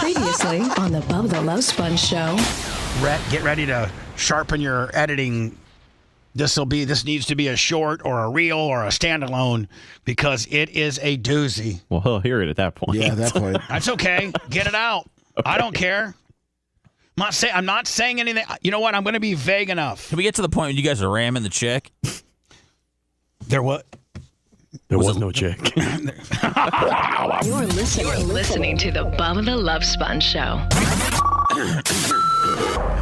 Previously on the Bubba the Love Sponge show. Rhett, get ready to sharpen your editing. This needs to be a short or a reel or a standalone because it is a doozy. Well, he'll hear it at that point. Yeah, at that point. That's okay. Get it out. Okay. I don't care. I'm not saying anything. You know what? I'm going to be vague enough. Can we get to the point when you guys are ramming the chick? There what? There was no chick. You're listening to the Bubba the Love Sponge show.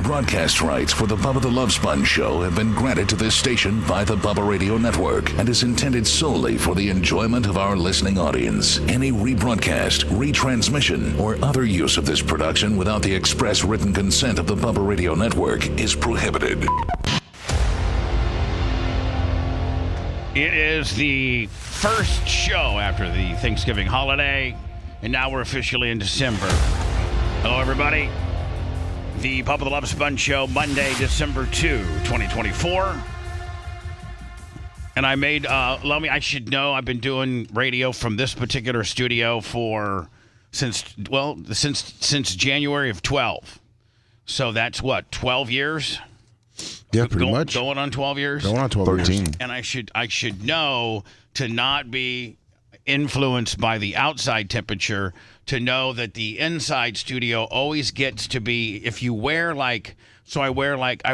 Broadcast rights for the Bubba the Love Sponge show have been granted to this station by the Bubba Radio Network and is intended solely for the enjoyment of our listening audience. Any rebroadcast, retransmission, or other use of this production without the express written consent of the Bubba Radio Network is prohibited. It is the first show after the Thanksgiving holiday, and now we're officially in December. Hello, everybody. The Bubba the Love Sponge show, Monday, December 2, 2024. And I made, I should know, I've been doing radio from this particular studio since January of 12. So that's what, 12 years? Yeah, pretty much. Going on 12 years? Going on 12 13. years. And I should know to not be influenced by the outside temperature, to know that the inside studio always gets to be, if you wear I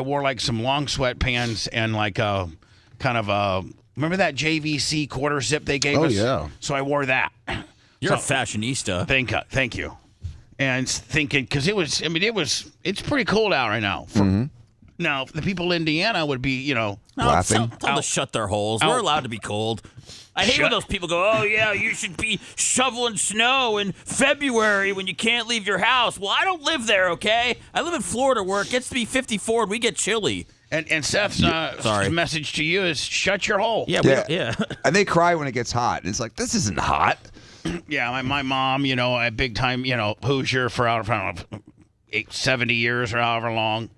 wore some long sweatpants and like a kind of a, remember that JVC quarter zip they gave us? Oh, yeah. So I wore that. You're a fashionista. Thank you. And thinking, because it's pretty cold out right now. Now, the people in Indiana would be, Laughing. Tell them to shut their holes. We're allowed to be cold. I hate when those people go, oh, yeah, you should be shoveling snow in February when you can't leave your house. Well, I don't live there, okay? I live in Florida where it gets to be 54 and we get chilly. And Seth's message to you is shut your hole. Yeah. And they cry when it gets hot. And it's like, this isn't hot. Yeah, my mom, a big time, Hoosier for, I don't know, 70 years or however long.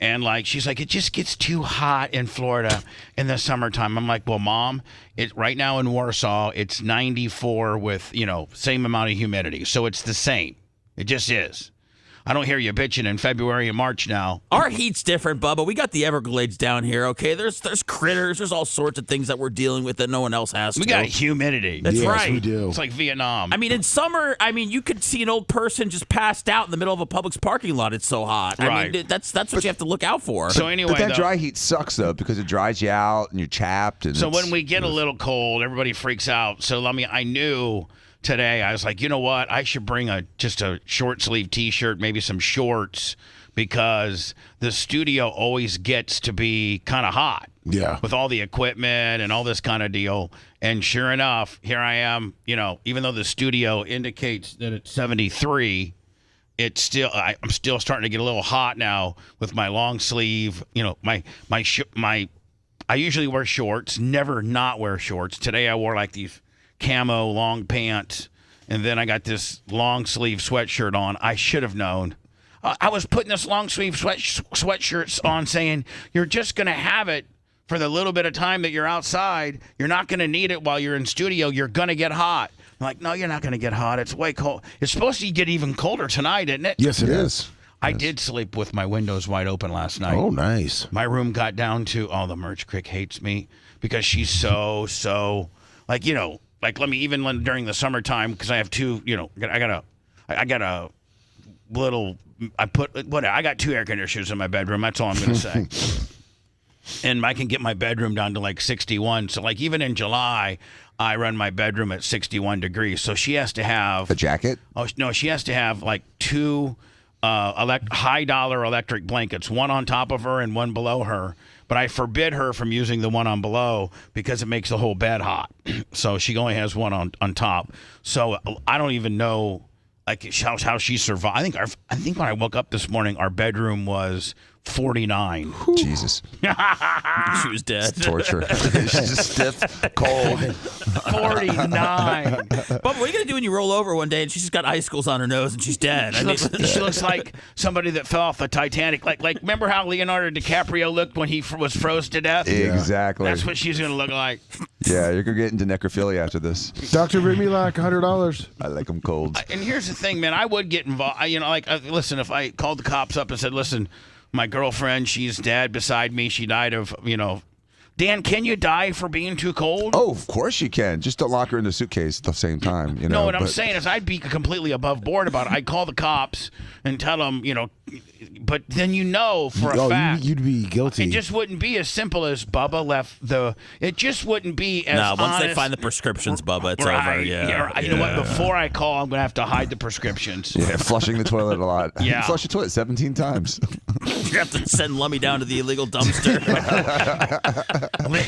And she's like, it just gets too hot in Florida in the summertime. I'm like, well, Mom, right now in Warsaw, it's 94 with, same amount of humidity. So it's the same. It just is. I don't hear you bitching in February and March now. Our heat's different, Bubba. We got the Everglades down here, okay? There's critters. There's all sorts of things that we're dealing with that no one else has to. We got humidity. That's right. Yes, we do. It's like Vietnam. I mean, in summer, you could see an old person just passed out in the middle of a Publix parking lot. It's so hot. Right. I mean, that's what you have to look out for. So anyway, But that dry heat sucks, though, because it dries you out and you're chapped. And so when we get a little cold, everybody freaks out. So I knew today, I was like, you know what? I should bring just a short sleeve T-shirt, maybe some shorts, because the studio always gets to be kind of hot. Yeah. With all the equipment and all this kind of deal. And sure enough, here I am, even though the studio indicates that it's 73, I'm still starting to get a little hot now with my long sleeve, I usually wear shorts, never not wear shorts. Today I wore these camo long pants, and then I got this long sleeve sweatshirt on. I should have known. I was putting this long sleeve sweatshirts on saying, you're just going to have it for the little bit of time that you're outside. You're not going to need it while you're in studio. You're going to get hot. I'm like, no, you're not going to get hot. It's way cold. It's supposed to get even colder tonight, isn't it? Yes, it is. I did sleep with my windows wide open last night. Oh, nice. My room got down to, the merch crick hates me because she's so, let me, even during the summertime, because I have two, I got a little, I got two air conditioners in my bedroom. That's all I'm going to say. And I can get my bedroom down to 61. So even in July, I run my bedroom at 61 degrees. So she has to have a jacket? Oh, no, she has to have two high dollar electric blankets, one on top of her and one below her. But I forbid her from using the one on below because it makes the whole bed hot. So she only has one on top. So I don't even know how she survived. I think when I woke up this morning, our bedroom was 49. Jesus. She was dead. Torture. She's just stiff, cold. 49. But what are you gonna do when you roll over one day and she's just got icicles on her nose and she's dead? She looks like somebody that fell off the Titanic. Like remember how Leonardo DiCaprio looked when he was froze to death? Exactly. That's what she's going to look like. Yeah, you're going to get into necrophilia after this. Doctor, bring me like $100. I like them cold. And here's the thing, man. I would get involved. Listen, if I called the cops up and said, listen, my girlfriend, she's dead beside me. She died of, Dan, can you die for being too cold? Oh, of course you can. Just don't lock her in the suitcase at the same time. No, what I'm saying is I'd be completely above board about it. I'd call the cops and tell them, but then for a fact. You'd be guilty. It just wouldn't be as simple as Bubba left it just wouldn't be as No, once honest. they find the prescriptions, Bubba, it's Right. over. Yeah. You know what? Before I call, I'm going to have to hide the prescriptions. Yeah, flushing the toilet a lot. Yeah. Flush the toilet 17 times. You have to send Lummy down to the illegal dumpster.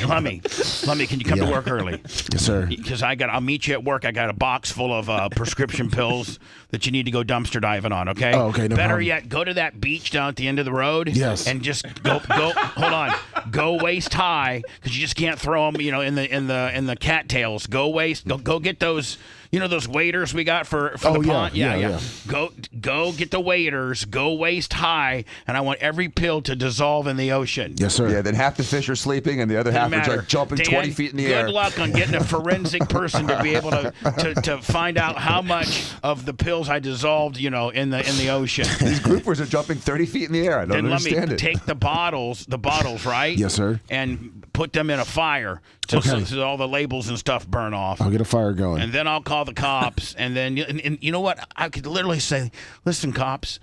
Lummy, can you come to work early? Yes, sir. Because I'll meet you at work. I got a box full of prescription pills that you need to go dumpster diving on. Okay. Oh, okay, no Better problem. yet, go to that beach down at the end of the road. Yes. And just go. Hold on. Go waist high because you just can't throw them. In the cattails. Go waist. Go get those. Those waders we got for the pond? Yeah. Go get the waders, go waist high, and I want every pill to dissolve in the ocean. Yes, sir. Yeah, then half the fish are sleeping and the other half are like jumping Dan, 20 feet in the air. Good luck on getting a forensic person to be able to find out how much of the pills I dissolved, in the ocean. These groupers are jumping 30 feet in the air. I don't Then let understand me it. take the bottles, right? Yes, sir. And put them in a fire so all the labels and stuff burn off. I'll get a fire going. And then I'll call the cops. And then, and you know what? I could literally say, listen, cops,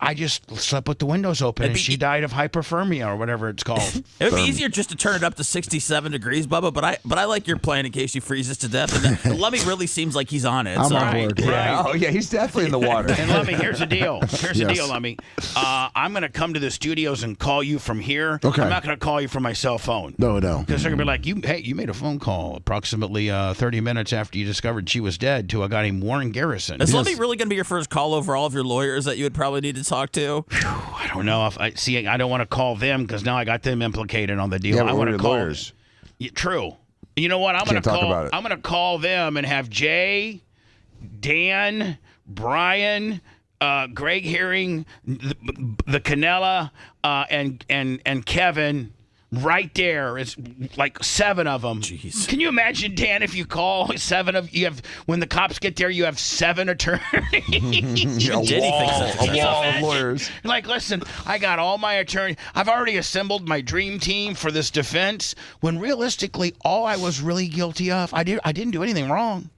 I just slept with the windows open and she died of hyperthermia or whatever it's called. It would be easier just to turn it up to 67 degrees, Bubba, but I like your plan in case he freezes to death. And Lummy really seems like he's on it. I'm so. on board. Yeah. Oh, yeah, he's definitely in the water. And Lummy, here's the deal. Here's the Yes. deal, Lummy. I'm going to come to the studios and call you from here. Okay. I'm not going to call you from my cell phone. No. Because they're going to be like, you made a phone call approximately 30 minutes after you discovered she was dead to a guy named Warren Garrison. Is Lummy really going to be your first call over all of your lawyers that you would probably need to talk to? I don't know if I don't want to call them because now I got them implicated on the deal. Yeah, I but want we're to call lawyers. Yeah, true. You know what? I'm going Can't to talk call. about it. I'm going to call them and have Jay, Dan, Brian, Greg Herring, the Canella, and Kevin. Right there, it's like 7 of them. Jeez. Can you imagine, Dan, if you call 7 of you have when the cops get there, you have 7 attorneys. A wall of lawyers. Like, listen, I got all my attorneys. I've already assembled my dream team for this defense. When realistically, all I was really guilty of, I didn't do anything wrong.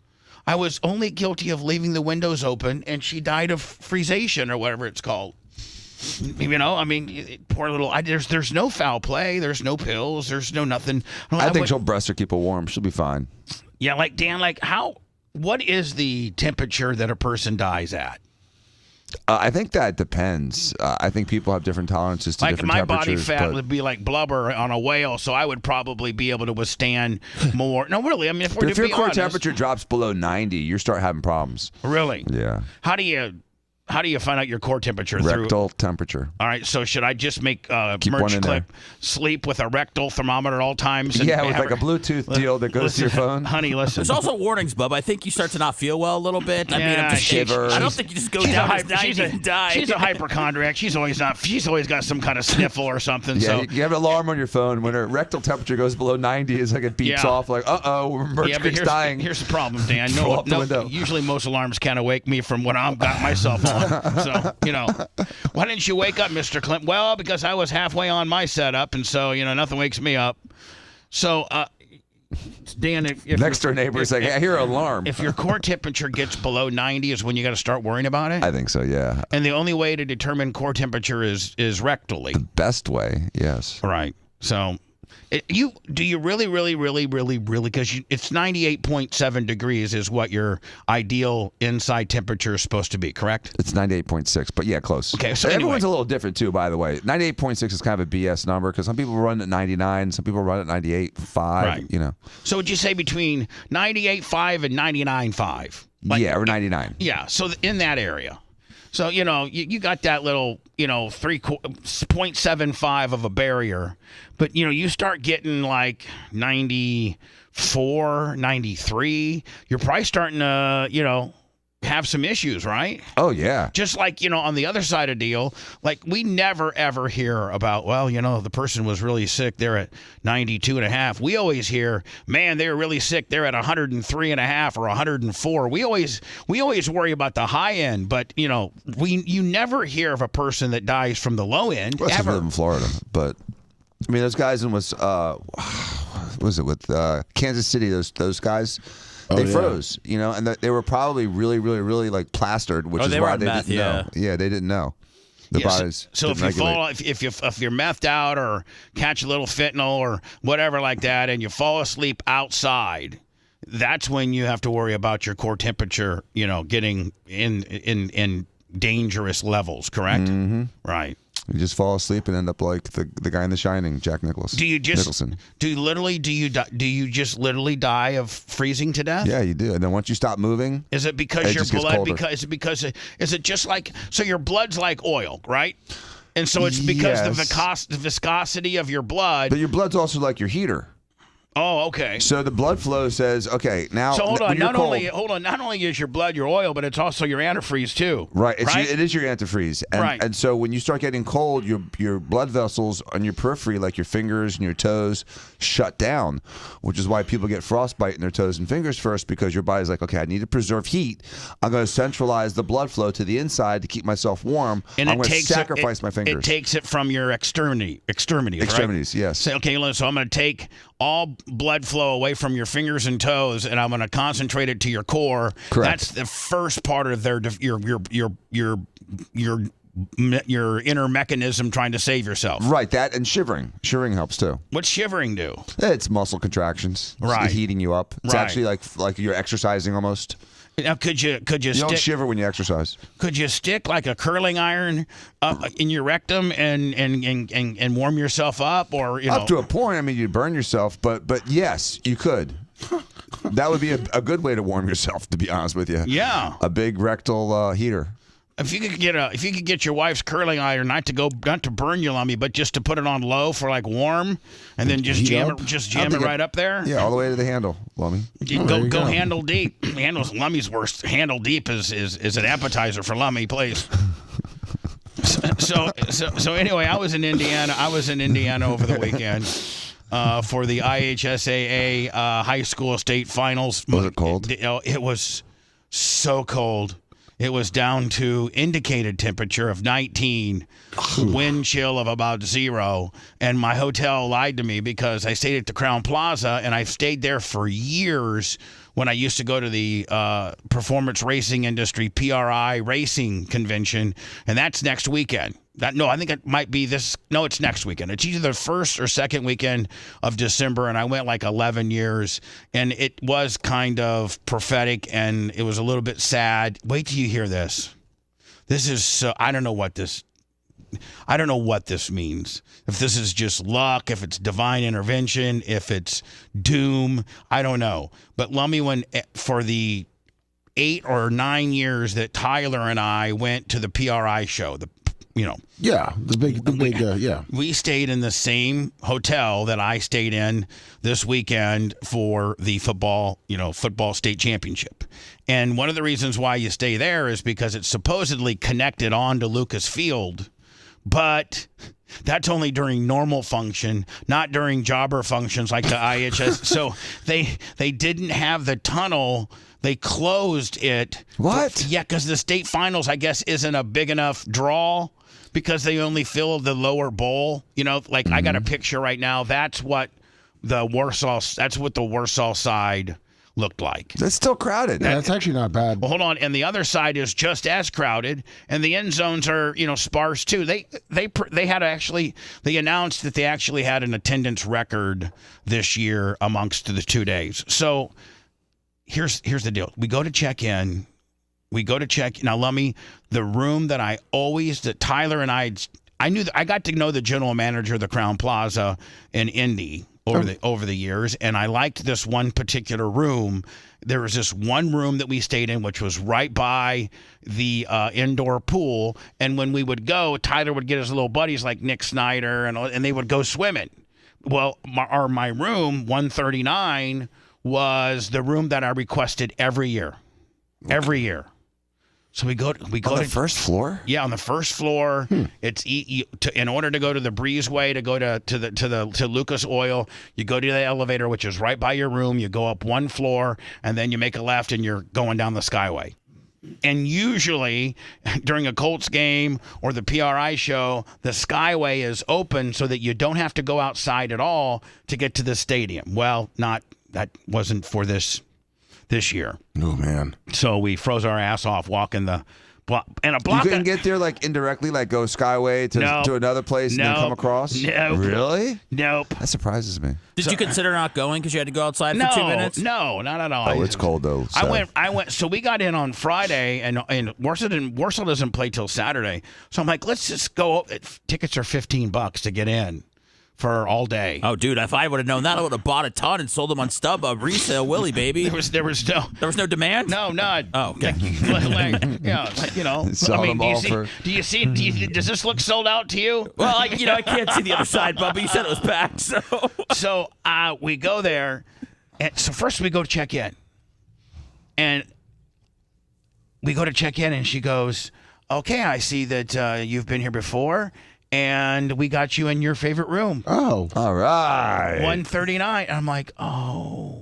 I was only guilty of leaving the windows open, and she died of freezation or whatever it's called. Poor little. There's no foul play. There's no pills. There's no nothing. I think she'll breast her, keep her warm. She'll be fine. Yeah, like Dan, what is the temperature that a person dies at? I think that depends. I think people have different tolerances to Like different my temperatures. body fat would be like blubber on a whale, so I would probably be able to withstand more. No, really. I mean, if we're But to if your be core honest, temperature drops below 90, you start having problems. really. Yeah. How do you find out your core temperature? Rectal temperature. All right, so should I just make Keep one merch in clip there. sleep with a rectal thermometer at all times? And Yeah, with have like a Bluetooth deal that goes to your phone. Honey, listen. There's also warnings, Bub. I think you start to not feel well a little bit. I don't think you just go down to 90 and die. She's a hypochondriac. She's always got some kind of sniffle or something. Yeah, So you have an alarm on your phone when her rectal temperature goes below 90. It's like it beeps Yeah. off like, Merch Creek's dying. Here's the problem, Dan. Throw up the window. Usually most alarms can't wake me from when I've got myself on. So, why didn't you wake up, Mr. Clint? Well, because I was halfway on my setup, and so, nothing wakes me up. So, Dan, if Next door neighbor's like, I hear an alarm. if your core temperature gets below 90 is when you got to start worrying about it. I think so, yeah. And the only way to determine core temperature is rectally. Best way, yes. Right. So, do you really, because it's 98.7 degrees is what your ideal inside temperature is supposed to be, correct? It's 98.6, but yeah, close. Okay, so everyone's anyway. a little different too, by the way. 98.6 is kind of a BS number because some people run at 99, some people run at 98.5. Right. So would you say between 98.5 and 99.5? Yeah, or 99. Yeah. So in that area. So, you got that little, 0.75 of a barrier. But, you start getting like 94, 93. You're probably starting to, have some issues, right? Oh, yeah. Just like, on the other side of the deal, like we never, ever hear about, well, the person was really sick. They're at 92.5. We always hear, man, they were really sick. They're at 103.5 or 104. We always worry about the high end, but, you never hear of a person that dies from the low end, Well, ever. I live in Florida, but I mean, those guys with Kansas City, those guys. They froze, and they were probably really, really, really like plastered, which is they were why on they meth, didn't know. Yeah, they didn't know. The bodies. So if you fall, if you're methed out or catch a little fentanyl or whatever like that, and you fall asleep outside, that's when you have to worry about your core temperature, getting in dangerous levels. Correct? Mm-hmm. Right. You just fall asleep and end up like the guy in The Shining, Jack Nicholson. Do you just literally die of freezing to death? Yeah, you do. And then once you stop moving, is it because it your just gets blood? colder. Is it just like so? Your blood's like oil, right? And so it's because the viscosity of your blood. But your blood's also like your heater. Oh, okay. So the blood flow says, okay, now. So hold on. when you're Not only is your blood your oil, but it's also your antifreeze too. Right. It is your antifreeze. And, right. And so when you start getting cold, your blood vessels on your periphery, like your fingers and your toes, shut down, which is why people get frostbite in their toes and fingers first, because your body's like, okay, I need to preserve heat. I'm going to centralize the blood flow to the inside to keep myself warm. And I'm going to sacrifice my fingers. It takes it from your extremities, Extremities, right? yes. So, okay, so I'm going to take all blood flow away from your fingers and toes, and I'm going to concentrate it to your core. Correct. That's the first part of your inner mechanism trying to save yourself. Right, that and shivering. Shivering helps too. What's shivering do? It's muscle contractions. Right. It's heating you up. It's actually like you're exercising almost. Now, could you You don't shiver when you exercise. Could you stick like a curling iron up in your rectum and warm yourself up, or Up to a point. I mean, you burn yourself, but yes, you could. That would be a good way to warm yourself, to be honest with you. Yeah. A big rectal heater. If you could get your wife's curling iron, not to burn you, Lummy, but just to put it on low for like warm, and then just jam it right up there. Yeah, all the way to the handle, Lummy. Go handle deep. Handle's Lummy's worst. Handle deep is an appetizer for Lummy, please. So anyway, I was in Indiana. Over the weekend for the IHSAA high school state finals. Was it cold? It was so cold. It was down to indicated temperature of 19, wind chill of about 0, and my hotel lied to me because I stayed at the Crown Plaza, and I've stayed there for years when I used to go to the Performance Racing Industry, PRI Racing Convention, and that's next weekend. I think it might be this. No, it's next weekend. It's either the first or second weekend of December, and I went like 11 years, and it was kind of prophetic, and it was a little bit sad. Wait till you hear this. This is so. I don't know what this means. If this is just luck, if it's divine intervention, if it's doom, I don't know. But Lummy, for the 8 or 9 years that Tyler and I went to the PRI show, Yeah, the big, yeah. we stayed in the same hotel that I stayed in this weekend for the football state championship. And one of the reasons why you stay there is because it's supposedly connected on to Lucas Field, but that's only during normal function, not during jobber functions like the IHS. So they didn't have the tunnel. They closed it. What? Because the state finals, I guess, isn't a big enough draw because they only fill the lower bowl. I got a picture right now. That's what the Warsaw side looked like. That's still crowded. Yeah, that's actually not bad. Well, hold on, and the other side is just as crowded, and the end zones are sparse too. They announced that they actually had an attendance record this year amongst the 2 days. So here's the deal. We go to check in. Now, Lummy, the room that Tyler and I knew that I got to know the general manager of the Crown Plaza in Indy. over the years, and I liked this one particular room. There was this one room that we stayed in, which was right by the indoor pool. And when we would go, Tyler would get his little buddies like Nick Snyder, and they would go swimming. Well, my room 139 was the room that I requested every year. Every year. So we go on the first floor? Yeah, on the first floor. It's in order to go to the breezeway, to go to Lucas Oil, you go to the elevator, which is right by your room. You go up one floor, and then you make a left, and you're going down the Skyway. And usually during a Colts game or the PRI show, the Skyway is open so that you don't have to go outside at all to get to the stadium. Well, that wasn't for this year. Oh, man. So we froze our ass off walking the block. And a You block. couldn't get there like indirectly, like go Skyway to another place and then come across? Nope. Really? Nope. That surprises me. Did you consider not going because you had to go outside for 2 minutes? No, not at all. Oh, it's cold though. I so. went. So we got in on Friday, and Warsaw doesn't play till Saturday. So I'm like, let's just go. Tickets are $15 to get in for all day. Oh, dude, if I would have known that, I would have bought a ton and sold them on StubHub. Resale, Willie, baby. There was no demand? No, none. Oh, okay. Sell them all do you see, does this look sold out to you? Well, I can't see the other side, Bubba. You said it was packed, so. So we go there, and so first we go to check in, and and she goes, "Okay, I see that you've been here before, and we got you in your favorite room." Oh. All right. 139. I'm like, oh.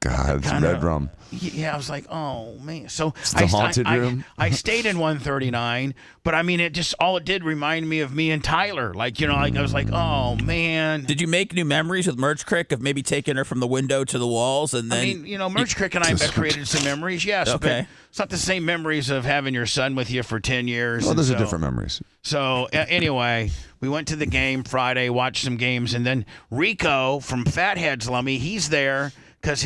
God, it's red rum. Yeah, I was like, oh, man. So It's the haunted room. I stayed in 139, but I mean, all it did remind me of me and Tyler. Like, I was like, oh, man. Did you make new memories with Merch Crick of maybe taking her from the window to the walls and then? I mean, Merch Crick and I have created some memories, yes. Okay. But it's not the same memories of having your son with you for 10 years. Well, those are different memories. So anyway, we went to the game Friday, watched some games, and then Rico from Fatheads Lummy, he's there. Because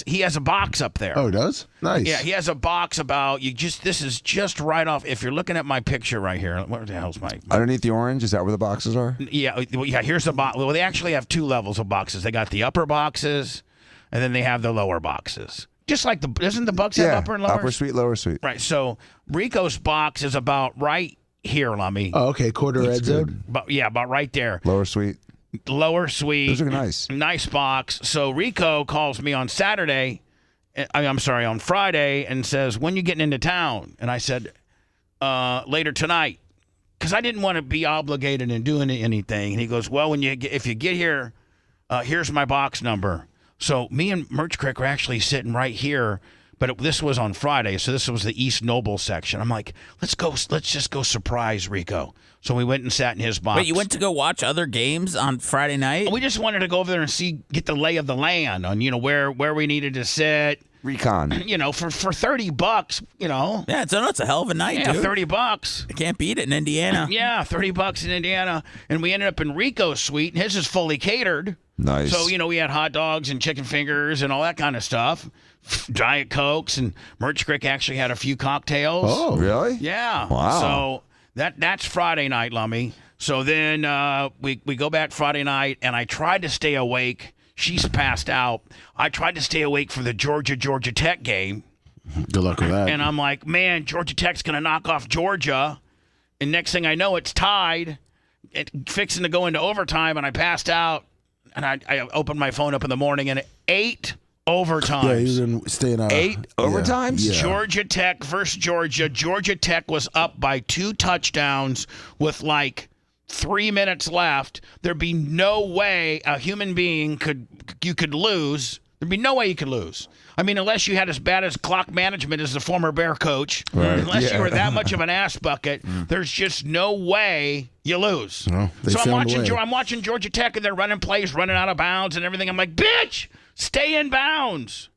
he has a box up there. Oh, he does? Nice. Yeah, he has a box about this is just right off. If you're looking at my picture right here, where the hell's my? Underneath the orange, is that where the boxes are? Yeah, here's the box. Well, they actually have two levels of boxes. They got the upper boxes, and then they have the lower boxes. Just like doesn't the Bucks have upper and lower? Upper suite, lower suite. Right. So Rico's box is about right here, Lummy. Oh, okay. Quarter red zone. About right there. Lower suite. Lower suite. Those are nice. Nice box. So Rico calls me on on Friday and says, when you getting into town? And I said, later tonight. Because I didn't want to be obligated in doing anything. And he goes, well, if you get here, here's my box number. So me and Merch Crick were actually sitting right here. But this was on Friday, so this was the East Noble section. I'm like, let's just go surprise Rico. So we went and sat in his box. Wait, you went to go watch other games on Friday night? We just wanted to go over there and get the lay of the land on, where we needed to sit. Recon. For $30, Yeah, it's a hell of a night, yeah, dude. $30. I can't beat it in Indiana. Yeah, $30 in Indiana. And we ended up in Rico's suite, and his is fully catered. Nice. So, we had hot dogs and chicken fingers and all that kind of stuff. Diet Cokes, and Merch Crick actually had a few cocktails. Oh, really? Yeah. Wow. So that's Friday night, Lummy. So then we go back Friday night, and I tried to stay awake. She's passed out. I tried to stay awake for the Georgia Tech game. Good luck with that. And I'm like, man, Georgia Tech's going to knock off Georgia. And next thing I know, it's tied. Fixing to go into overtime, and I passed out. And I opened my phone up in the morning, and 8 overtimes. Yeah, he was staying out. 8 overtimes? Yeah. Georgia Tech versus Georgia. Georgia Tech was up by 2 touchdowns with 3 minutes left. There'd be no way a human being could lose. There'd be no way you could lose. I mean, unless you had as bad as clock management as the former Bear coach, unless you were that much of an ass bucket, there's just no way you lose. No, so I'm watching Georgia Tech, and they're running plays, running out of bounds and everything. I'm like, bitch, stay in bounds.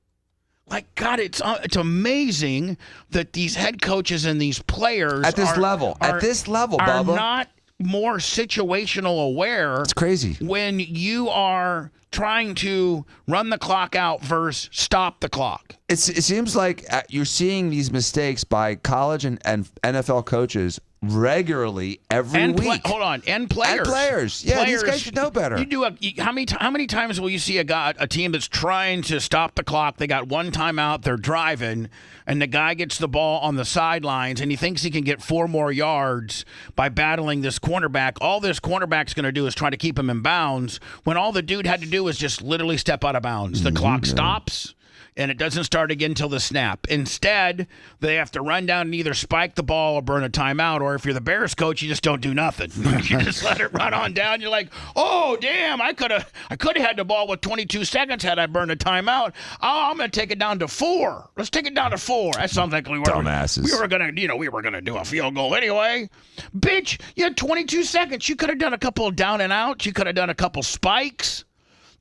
God, it's amazing that these head coaches and these players At this level, Bubba. are not more situational aware. It's crazy. When you are trying to run the clock out versus stop the clock. It seems like you're seeing these mistakes by college and NFL coaches regularly every week. Hold on, and players. And players. Yeah, these guys should know better. You do how many times will you see a team that's trying to stop the clock? They got one timeout, they're driving, and the guy gets the ball on the sidelines, and he thinks he can get 4 more yards by battling this cornerback. All this cornerback's going to do is try to keep him in bounds, when all the dude had to do was just literally step out of bounds. The clock stops, and it doesn't start again until the snap. Instead, they have to run down and either spike the ball or burn a timeout, or if you're the Bears coach, you just don't do nothing. You just let it run on down. You're like, oh, damn, I could have had the ball with 22 seconds had I burned a timeout. Oh, I'm going to take it down to 4. Let's take it down to 4. That sounds like we were going to do a field goal anyway. Bitch, you had 22 seconds. You could have done a couple of down and outs. You could have done a couple spikes.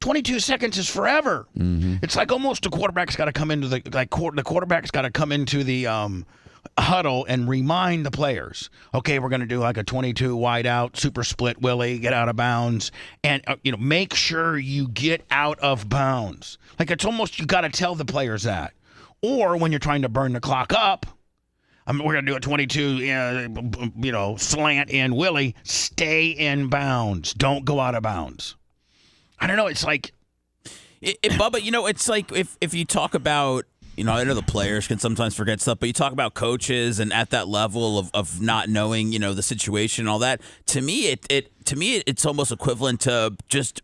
22 seconds is forever. Mm-hmm. It's like almost the quarterback's got to come into the huddle and remind the players, okay, we're going to do like a 22 wide out, super split Willie, get out of bounds, and make sure you get out of bounds. Like it's almost you got to tell the players that. Or when you're trying to burn the clock up, we're going to do a 22, slant in Willie, stay in bounds. Don't go out of bounds. I don't know. It's like, Bubba, it's like if you talk about, I know the players can sometimes forget stuff, but you talk about coaches and at that level of not knowing, the situation and all that. To me, it's almost equivalent to just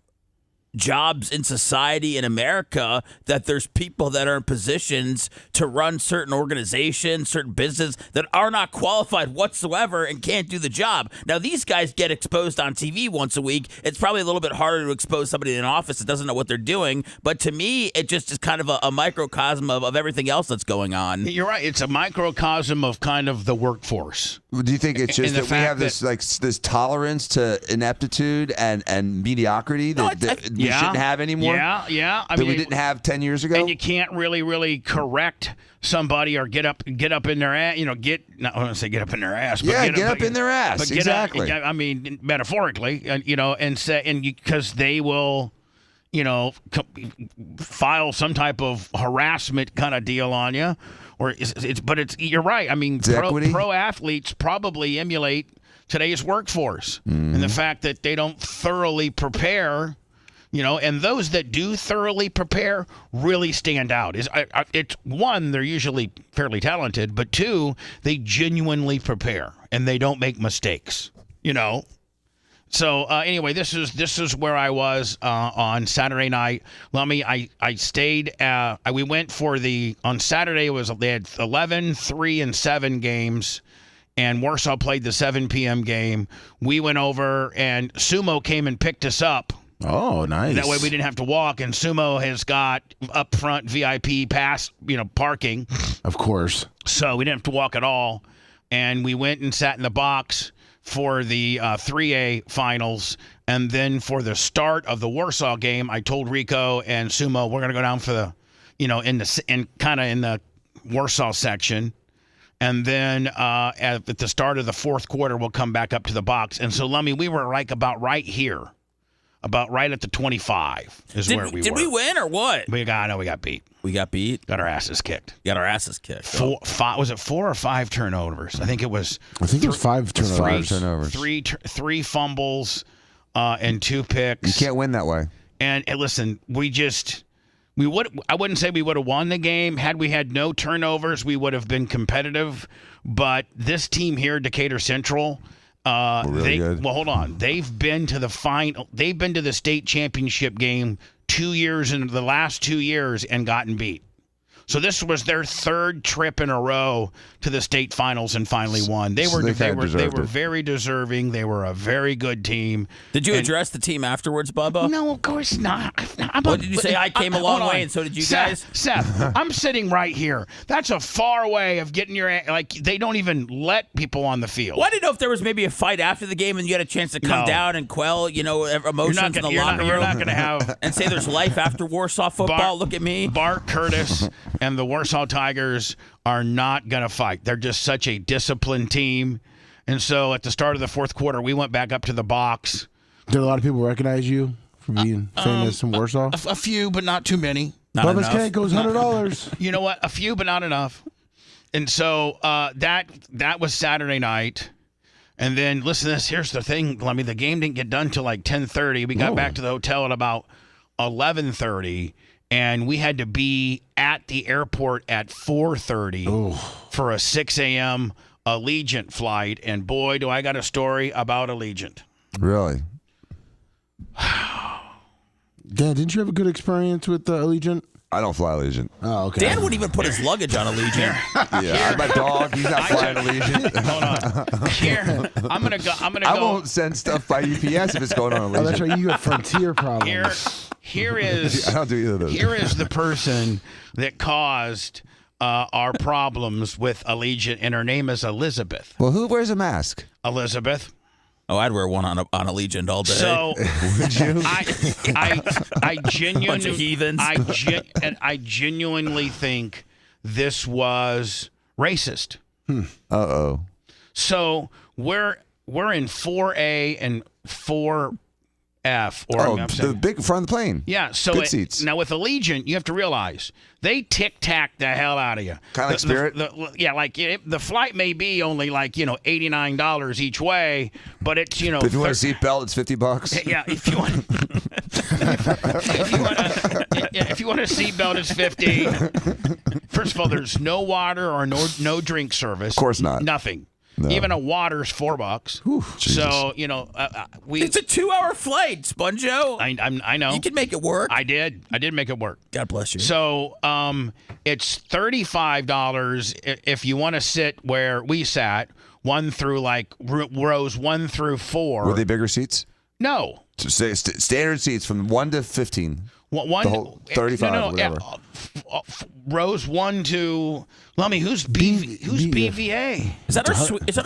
jobs in society in America, that there's people that are in positions to run certain organizations, certain business that are not qualified whatsoever and can't do the job. Now, these guys get exposed on TV once a week. It's probably a little bit harder to expose somebody in an office that doesn't know what they're doing. But to me, it just is kind of a microcosm of everything else that's going on. You're right. It's a microcosm of kind of the workforce. Do you think it's just that we have this tolerance to ineptitude and mediocrity that we shouldn't have anymore? Yeah. I mean, we didn't have 10 years ago. And you can't really correct somebody or get up in their ass. I don't want to say get up in their ass. But get up in their ass. But Exactly. I mean, metaphorically, and say because they will. File some type of harassment kind of deal on you, but you're right. I mean, pro athletes probably emulate today's workforce and the fact that they don't thoroughly prepare, and those that do thoroughly prepare really stand out. It's one, they're usually fairly talented, but two, they genuinely prepare and they don't make mistakes, So anyway, this is where I was on Saturday night. Lummy, I stayed. We went for on Saturday. They had 11, 3, and 7 games, and Warsaw played the 7 p.m. game. We went over, and Sumo came and picked us up. Oh, nice. That way we didn't have to walk, and Sumo has got up front VIP pass, parking. Of course. So we didn't have to walk at all, and we went and sat in the box for the 3A finals, and then for the start of the Warsaw game, I told Rico and Sumo we're going to go down for the, in the Warsaw section, and then at the start of the fourth quarter, we'll come back up to the box. And so, Lummy, we were like about right here, about right at the 25 is where we were. Did we win or what? We got beat. We got beat. Got our asses kicked. Was it 4 or 5 turnovers? I think it was 5 turnovers. Three fumbles and 2 picks. You can't win that way. And listen, I wouldn't say we would have won the game. Had we had no turnovers, we would have been competitive. But this team here, Decatur Central, really good. Well, hold on. They've been to the final. They've been to the state championship game 2 years in the last 2 years and gotten beat. So this was their 3rd trip in a row to the state finals and finally won. They were very deserving. They were a very good team. Did you address the team afterwards, Bubba? No, of course not. What did you say? I came a long way, and so did you guys. Seth, I'm sitting right here. That's a far way of getting they don't even let people on the field. Well, I didn't know if there was maybe a fight after the game and you had a chance to come down and quell, emotions in the locker room. You're not going to have and say there's life after Warsaw football. Look at me, Bart Curtis. And the Warsaw Tigers are not going to fight. They're just such a disciplined team. And so at the start of the fourth quarter, we went back up to the box. Did a lot of people recognize you for being famous in Warsaw? A few, but not too many. Bubba's cake goes $100. You know what? A few, but not enough. And so that was Saturday night. And then listen to this. Here's the thing, Lemmy. The game didn't get done till like 10:30. We got back to the hotel at about 11:30, and we had to be at the airport at 4:30 for a 6 a.m. Allegiant flight. And boy, do I got a story about Allegiant. Really? Dan, didn't you have a good experience with Allegiant? I don't fly Allegiant. Oh, okay. Dan wouldn't even put his luggage on Allegiant. Yeah, my dog. He's not flying Allegiant. Hold on. Here, I'm gonna go. I won't send stuff by UPS if it's going on Allegiant. Oh, that's right. You got Frontier problems. Here is. I don't do either of those. Here is the person that caused our problems with Allegiant, and her name is Elizabeth. Well, who wears a mask? Elizabeth. Oh, I'd wear one on Allegiant all day. So Would you? I genuinely, Bunch of heathens. I genuinely think this was racist. Uh-oh. So we're in 4A and 4F, or the big front of the plane. yeah. So Good seats. Now with Allegiant, you have to realize they tic-tac the hell out of you. Kinda like Spirit? Yeah, like the flight may be only like $89 each way, but it's But if you want a seatbelt, it's $50. Yeah, if you want, if you want a seatbelt, it's $50. First of all, there's no water or no drink service. Of course not. Nothing. No. Even a water's $4. So we. It's a 2-hour flight, Sponjo. I know. You can make it work. I did make it work. God bless you. So it's $35 if you want to sit where we sat, one through like rows 1 through 4. Were they bigger seats? No. So say standard seats from 1 to 15. One, The whole 35 or whatever. Rows 1 to. Lummy, who's BVA? Is that our Swedish? It's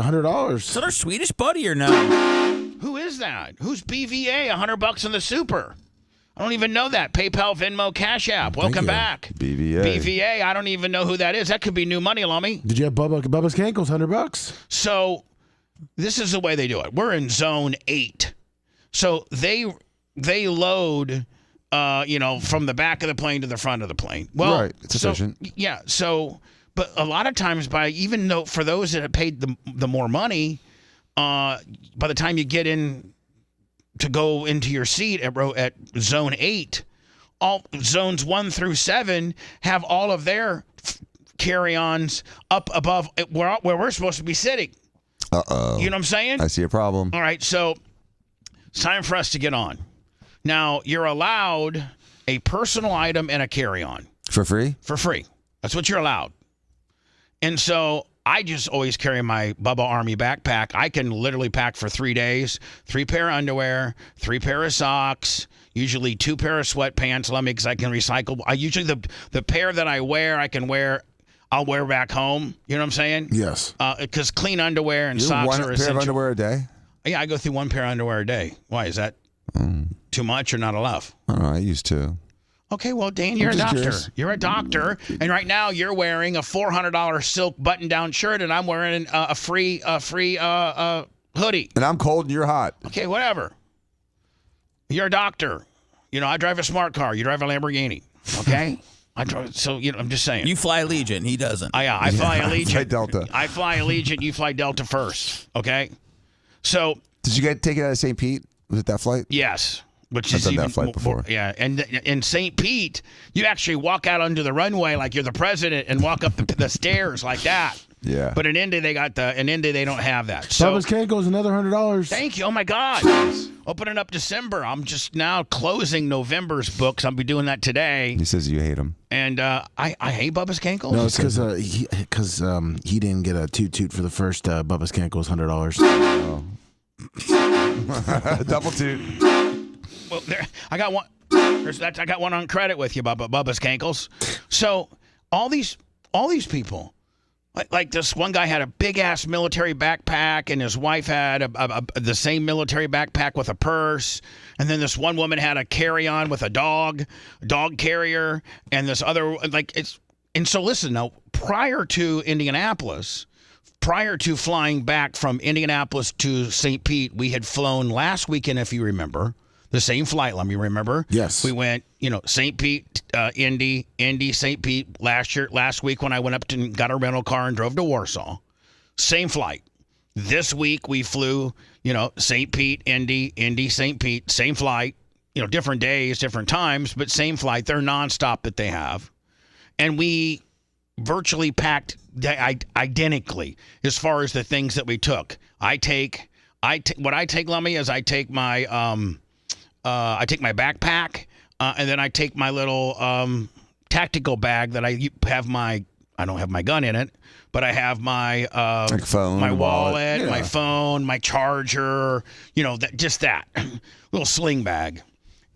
$100. Is that our Swedish buddy or no? Who is that? Who's BVA? $100 in the super. I don't even know that. PayPal, Venmo, Cash App. Welcome you. back. BVA. BVA. I don't even know who that is. That could be new money, Lummy. Did you have Bubba's Cankles? $100. So this is the way they do it. We're in zone 8. So they load from the back of the plane to the front of the plane. Well, Right. It's efficient. Yeah. So, but a lot of times, even though for those that have paid the more money, by the time you get in to go into your seat at zone 8, all zones 1 through 7 have all of their carry-ons up above where we're supposed to be sitting. Uh-oh. You know what I'm saying? I see a problem. All right. So it's time for us to get on. Now, you're allowed a personal item and a carry-on. For free? For free. That's what you're allowed. And so I just always carry my Bubba Army backpack. I can literally pack for 3 days. 3 pair of underwear, 3 pair of socks, usually 2 pair of sweatpants, because I can recycle. I usually, the pair that I wear, I'll wear back home. You know what I'm saying? Yes. Because clean underwear and You socks one are pair essential. of underwear a day? Yeah, I go through 1 pair of underwear a day. Why? Is that too much or not enough? I don't know. I used to. Okay, well, Dan, you're a just doctor. curious. You're a doctor, and right now you're wearing a $400 silk button-down shirt, and I'm wearing a free hoodie. And I'm cold and you're hot. Okay, whatever. You're a doctor. I drive a smart car. You drive a Lamborghini. Okay, I'm just saying. You fly Allegiant. He doesn't. I fly Allegiant. Fly Delta. I fly Allegiant. You fly Delta first. Okay, so Did you take it out of St. Pete? Was it that flight? yes. Which I've is done even that flight before. Yeah, and in St. Pete, you actually walk out onto the runway like you're the president and walk up the stairs like that. Yeah. But in Indy, they don't have that. So Bubba's Cankles, another $100. thank you. Oh my God. Opening up December. I'm just now closing November's books. I'll be doing that today. He says you hate him. And I hate Bubba's Cankles. No, it's because he didn't get a toot for the first Bubba's Cankles $100. Double toot. Well, I got one. I got one on credit with you, Bubba's Cankles. So all these people, like this one guy had a big ass military backpack, and his wife had the same military backpack with a purse, and then this one woman had a carry-on with a dog carrier, and this other And so listen now, prior to flying back from Indianapolis to St. Pete, we had flown last weekend, if you remember. The same flight, let me remember. Yes. We went, St. Pete, Indy, St. Pete last week when I went up and got a rental car and drove to Warsaw. Same flight. This week we flew, St. Pete, Indy, St. Pete, same flight, different days, different times, but same flight. They're nonstop that they have. And we virtually packed identically as far as the things that we took. What I take, Lummy, is I take my backpack, and then I take my little tactical bag that I don't have my gun in it, but I have my phone, my wallet, my phone, my charger, that little sling bag.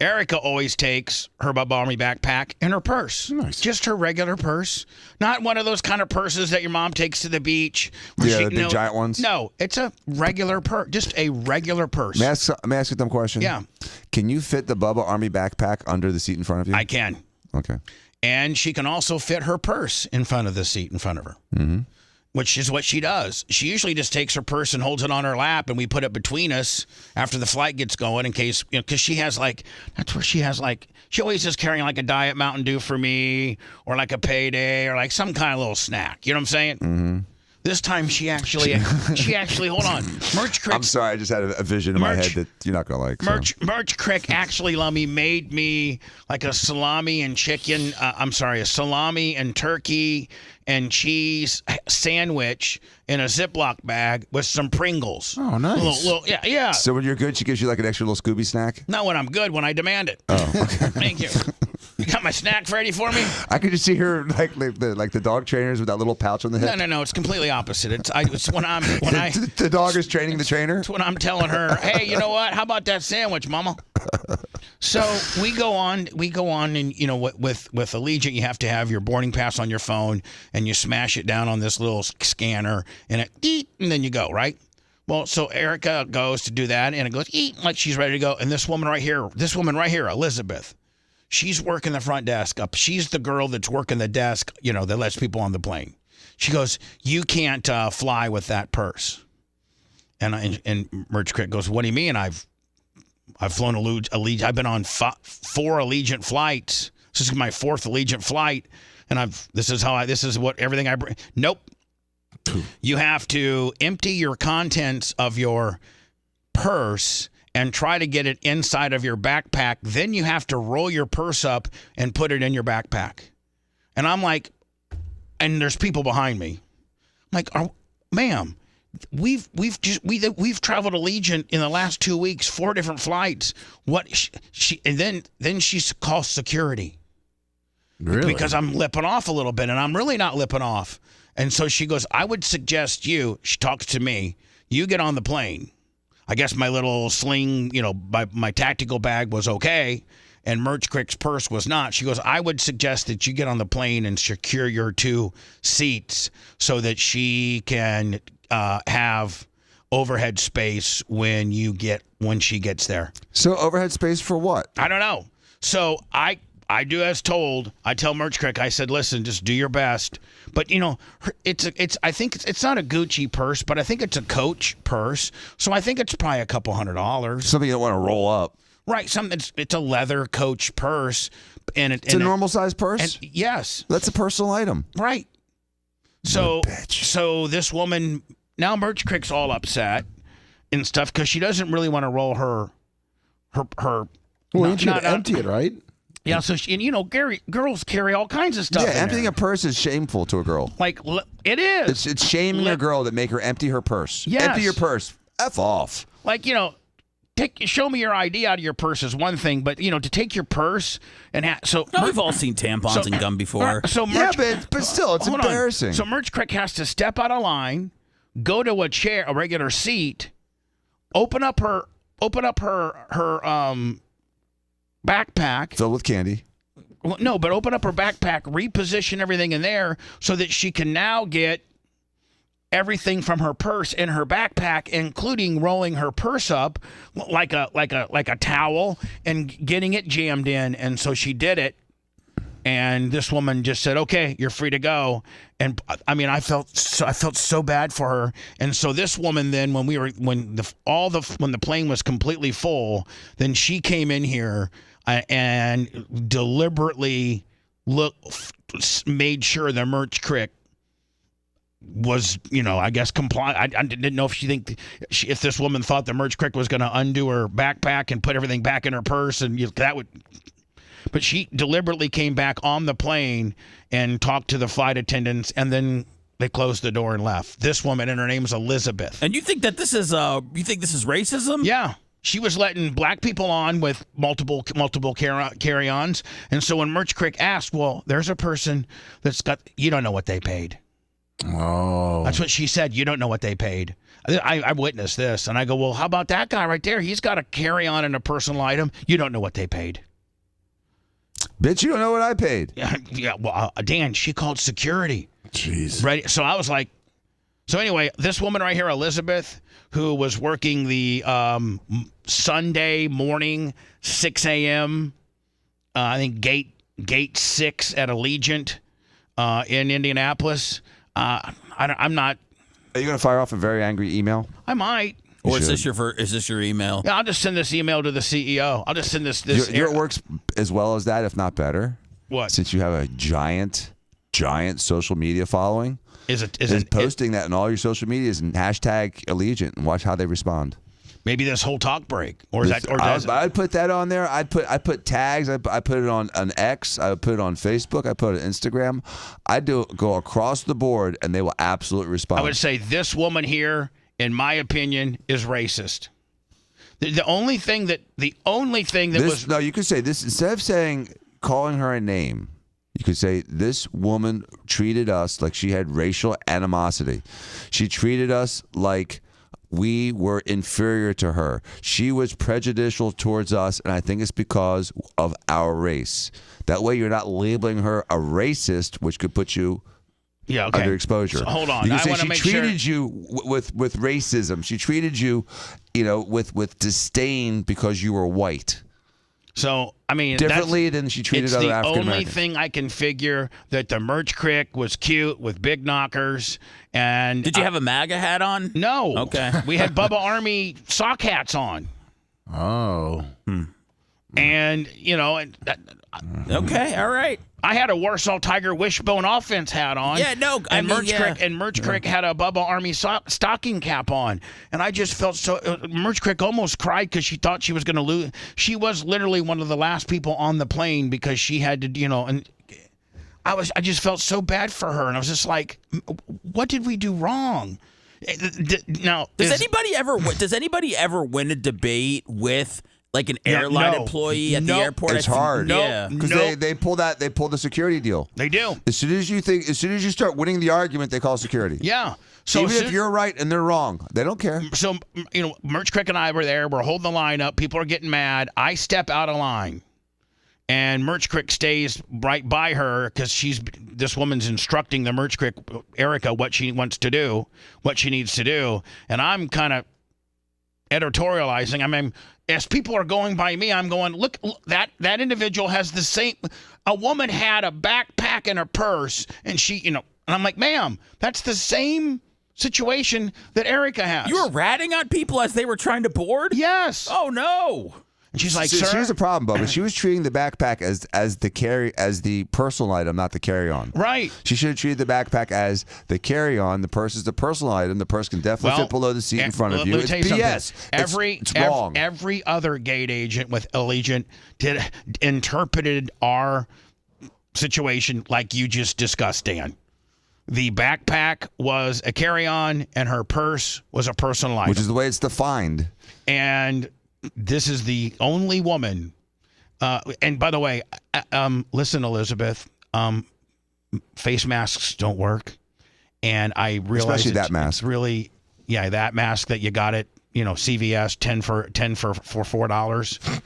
Erica always takes her Bubba Army backpack and her purse. Nice. Just her regular purse. Not one of those kind of purses that your mom takes to the beach. Yeah, the big giant ones. No, it's a regular purse. Just a regular purse. May I ask you a dumb question? Yeah. Can you fit the Bubba Army backpack under the seat in front of you? I can. Okay. And she can also fit her purse in front of the seat in front of her, which is what she does. She usually just takes her purse and holds it on her lap, and we put it between us after the flight gets going in case, because she has she always is carrying like a Diet Mountain Dew for me, or like a Payday, or like some kind of little snack. You know what I'm saying? Mm-hmm. This time she actually, hold on. Merch Crick. I'm sorry, I just had a vision in my head that you're not going to like. So. Merch Crick actually, Lummy, made me like a salami and a salami and turkey and cheese sandwich in a Ziploc bag with some Pringles. Oh, nice. Yeah. So when you're good, she gives you like an extra little Scooby snack? Not when I'm good, when I demand it. Oh, okay. Thank you. You got my snack ready for me? I could just see her like the dog trainers with that little pouch on the hip. No. It's completely opposite. It's when I the dog is training the trainer. It's when I'm telling her, hey, you know what? How about that sandwich, Mama? So we go on, and with Allegiant, you have to have your boarding pass on your phone, and you smash it down on this little scanner, and and then you go, right? Well, so Erica goes to do that, and it goes like she's ready to go, and this woman right here, Elizabeth. She's working the front desk up. She's the girl that's working the desk, that lets people on the plane. She goes, you can't fly with that purse. And Merch Crick goes, what do you mean? I've flown Allegiant. I've been on 4 Allegiant flights. This is my 4th Allegiant flight. And this is what everything I bring. Nope. You have to empty your contents of your purse and try to get it inside of your backpack. Then you have to roll your purse up and put it in your backpack. And I'm like, and there's people behind me. I'm like, ma'am, we've traveled Allegiant in the last 2 weeks, 4 different flights. And then she calls security. Really? Because I'm lipping off a little bit, and I'm really not lipping off. And so she goes, I would suggest she talks to me, you get on the plane. I guess my little sling, my tactical bag was okay, and Merch Crick's purse was not. She goes, I would suggest that you get on the plane and secure your 2 seats so that she can have overhead space when she gets there. So overhead space for what? I don't know. So I do as told. I tell Merch Crick, I said, listen, just do your best. But I think it's not a Gucci purse, but I think it's a Coach purse. So I think it's probably a couple $100. Something you don't want to roll up. Right. It's a leather Coach purse, and it's a normal size purse. Yes, that's a personal item. Right. So this woman now, Merch Crick's all upset and stuff because she doesn't really want to roll her. Well, you should empty it, right? Yeah, so girls carry all kinds of stuff. Yeah, emptying a purse is shameful to a girl. Like, it is. It's shaming a girl to make her empty her purse. Yes. Empty your purse. F off. Like, show me your ID out of your purse is one thing, but to take your purse and we've all seen tampons and gum before. But still, it's embarrassing. So Merch Crick has to step out of line, go to a regular seat, open up her backpack filled with candy. Well, no, but open up her backpack, reposition everything in there so that she can now get everything from her purse in her backpack, including rolling her purse up like a towel and getting it jammed in. And so she did it. And this woman just said, "Okay, you're free to go." And I mean, I felt so bad for her. And so this woman then, when the plane was completely full, then she came in here and deliberately made sure the Merch Crick was, I guess compliant. I didn't know if if this woman thought the Merch Crick was going to undo her backpack and put everything back in her purse, and that would. But she deliberately came back on the plane and talked to the flight attendants, and then they closed the door and left. This woman, and her name is Elizabeth. And you think that this is racism? Yeah. She was letting black people on with multiple carry-ons. And so when Merch Crick asked, well, there's a person that's got, you don't know what they paid. Oh. That's what she said. You don't know what they paid. I witnessed this. And I go, well, how about that guy right there? He's got a carry-on and a personal item. You don't know what they paid. Bitch, you don't know what I paid. Yeah. Well, Dan, she called security. Jeez. Right. So I was like, so anyway, this woman right here, Elizabeth, who was working the Sunday morning, 6 a.m., I think gate 6 at Allegiant in Indianapolis. I'm not. Are you going to fire off a very angry email? I might. Or is this your email? Yeah, I'll just send this email to the CEO. I'll just send this. Your works as well as that, if not better. What? Since you have a giant social media following, is posting that in all your social medias and hashtag Allegiant and watch how they respond. Maybe this whole talk break, or is that? Or I'd put that on there. I put tags. I put it on X. I put it on Facebook. I put it on Instagram. I go across the board, and they will absolutely respond. I would say this woman here, in my opinion, is racist. The only thing that was no. You could say this instead of calling her a name. You could say this woman treated us like she had racial animosity. She treated us like we were inferior to her. She was prejudicial towards us, and I think it's because of our race. That way you're not labeling her a racist, which could put you under exposure. So hold on. You can I say want to she make treated you with racism. She treated you, with disdain because you were white. So, I mean, differently than she treated other African Americans. It's the only thing I can figure that the Merch Crick was cute with big knockers. And did you have a MAGA hat on? No. Okay. We had Bubba Army sock hats on. Oh. And, okay, all right. I had a Warsaw Tiger Wishbone offense hat on. Yeah, no, Merch Crick had a Bubba Army stocking cap on, and I just felt so. Merch Crick almost cried because she thought she was going to lose. She was literally one of the last people on the plane because she had to, and I just felt so bad for her, and I was just like, what did we do wrong? Now, does anybody ever win a debate with like an airline employee at the airport? It's hard. Because they pull the security deal. They do. As soon as you start winning the argument, they call security. Yeah. So even if you're right and they're wrong, they don't care. So, Merch Crick and I were there. We're holding the line up. People are getting mad. I step out of line. And Merch Crick stays right by her because this woman's instructing the Merch Crick, Erica, what she wants to do, what she needs to do. And I'm kind of editorializing. I mean, as people are going by me, I'm going, look, that individual has the same. A woman had a backpack in her purse, and she, and I'm like, ma'am, that's the same situation that Erica has. You were ratting on people as they were trying to board? Yes. Oh no. And she's like, sir. Here's the problem, Bubba. She was treating the backpack as the personal item, not the carry-on. Right. She should have treated the backpack as the carry-on. The purse is the personal item. The purse can definitely fit below the seat in front of you. It's BS. It's wrong. Every other gate agent with Allegiant interpreted our situation like you just discussed, Dan. The backpack was a carry-on, and her purse was a personal item. Which is the way it's defined. And this is the only woman. And by the way, listen, Elizabeth, face masks don't work. And I realize especially that mask. It's really, that mask that you got at, CVS 10 for $4.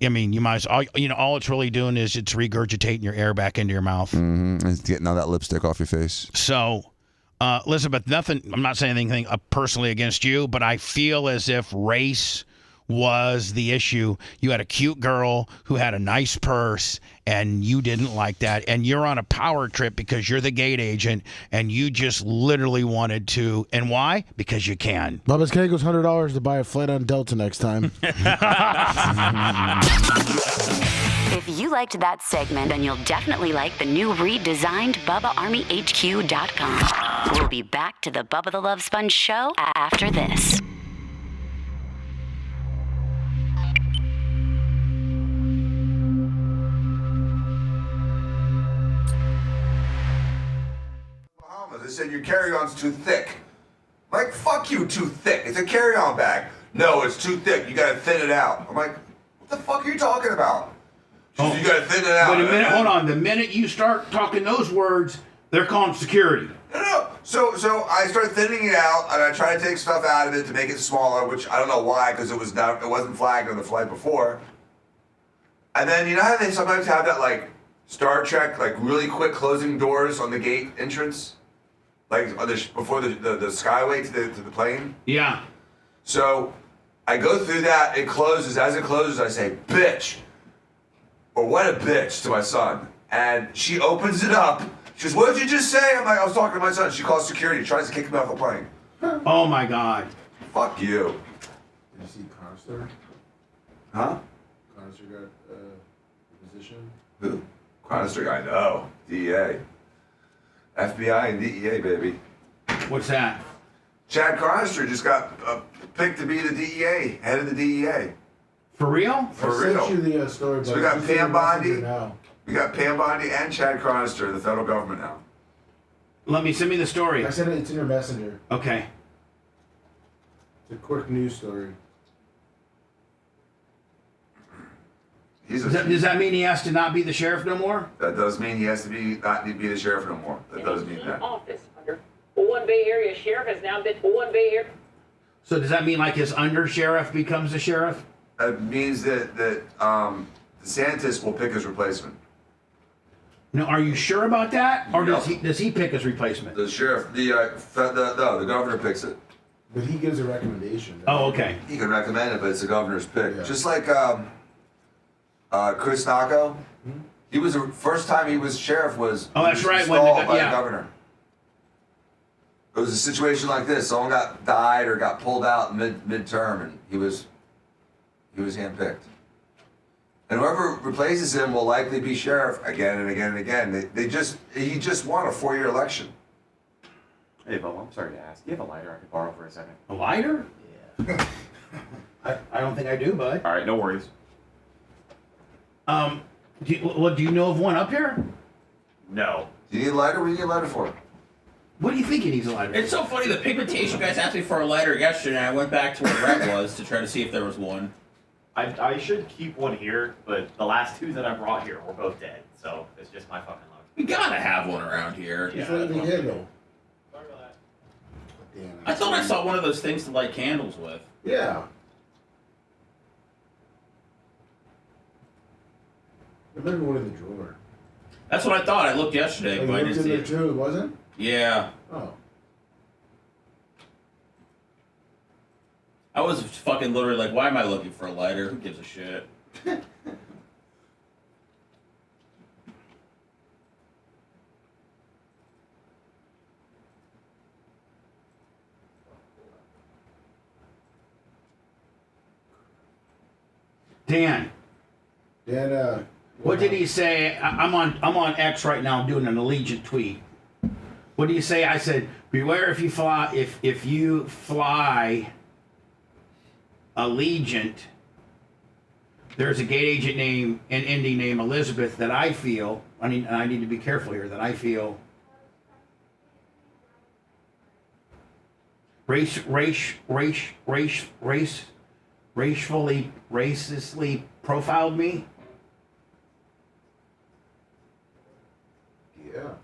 I mean, you might as well, all it's really doing is it's regurgitating your air back into your mouth. Mm-hmm. It's getting all that lipstick off your face. So, Elizabeth, I'm not saying anything personally against you, but I feel as if race was the issue. You had a cute girl who had a nice purse, and you didn't like that, and you're on a power trip because you're the gate agent, and you just literally wanted to. And why? Because you can. Bubba's Cake goes $100 to buy a flight on Delta next time. If you liked that segment, then you'll definitely like the new redesigned BubbaArmyHQ.com. We'll be back to the Bubba the Love Sponge show after this. Bahamas. They said your carry-on's too thick. I'm like, fuck you, too thick. It's a carry-on bag. No, it's too thick. You gotta thin it out. I'm like, what the fuck are you talking about? She said, you gotta thin it out. Wait a minute, hold on. The minute you start talking those words, they're calling security. No. So I started thinning it out, and I tried to take stuff out of it to make it smaller, which I don't know why, because it wasn't flagged on the flight before. And then you know how they sometimes have that like Star Trek, like really quick closing doors on the gate entrance, like on before the skyway to the plane. Yeah. So I go through that, it closes. As it closes, I say, bitch. Or what a bitch to my son. And she opens it up. She goes, what did you just say? I'm like, I was talking to my son. She calls security, tries to kick me off the plane. Oh my God. Fuck you. Did you see Conister? Huh? Conister got a position? Who? Chronister guy? No. DEA. FBI and DEA, baby. What's that? Chad Chronister just got picked to be the DEA, head of the DEA. For real? For I real. sent you the story, So but we got you see Pam the messenger Bondi. now. We got Pam Bondi and Chad Chronister, the federal government now. Send me the story. I sent it. It's in your messenger. Okay. It's a quick news story. Does that mean he has to not be the sheriff no more? That does mean he has to not be the sheriff no more. That does mean that. Office under One Bay Area Sheriff has now been One Bay Area. So does that mean like his under sheriff becomes the sheriff? That means that DeSantis will pick his replacement. No, are you sure about that, or No. does he pick his replacement? The sheriff, the governor picks it. But he gives a recommendation. Oh, okay. He can recommend it, but it's the governor's pick. Yeah. Just like Chris Naco, he was the first time he was sheriff was. Oh, that's he was right, when installed by yeah. the governor. It was a situation like this: someone died or got pulled out midterm, and he was handpicked. And whoever replaces him will likely be sheriff again and again and again. He just won a 4-year election. Hey, Bubba, I'm sorry to ask. Do you have a lighter I could borrow for a second? A lighter? Yeah. I don't think I do, bud. All right, no worries. Do you know of one up here? No. Do you need a lighter? What do you need a lighter for? What do you think he needs a lighter? It's so funny. The pigmentation guys asked me for a lighter yesterday, and I went back to where Brett was to try to see if there was one. I should keep one here, but the last two that I brought here were both dead, so it's just my fucking luck. We gotta have one around here. Just let me handle. Damn. I thought I saw one of those things to light candles with. Yeah. There might be one in the drawer. That's what I thought. I looked yesterday, Oh, but I you looked didn't in see there it. too, it wasn't? Yeah. Oh. I was fucking literally like, why am I looking for a lighter? Who gives a shit? Dan. Dan, What did he say? I'm on X right now. I'm doing an Allegiant tweet. What do you say? I said, beware if you fly Allegiant. There's a gate agent in Indy named Elizabeth that I feel. I need to be careful here. That I feel racistly profiled me. Yeah.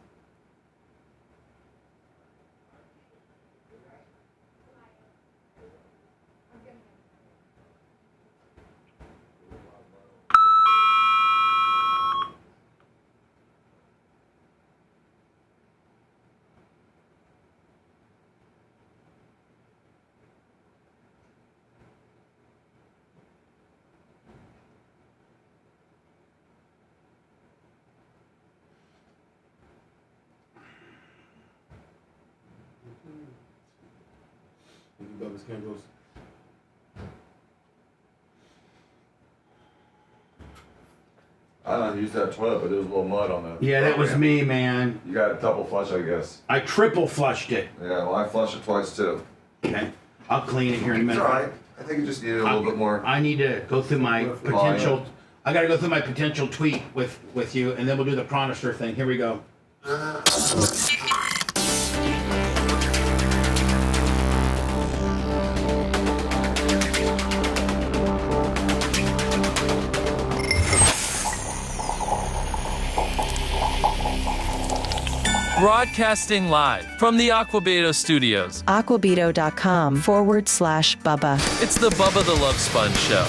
Bubba's candles. I don't use that toilet, but there was a little mud on the. Yeah, that was me, man. You got a double flush, I guess. I triple flushed it. Yeah, well, I flushed it twice too. Okay. I'll clean it here in a minute. It's all right. I think it just needed a little bit more. I need to go through my potential. I got to go through my potential tweet with you, and then we'll do the Chronister thing. Here we go. Broadcasting live from the Aquabeto studios. Aquabeto.com/Bubba. It's the Bubba the Love Sponge Show.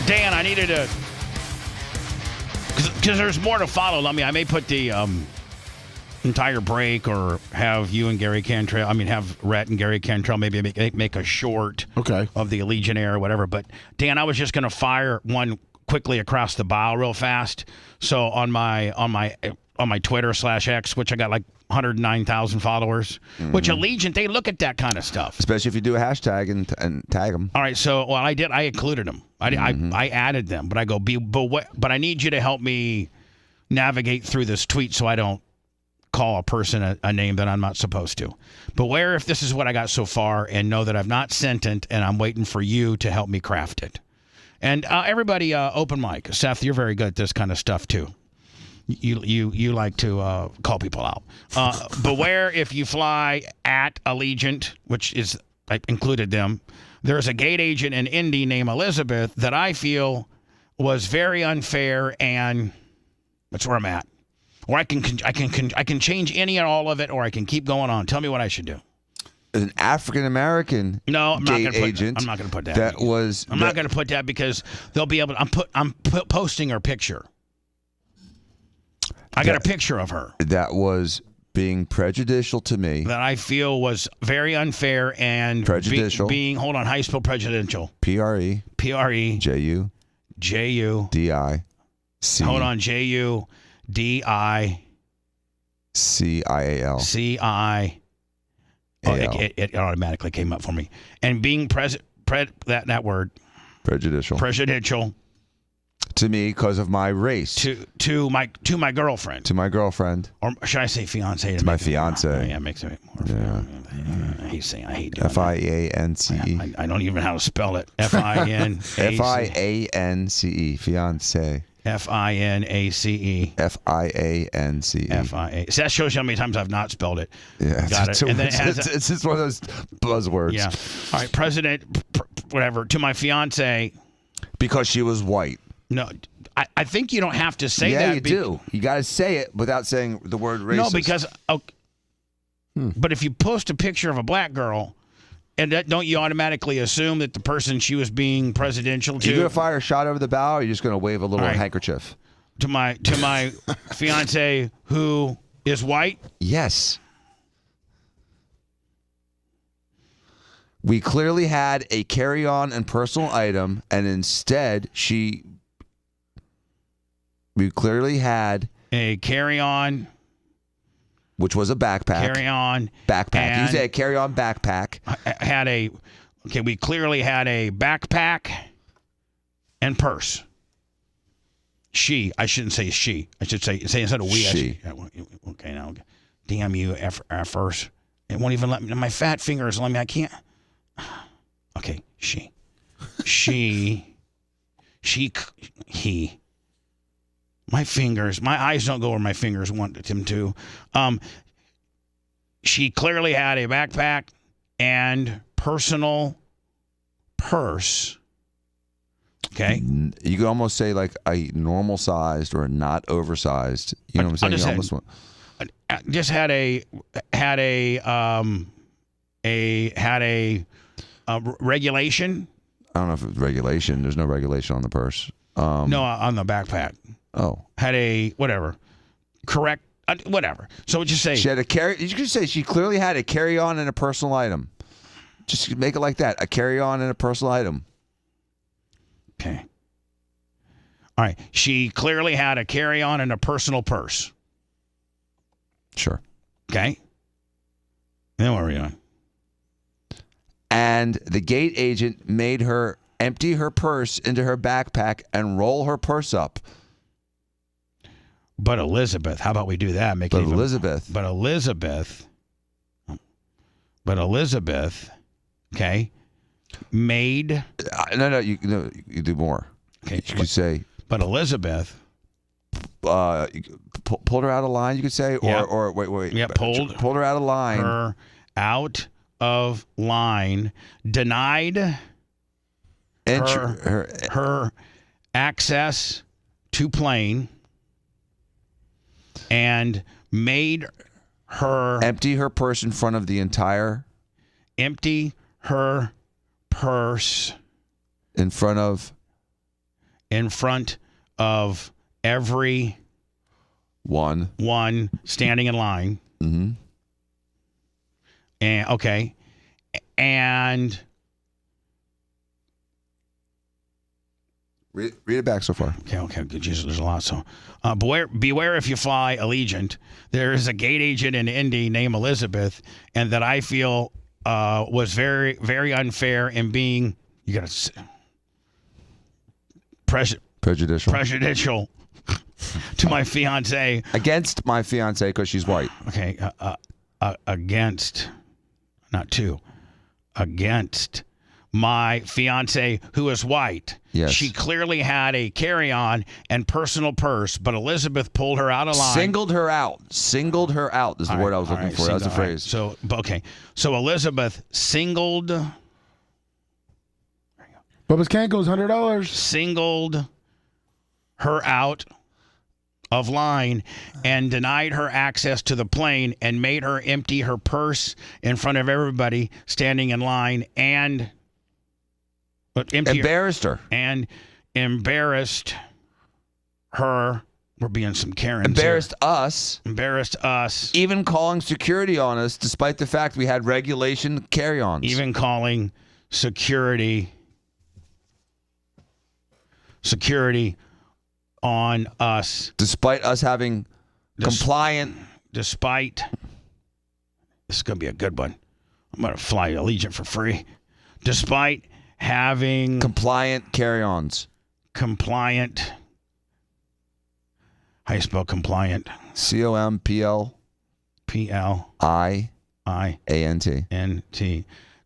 Dan, I needed to, because there's more to follow. I mean, I may put the entire break, or have you and Gary Cantrell, have Rhett and Gary Cantrell maybe make a short of the Legionnaire or whatever. But Dan, I was just going to fire one quickly across the bow real fast. So on my Twitter /X, which I got like 109,000 followers, which Allegiant, they look at that kind of stuff. Especially if you do a hashtag and tag them. All right, so I included them. I added them, but I go, but I need you to help me navigate through this tweet so I don't call a person a name that I'm not supposed to. Beware if this is what I got so far, and know that I've not sent it, and I'm waiting for you to help me craft it. And everybody, open mic. Seth, you're very good at this kind of stuff too. You like to call people out. Beware if you fly at Allegiant, which is, I included them. There's a gate agent in Indy named Elizabeth that I feel was very unfair, and that's where I'm at. Or I can change any and all of it, or I can keep going on. Tell me what I should do. An African American gate agent. I'm not going to put that. I'm not going to put that because they'll be able to. I'm posting her picture. I got a picture of her. That was being prejudicial to me. That I feel was very unfair and prejudicial. Hold on, how you spell prejudicial? PRE. JU. DI. C. Hold on, JU. DI. CIAL. CI. Oh, it automatically came up for me. And being that word. Prejudicial. To me, because of my race. To my girlfriend. To my girlfriend. Or should I say fiance? To my fiance. Yeah, it makes it more. Yeah. I hate doing FIANCE. I don't even know how to spell it. FINACE. FIANCE. Fiance. FINACE. FIANCE. So that shows you how many times I've not spelled it. Yeah. Got it. And then it's just one of those buzzwords. Yeah. All right, President, whatever, to my fiance. Because she was white. No, I think you don't have to say that. Yeah, you do. You got to say it without saying the word racist. No, because, but if you post a picture of a black girl, and don't you automatically assume that the person she was being presidential to? You going to fire a shot over the bow, or are you just going to wave a little handkerchief? To my fiance who is white? Yes. We clearly had a carry-on and personal item, and instead we clearly had a carry-on, which was a backpack. Carry-on backpack. You said carry-on backpack. We clearly had a backpack and purse. I shouldn't say she. I should say instead of we. She. Okay, now, damn you, first. It won't even let me. My fat fingers let me. I can't. Okay, he. My eyes don't go where my fingers want them to. She clearly had a backpack and personal purse. Okay. You could almost say like a normal sized or not oversized. You know what I'm saying? Just had a regulation. I don't know if it's regulation. There's no regulation on the purse. No, on the backpack. Oh. Had a whatever. Correct. Whatever. So what you say? She had a carry. You could say she clearly had a carry-on and a personal item. Just make it like that. A carry-on and a personal item. Okay. All right. She clearly had a carry-on and a personal purse. Sure. Okay. Then what were we doing? And the gate agent made her empty her purse into her backpack and roll her purse up. But Elizabeth, how about we do that? Make But it even, Elizabeth. But Elizabeth, okay, made. No, you do more. Okay, You could say. But Elizabeth. Pulled her out of line, you could say, or wait. Yeah, pulled her out of line. Her out of line. Denied her access to plane, and made her empty her purse in front of the entire. Empty her purse in front of every one standing in line. Mm-hmm. And okay, and read it back so far. Okay. Good Jesus, there's a lot. So, beware if you fly Allegiant. There is a gate agent in Indy named Elizabeth, and that I feel was very, very unfair in being prejudicial to my fiance. Against my fiance because she's white. Okay, against my fiance who is white. Yes. She clearly had a carry-on and personal purse, but Elizabeth pulled her out of line. Singled her out is the word I was looking for. That was the phrase. So Elizabeth singled. Bubba's Can goes $100. Singled her out of line and denied her access to the plane and made her empty her purse in front of everybody standing in line and embarrassed her. And embarrassed her. We're being some Karens. Embarrassed us. Even calling security on us despite the fact we had regulation carry-ons. Even calling security on us. Despite us having compliant. Despite. This is going to be a good one. I'm going to fly Allegiant for free. Despite having. Compliant carry-ons. Compliant. How you spell compliant? COMPLIANT.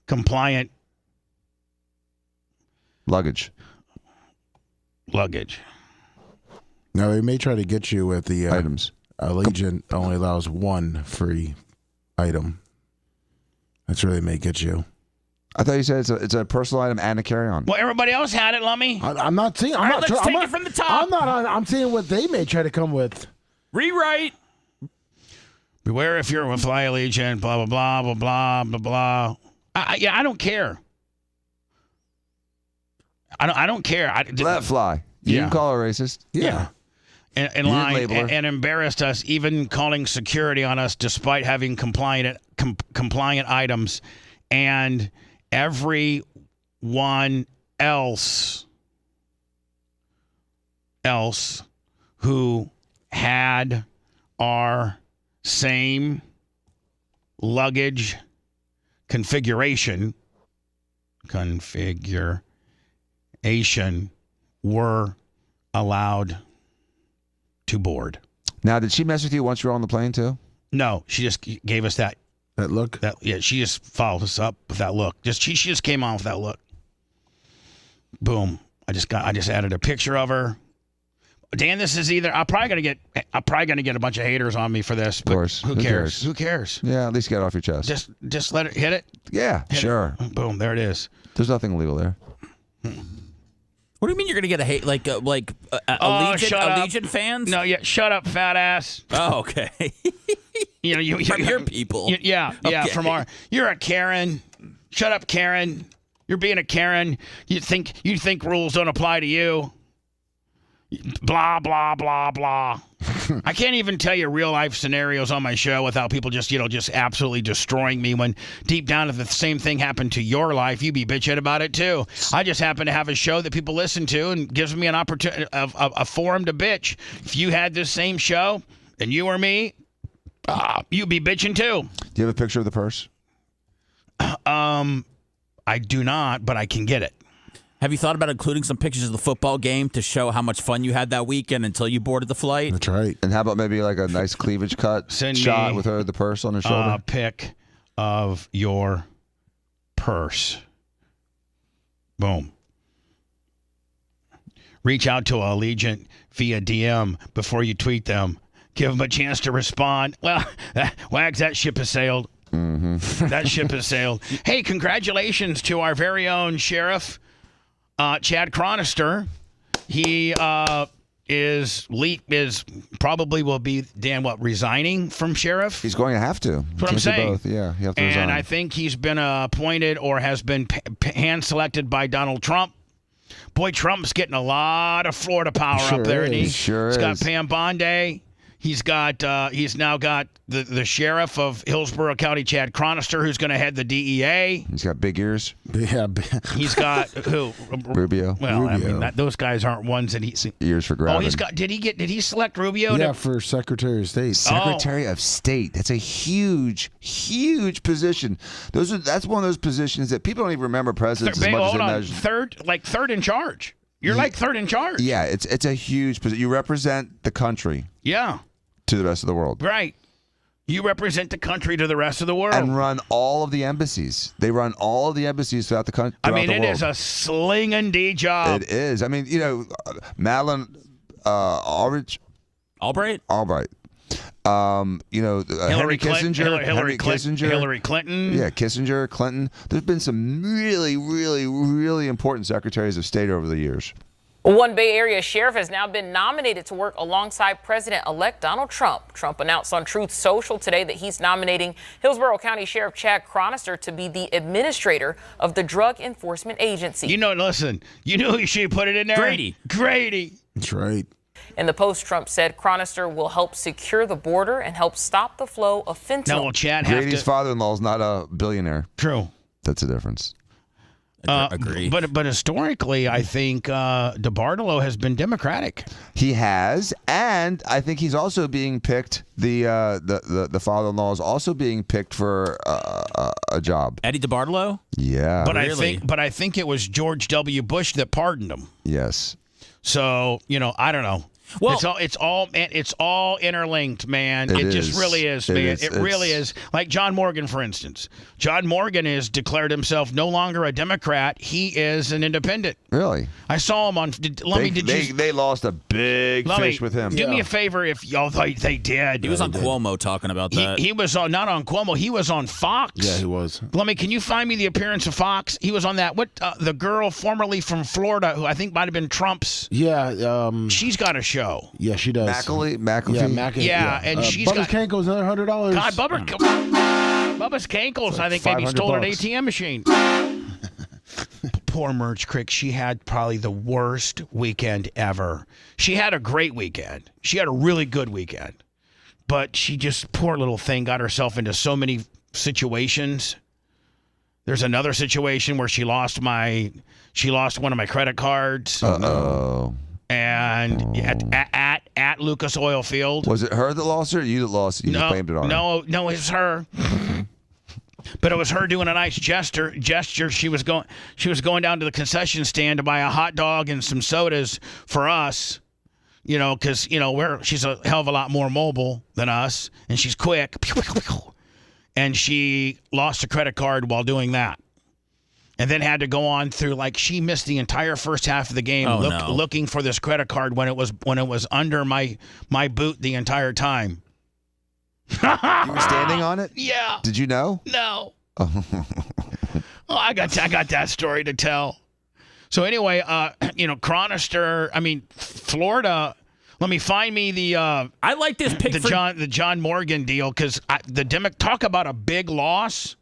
Compliant. Luggage. Now, they may try to get you with the items. Allegiant only allows one free item. That's where they may get you. I thought you said it's a personal item and a carry-on. Well, everybody else had it, Lummy. I'm not seeing. Let's take it from the top. I'm seeing what they may try to come with. Rewrite. Beware if you're a fly Allegiant. Blah blah blah blah blah blah. I don't care. I don't care. Let fly. You can call her racist. Yeah. And lying and embarrassed us, even calling security on us, despite having compliant items, and everyone else who had our same luggage configuration were allowed to board. Now, did she mess with you once you were on the plane too? No, she just gave us that look. She just followed us up with that look. She just came on with that look. Boom. I just added a picture of her. Dan, this is either I'm probably gonna get a bunch of haters on me for this. But of course. Who cares? Who cares? Yeah, at least get it off your chest. Just let it hit it. Yeah, sure. Boom, there it is. There's nothing illegal there. What do you mean you're gonna get a hate Allegiant fans? No, yeah, shut up, fat ass. Oh, okay. You from your people. Yeah, okay. From you're a Karen. Shut up, Karen. You're being a Karen. You think rules don't apply to you. Blah blah blah blah. I can't even tell you real life scenarios on my show without people just absolutely destroying me when deep down if the same thing happened to your life, you'd be bitching about it too. I just happen to have a show that people listen to and gives me an opportunity, a forum to bitch. If you had this same show and you or me, you'd be bitching too. Do you have a picture of the purse? I do not, but I can get it. Have you thought about including some pictures of the football game to show how much fun you had that weekend until you boarded the flight? That's right. And how about maybe like a nice cleavage cut shot with the purse on her shoulder? A pic of your purse. Boom. Reach out to Allegiant via DM before you tweet them. Give them a chance to respond. Well, Wags, that ship has sailed. Mm-hmm. That ship has sailed. Hey, congratulations to our very own sheriff, Chad Chronister. He is probably will be resigning from sheriff. He's going to have to. That's what I'm saying. Both. Yeah, you have to resign. And I think he's been appointed or has been hand selected by Donald Trump. Boy, Trump's getting a lot of Florida power up there, isn't he? Sure He's is. got Pam Bondi. He's now got the sheriff of Hillsborough County, Chad Chronister, who's going to head the DEA. He's got big ears. Yeah. He's got who? Rubio. Well, Rubio. I mean, those guys aren't ones that he's. Ears for grabbing. Oh, he's got. Did he select Rubio? Yeah, for Secretary of State. Secretary of State. That's a huge, huge position. That's one of those positions that people don't even remember presidents as much as they measure. Third in charge. You're like third in charge. Yeah, it's a huge position. You represent the country. Yeah. To the rest of the world. Right. You represent the country to the rest of the world. And run all of the embassies. They run all of the embassies throughout the country. I mean, it is a slinging D job. It is. I mean, Madeleine Albright. Albright. Henry Kissinger. Hillary Clinton. Yeah, Kissinger, Clinton. There's been some really, really, really important secretaries of state over the years. One Bay Area sheriff has now been nominated to work alongside President-elect Donald Trump. Trump announced on Truth Social today that he's nominating Hillsborough County Sheriff Chad Chronister to be the administrator of the Drug Enforcement Agency. Listen, you know who should put it in there? Grady. That's right. In the post, Trump said Chronister will help secure the border and help stop the flow of fentanyl. Now, will Chad Grady's father-in-law is not a billionaire. True. That's the difference. Agree. But historically, I think DeBartolo has been Democratic. He has, and I think he's also being picked. The father-in-law is also being picked for a job. Eddie DeBartolo. Yeah, but I think it was George W. Bush that pardoned him. Yes. So I don't know. Well, it's all interlinked, man. It just really is, man. It really is. Like John Morgan, for instance. John Morgan has declared himself no longer a Democrat. He is an independent. Really? I saw him on. They lost a big fish with him. Do me a favor if y'all thought they did. He was on Cuomo talking about that. He was not on Cuomo. He was on Fox. Yeah, he was. Lummy, can you find me the appearance of Fox? He was on that. The girl formerly from Florida who I think might have been Trump's. Yeah. She's got a show. Yeah, she does. McAfee. Yeah, and she's Bubba's Cankle's another $100. God, Bubba's Cankles, I think maybe stole an ATM machine. Poor Merch Crick. She had probably the worst weekend ever. She had a great weekend. She had a really good weekend. But she just, poor little thing, got herself into so many situations. There's another situation where she lost one of my credit cards. Uh-oh. And at Lucas Oil Field. Was it her that lost it or you that lost it? You just blamed it on her. No, it's her. But it was her doing a nice gesture. She was going down to the concession stand to buy a hot dog and some sodas for us. Because she's a hell of a lot more mobile than us, and she's quick. And she lost a credit card while doing that. And then had to go on through, she missed the entire first half of the game looking for this credit card when it was under my boot the entire time. You were standing on it? Yeah. Did you know? No. I got that story to tell. So anyway, Chronister, Florida. Let me find me the. I like this pick the John Morgan deal because talk about a big loss.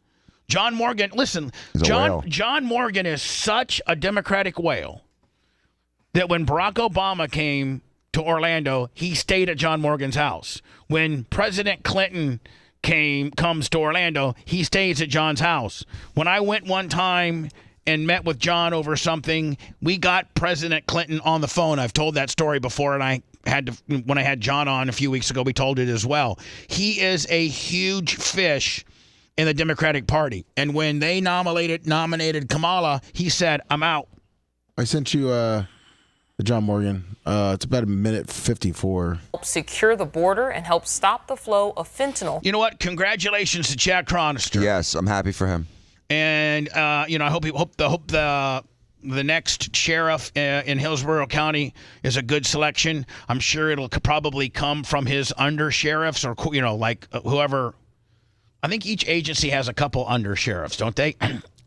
John Morgan, listen, John Morgan is such a Democratic whale that when Barack Obama came to Orlando, he stayed at John Morgan's house. When President Clinton comes to Orlando, he stays at John's house. When I went one time and met with John over something, we got President Clinton on the phone. I've told that story before, and when I had John on a few weeks ago, we told it as well. He is a huge fish in the Democratic Party. And when they nominated Kamala, he said, I'm out. I sent you the John Morgan. It's about a minute 54. Help secure the border and help stop the flow of fentanyl. You know what? Congratulations to Chad Cronister. Yes, I'm happy for him. And I hope the next sheriff in Hillsborough County is a good selection. I'm sure it'll probably come from his under sheriffs or whoever. I think each agency has a couple under sheriffs, don't they?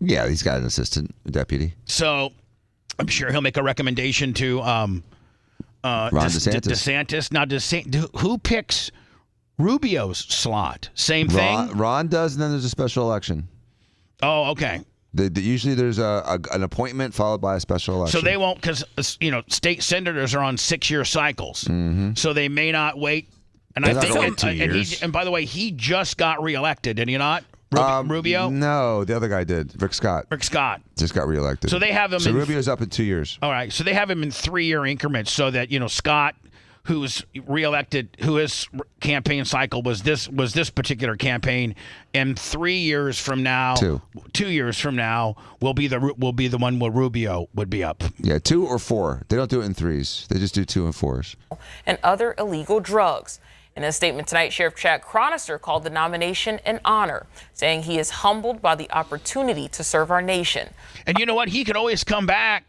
Yeah, he's got an assistant deputy. So I'm sure he'll make a recommendation to Ron DeSantis. Now, who picks Rubio's slot? Same thing? Ron does, and then there's a special election. Oh, okay. Usually there's an appointment followed by a special election. So they won't, because state senators are on 6-year cycles, so they may not wait. And I think, 2 years. And by the way, he just got reelected, did he not? Rubio? No, the other guy did. Rick Scott. Just got reelected. So they have him. So Rubio's up in 2 years. All right. So they have him in 3-year increments, so that Scott, who's reelected, his campaign cycle was this particular campaign, and 3 years from now, 2 years from now will be the one where Rubio would be up. Yeah, 2 or 4. They don't do it in 3s. They just do 2 and 4s. And other illegal drugs. In a statement tonight, Sheriff Chad Cronister called the nomination an honor, saying he is humbled by the opportunity to serve our nation. And you know what? He could always come back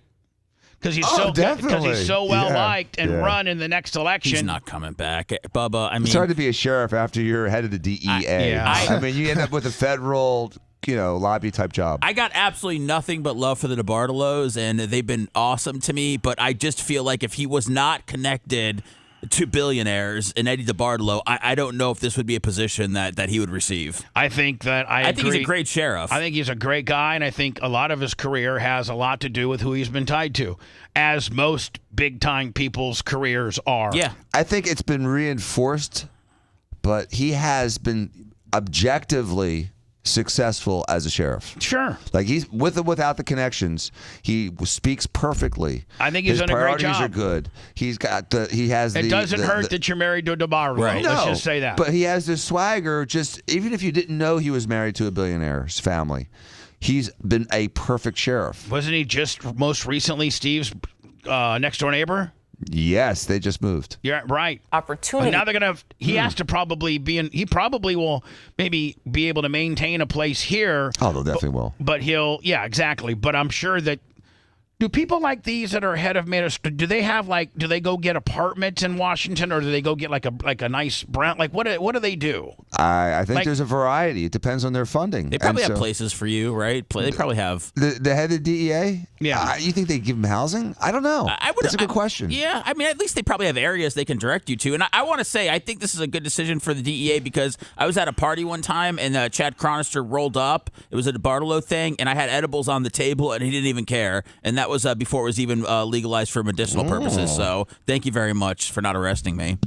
because he's so well liked and run in the next election. He's not coming back, Bubba. I mean, it's hard to be a sheriff after you're head of the DEA. I mean, you end up with a federal, lobby type job. I got absolutely nothing but love for the DeBartolos, and they've been awesome to me. But I just feel like if he was not connected to billionaires and Eddie DeBartolo, I don't know if this would be a position that he would receive. I think that I think he's a great sheriff. I think he's a great guy, and I think a lot of his career has a lot to do with who he's been tied to, as most big-time people's careers are. Yeah. I think it's been reinforced, but he has been objectively successful as a sheriff. Sure. Like he's with or without the connections, he speaks perfectly. I think he's done a great job. His priorities are good. He's got It doesn't hurt that you're married to a DeBartolo. Right. Let's just say that. But he has this swagger. Just even if you didn't know he was married to a billionaire's family, he's been a perfect sheriff. Wasn't he just most recently Steve's next door neighbor? Yes, they just moved. You're right. Opportunity. But now they're gonna. He has to probably be in. He probably will maybe be able to maintain a place here. Oh, they definitely will. But yeah, exactly. But I'm sure that. Do people like these that are head of ministry? Do they have do they go get apartments in Washington, or do they go get like a nice brown? What do they do? I think there's a variety. It depends on their funding. They probably have places for you, right? They probably have the head of DEA. Yeah, you think they give him housing? I don't know. That's a good question. Yeah, I mean, at least they probably have areas they can direct you to. And I want to say, I think this is a good decision for the DEA because I was at a party one time and Chad Cronister rolled up. It was a DeBartolo thing, and I had edibles on the table, and he didn't even care. And that was before it was even legalized for medicinal purposes. So thank you very much for not arresting me.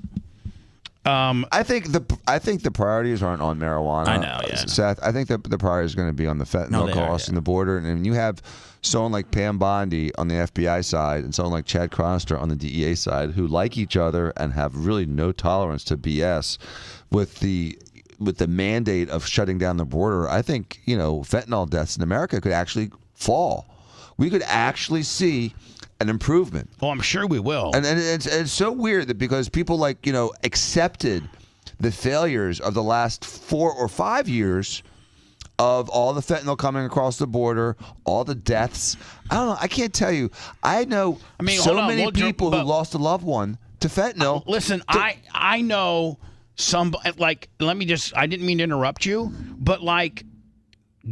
I think the priorities aren't on marijuana. I know, yeah. Seth. I think the priority is going to be on the fentanyl crossing the border, and you have someone like Pam Bondi on the FBI side and someone like Chad Cronister on the DEA side who like each other and have really no tolerance to BS. With the mandate of shutting down the border, I think fentanyl deaths in America could actually fall. We could actually see an improvement. Oh, I'm sure we will. And it's so weird that because people accepted the failures of the last 4 or 5 years of all the fentanyl coming across the border, all the deaths. I don't know. I can't tell you. I know many people who lost a loved one to fentanyl. Listen, I know some let me just. I didn't mean to interrupt you, but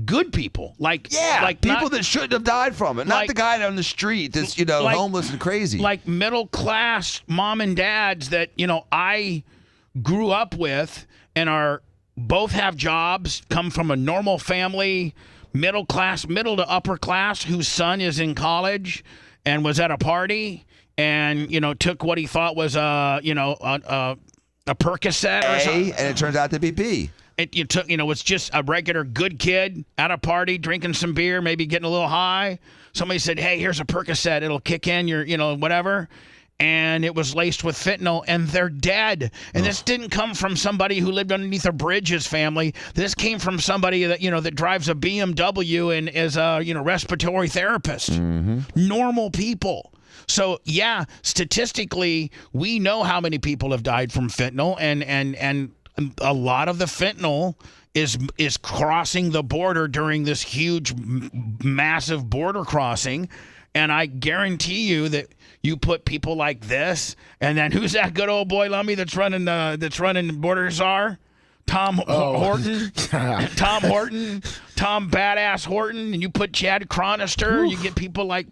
good people, people that shouldn't have died from it, not the guy down the street that's homeless and crazy, like middle class mom and dads that I grew up with and both have jobs, come from a normal family, middle to upper class, whose son is in college, and was at a party and, took what he thought was, a Percocet or something. And it turns out to be B. You took, was just a regular good kid at a party, drinking some beer, maybe getting a little high. Somebody said, hey, here's a Percocet. It'll kick in your, whatever. And it was laced with fentanyl, and they're dead. And this didn't come from somebody who lived underneath a bridge, his family. This came from somebody that, that drives a BMW and is a, respiratory therapist. Normal people. So, yeah, statistically, we know how many people have died from fentanyl, and a lot of the fentanyl is crossing the border during this huge, massive border crossing. And I guarantee you that you put people like this, and then who's that good old boy, Lummy, that's running Border Czar? Tom Horton, Tom Badass Horton, and you put Chad Chronister, you get people like,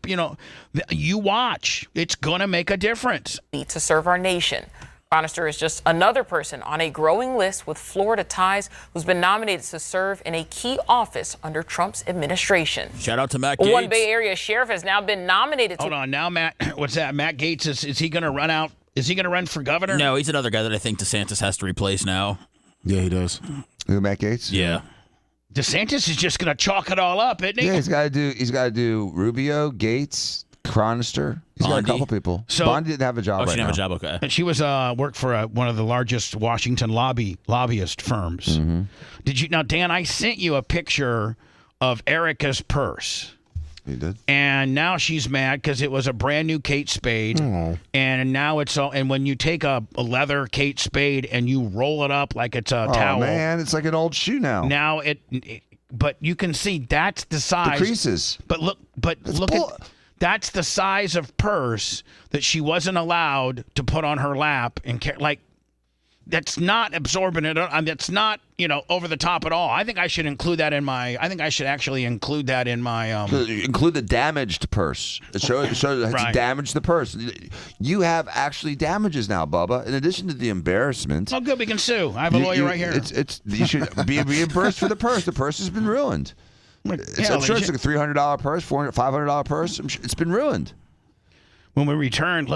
you watch. It's going to make a difference. To serve our nation. Chronister is just another person on a growing list with Florida ties who's been nominated to serve in a key office under Trump's administration. Shout out to Matt Gaetz. One Bay Area sheriff has now been nominated. Hold on, now Matt, what's that? Matt Gaetz, is he going to run out? Is he going to run for governor? No, he's another guy that I think DeSantis has to replace now. Yeah, he does. Who, Matt Gaetz? Yeah. DeSantis is just going to chalk it all up, isn't he? Yeah, he's got to do Rubio, Gates, Chronister. He's got a couple people. So Bondi didn't have a job. She didn't have a job. now. Okay. And she was worked for one of the largest Washington lobbyist firms. Did you now, Dan? I sent you a picture of Erica's purse. You did. And now she's mad because it was a brand new Kate Spade, and now it's all. And when you take a leather Kate Spade and you roll it up like it's a towel, man, it's like an old shoe now. Now but you can see that's the size. The creases. But look at. That's the size of purse that she wasn't allowed to put on her lap and that's not absorbent at all. That's not, over the top at all. I think I should include that in my. I think I should actually include that in my. Include the damaged purse. It shows that you damaged the purse. You have actually damages now, Bubba. In addition to the embarrassment. Oh, good. We can sue. I have a lawyer right here. You should be reimbursed for the purse. The purse has been ruined. I'm sure it's like a $300 purse, $400, $500 purse. It's been ruined. When we return,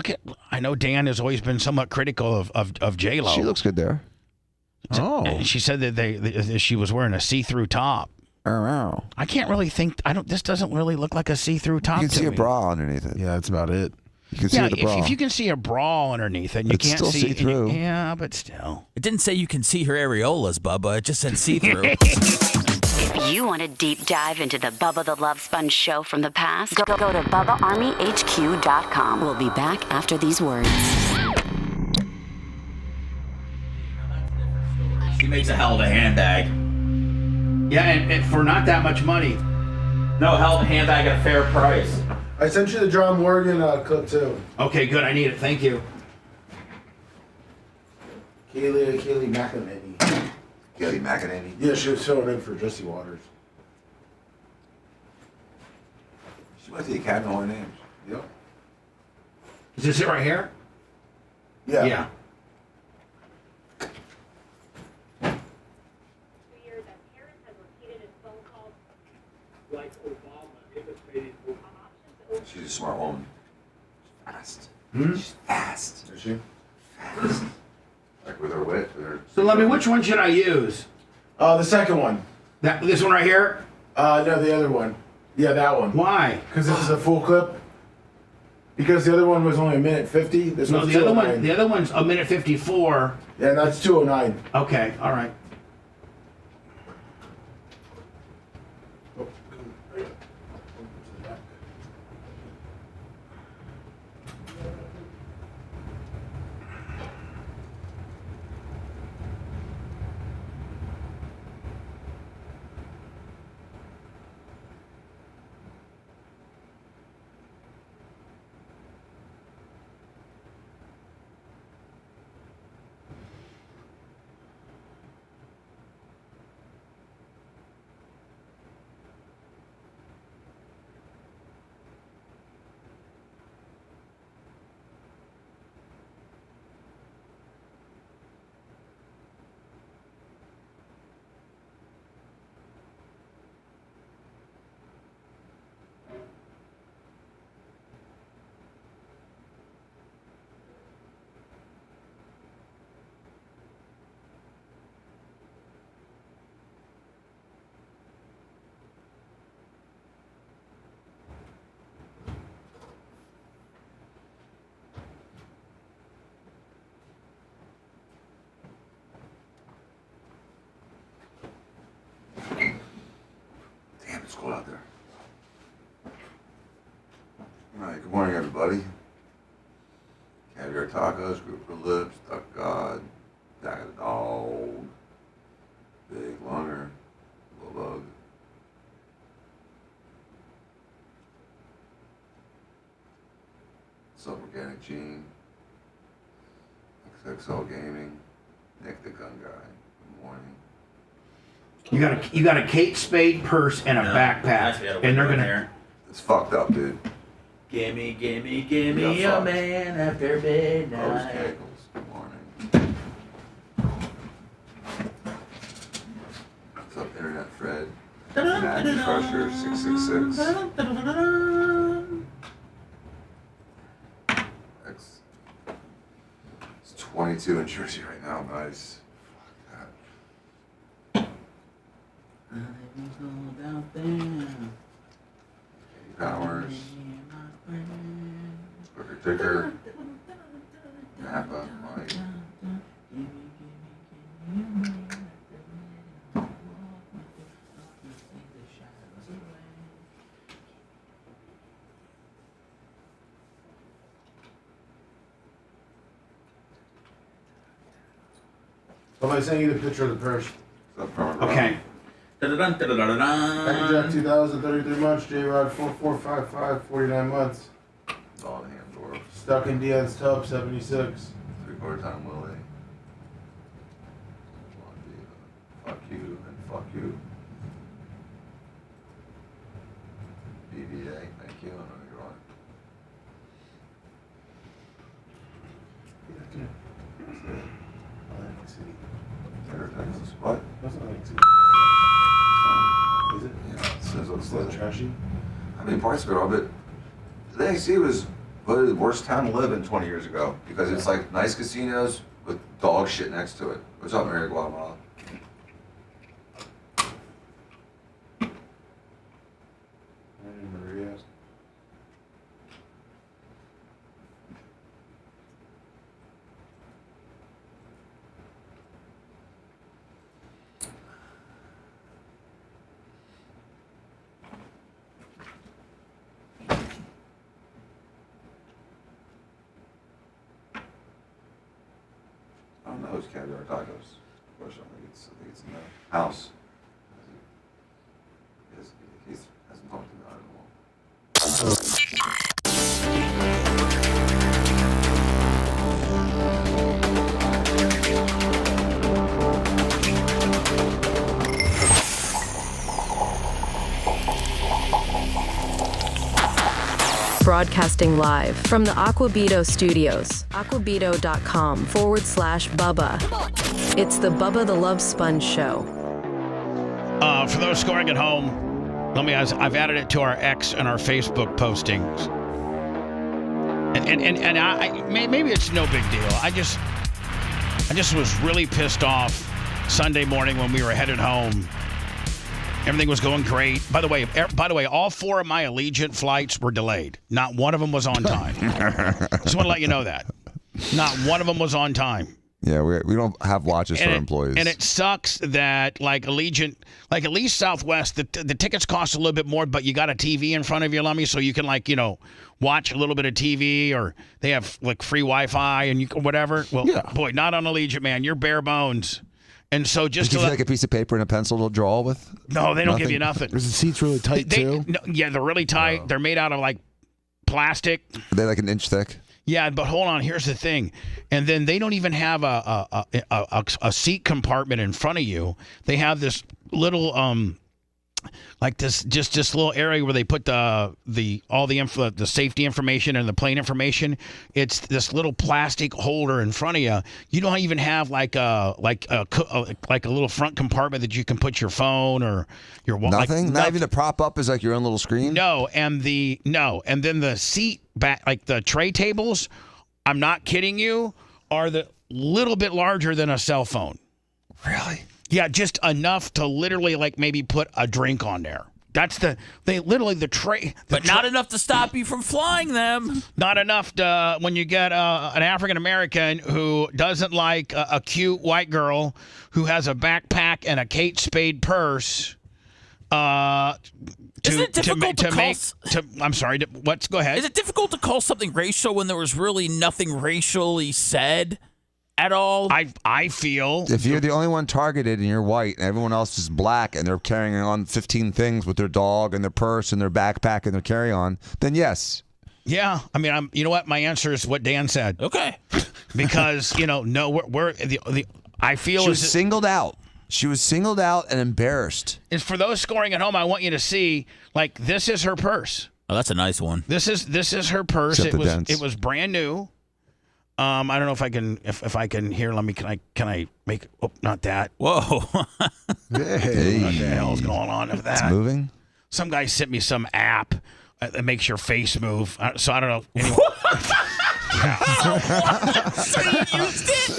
I know Dan has always been somewhat critical of J-Lo. She looks good there. And she said that she was wearing a see-through top. Oh. I can't really think. This doesn't really look like a see-through top. You can see a bra underneath it. Yeah, that's about it. You can see the bra. If you can see a bra underneath it, and you It's can't still see see-through. Yeah, but still. It didn't say you can see her areolas, Bubba. It just said see-through. If you want a deep dive into the Bubba the Love Sponge show from the past, go to BubbaArmyHQ.com. We'll be back after these words. He makes a hell of a handbag. Yeah, and for not that much money. No, hell of a handbag at a fair price. I sent you the John Morgan clip too. Okay, good. I need it. Thank you. Kaylee McEnany. Kelly McEnany. Yeah, she was filling in for Jesse Waters. She went to the Academy of Names. Yep. Is this it right here? Yeah. Yeah. She's a smart woman. She's fast. She's fast. Is she? Fast. Like with her wit. So, let me. Which one should I use? The second one. This one right here? No, the other one. Yeah, that one. Why? Because this is a full clip. Because the other one was only a minute 50. This No, one's the other 209. one. The other one's a minute 54. Yeah, that's 209. Okay. All right. It's cold out there. All right, good morning, everybody. Caviar tacos, group of lips, duck god, pack of dog, big lunger, little bug. Sub Organic Gene, XXL Gaming, Nick the Gun Guy. Good morning. You got a Kate Spade purse and a backpack, and they're gonna. It's fucked up, dude. Gimme Yeah, a man after midnight. Rose Kegels. Good morning. What's up, Internet Fred? Magic Crusher 666. It's 22 in Jersey right now. Nice. Fuck that. Powers. Booker Ticker. Napa. Mike. Somebody sent you the picture of the purse. Okay. Package Jack 2000, 33 months. J-Rod 4455, 49 months. All the hand door. Stuck in Deion's tub, 76. 3/4 time Willie. Fuck you and fuck you. BBA, thank you. I know you're on. Terror Texas. What? That's not like two. Is it? Yeah, it says what's Is that the trashy? I mean, parts of it are, but the AC was voted the worst town to live in 20 years ago because it's like nice casinos with dog shit next to it. What's up, Mary Guatemala? Maria. I don't know. It's caviar tacos. Of course, I think it's in the house. He hasn't talked to me about it in a while. Broadcasting live from the Aquabito studios. Aquabito.com/Bubba. It's the Bubba the Love Sponge Show. For those scoring at home, I've added it to our X and our Facebook postings. And maybe it's no big deal. I just was really pissed off Sunday morning when we were headed home. Everything was going great. By the way, all 4 of my Allegiant flights were delayed. Not one of them was on time. Just want to let you know that. Not one of them was on time. Yeah, we don't have watches for employees. And it sucks that like Allegiant, like at least Southwest, the tickets cost a little bit more, but you got a TV in front of you, Lummy, so you can watch a little bit of TV, or they have like free Wi-Fi and whatever. Well, boy, not on Allegiant, man. You're bare bones. And so just to like a piece of paper and a pencil to draw with? No, they don't give you nothing. Is the seats really tight too? No, yeah, they're really tight. They're made out of like plastic. Are they like an inch thick? Yeah, but hold on. Here's the thing. And then they don't even have a seat compartment in front of you. They have this little like this little area where they put the safety information and the plane information. It's this little plastic holder in front of you. You don't even have like a little front compartment that you can put your phone or your nothing. Not even to prop up as like your own little screen. No, and then the seat back, like the tray tables. I'm not kidding you. Are the little bit larger than a cell phone. Really? Yeah, just enough to literally like maybe put a drink on there. That's the tray. But not enough to stop you from flying them. Not enough to, when you get an African American who doesn't like a cute white girl who has a backpack and a Kate Spade purse. Isn't it difficult to call? I'm sorry. Go ahead. Is it difficult to call something racial when there was really nothing racially said at all? I feel if you're the only one targeted and you're white and everyone else is black and they're carrying on 15 things with their dog and their purse and their backpack and their carry-on, then yes. Yeah, I mean, you know what? My answer is what Dan said. Okay. Because we're I feel she was singled out. She was singled out and embarrassed. And for those scoring at home, I want you to see, like, this is her purse. Oh, that's a nice one. This is her purse. It was brand new. I don't know if I can here. Can I make? Oh, not that. Whoa. Hey. What the hell is going on with that? It's moving. Some guy sent me some app that makes your face move. So I don't know. Anyway. So you used it?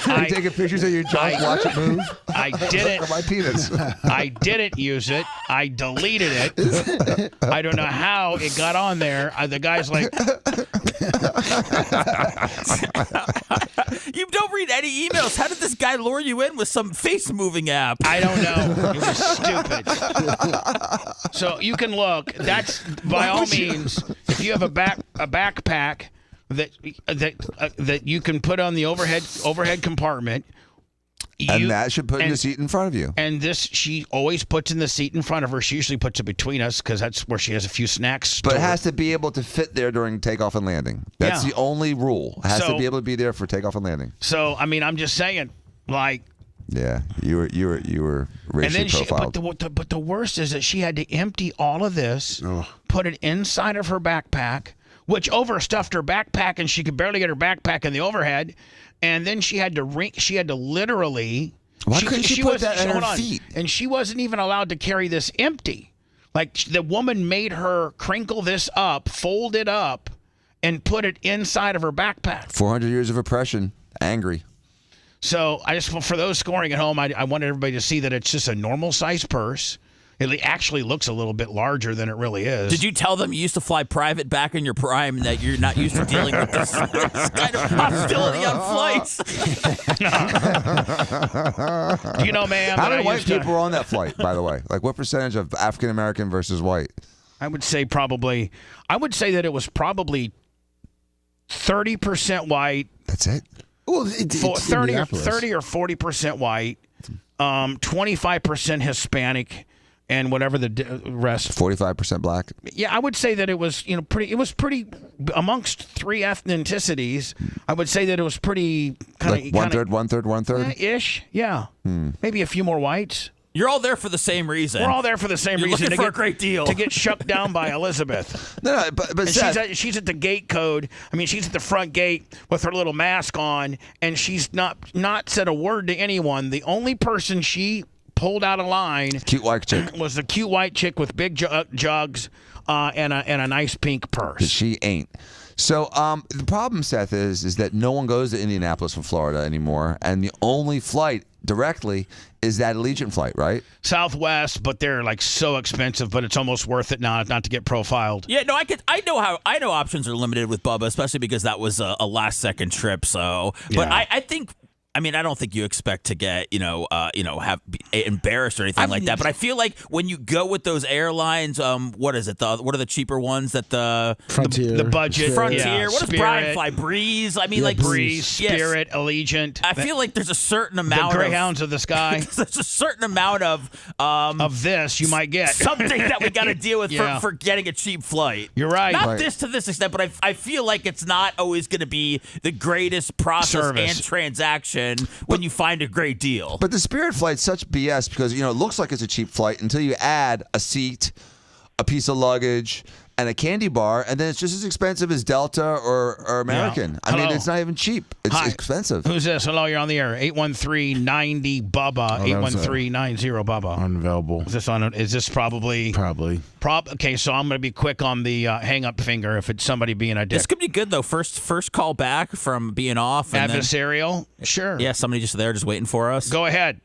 Are you taking pictures of your junk? Watch it move. I didn't. For my penis. I didn't use it. I deleted it. I don't know how it got on there. The guy's like, you don't read any emails. How did this guy lure you in with some face moving app? I don't know. It was stupid. So you can look. That's by all means. If you have a backpack that you can put on the overhead compartment. And that should put in the seat in front of you. And this, she always puts in the seat in front of her. She usually puts it between us because that's where she has a few snacks. But it has to be able to fit there during takeoff and landing. That's the only rule. It has to be able to be there for takeoff and landing. So, I mean, I'm just saying, like. Yeah, you were racially profiled. But the worst is that she had to empty all of this, put it inside of her backpack, which overstuffed her backpack, and she could barely get her backpack in the overhead. And then she had to literally. Why couldn't she put that at her feet? And she wasn't even allowed to carry this empty. Like, the woman made her crinkle this up, fold it up, and put it inside of her backpack. 400 years of oppression. Angry. So for those scoring at home, I wanted everybody to see that it's just a normal size purse. It actually looks a little bit larger than it really is. Did you tell them you used to fly private back in your prime and that you're not used to dealing with this kind of hostility on flights? You know, man. How many white people were on that flight, by the way? Like, what percentage of African American versus white? I would say that it was probably 30% white. That's it? Well, 30 or 40% white, 25% Hispanic, and whatever the rest. 45% black. Yeah, I would say that it was pretty. It was pretty amongst three ethnicities. I would say that it was pretty kind of one third ish. Yeah, maybe a few more whites. You're all there for the same reason. We're all there for the same reason. Looking for a great deal. To get shucked down by Elizabeth. No, but she's at the gate code. I mean, she's at the front gate with her little mask on, and she's not said a word to anyone. The only person she pulled out of line, cute white chick, was the cute white chick with big jugs and a nice pink purse. She ain't. So the problem, Seth, is that no one goes to Indianapolis from Florida anymore, and the only flight directly is that Allegiant flight, right? Southwest, but they're like so expensive, but it's almost worth it now not to get profiled. Yeah, no, I know options are limited with Bubba, especially because that was a last second trip. So, but yeah. I think. I mean, I don't think you expect to get, be embarrassed or anything like that. But I feel like when you go with those airlines, what is it? What are the cheaper ones that Frontier, the budget, Frontier? Yeah. What does Spirit, Brian fly? Breeze? I mean, Breeze, Spirit, Allegiant. I feel like there's a certain amount the Greyhounds of the sky. There's a certain amount of this you might get something that we got to deal with for getting a cheap flight. You're right. Not this to this extent, but I feel like it's not always going to be the greatest process and transaction when you find a great deal. But the Spirit flight's such BS because, it looks like it's a cheap flight until you add a seat, a piece of luggage, and a candy bar, and then it's just as expensive as Delta or American. Yeah. I mean, it's not even cheap. It's expensive. Who's this? Hello, you're on the air. 813-90-BUBBA. 813-90-BUBBA. Unavailable. Is this probably? Probably. Okay, so I'm going to be quick on the hang-up finger if it's somebody being a dick. This could be good, though. First call back from being off. And adversarial? Sure. Yeah, somebody just there just waiting for us. Go ahead.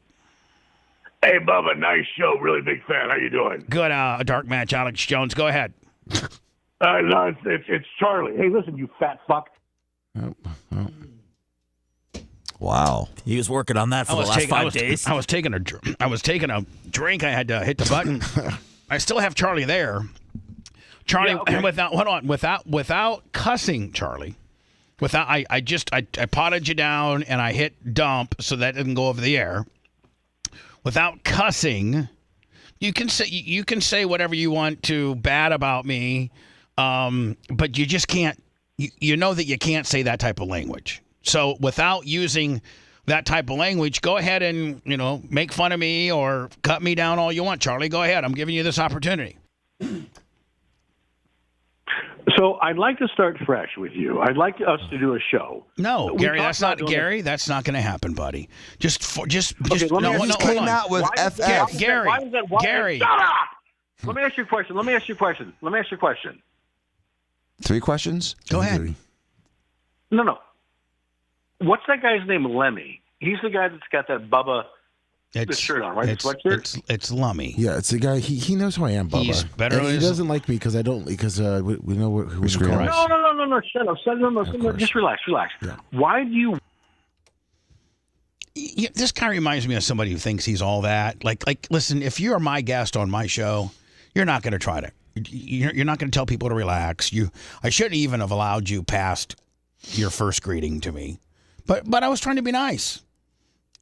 Hey, Bubba, nice show. Really big fan. How you doing? Good. Dark match, Alex Jones. Go ahead. No, it's Charlie. Hey, listen, you fat fuck. Wow. He was working on that for the last 5 days. I was taking a drink. I had to hit the button. I still have Charlie there. Charlie, without cussing, Charlie. I potted you down and I hit dump so that didn't go over the air. Without cussing, you can say whatever you want to bad about me, but you just can't. You know that you can't say that type of language. So without using that type of language, go ahead and make fun of me or cut me down all you want, Charlie. Go ahead. I'm giving you this opportunity. So I'd like to start fresh with you. I'd like us to do a show. No, Gary, that's not going to happen, buddy. Okay, hold on. Came out with FF. Gary. Shut up! Let me ask you a question. 3 questions? Go ahead. No. What's that guy's name? Lemmy. He's the guy that's got that Bubba the shirt on, right? It's Lummy. Yeah, it's the guy. He knows who I am, Bubba. He's better. And he doesn't like me because we know who we call him. No. Shut up. No. Just relax. Yeah. Why do you? This guy reminds me of somebody who thinks he's all that. Like, listen, if you're my guest on my show, you're not going to try to. You're not going to tell people to relax. I shouldn't even have allowed you past your first greeting to me, but I was trying to be nice.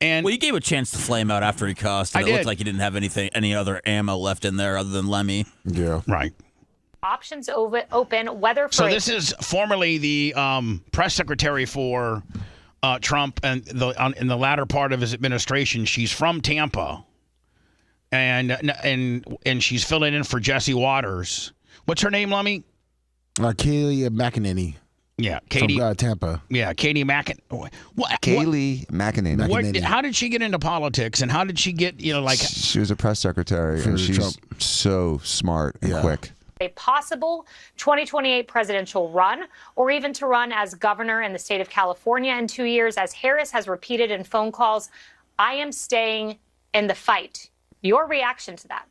And you gave a chance to flame out after he cussed, and it looked like he didn't have any other ammo left in there other than Lemmy. Yeah, right. Options open. Whether for this is formerly the press secretary for Trump, and in the latter part of his administration, she's from Tampa, and she's filling in for Jesse Waters. What's her name, Lummy? Kaylee McEnany. Yeah, Katie. From Tampa. Yeah, Katie Kaylee McEnany. How did she get into politics, and how did she get, She was a press secretary, and she's Trump. so smart and quick. a possible 2028 presidential run, or even to run as governor in the state of California in 2 years, as Harris has repeated in phone calls, I am staying in the fight. Your reaction to that?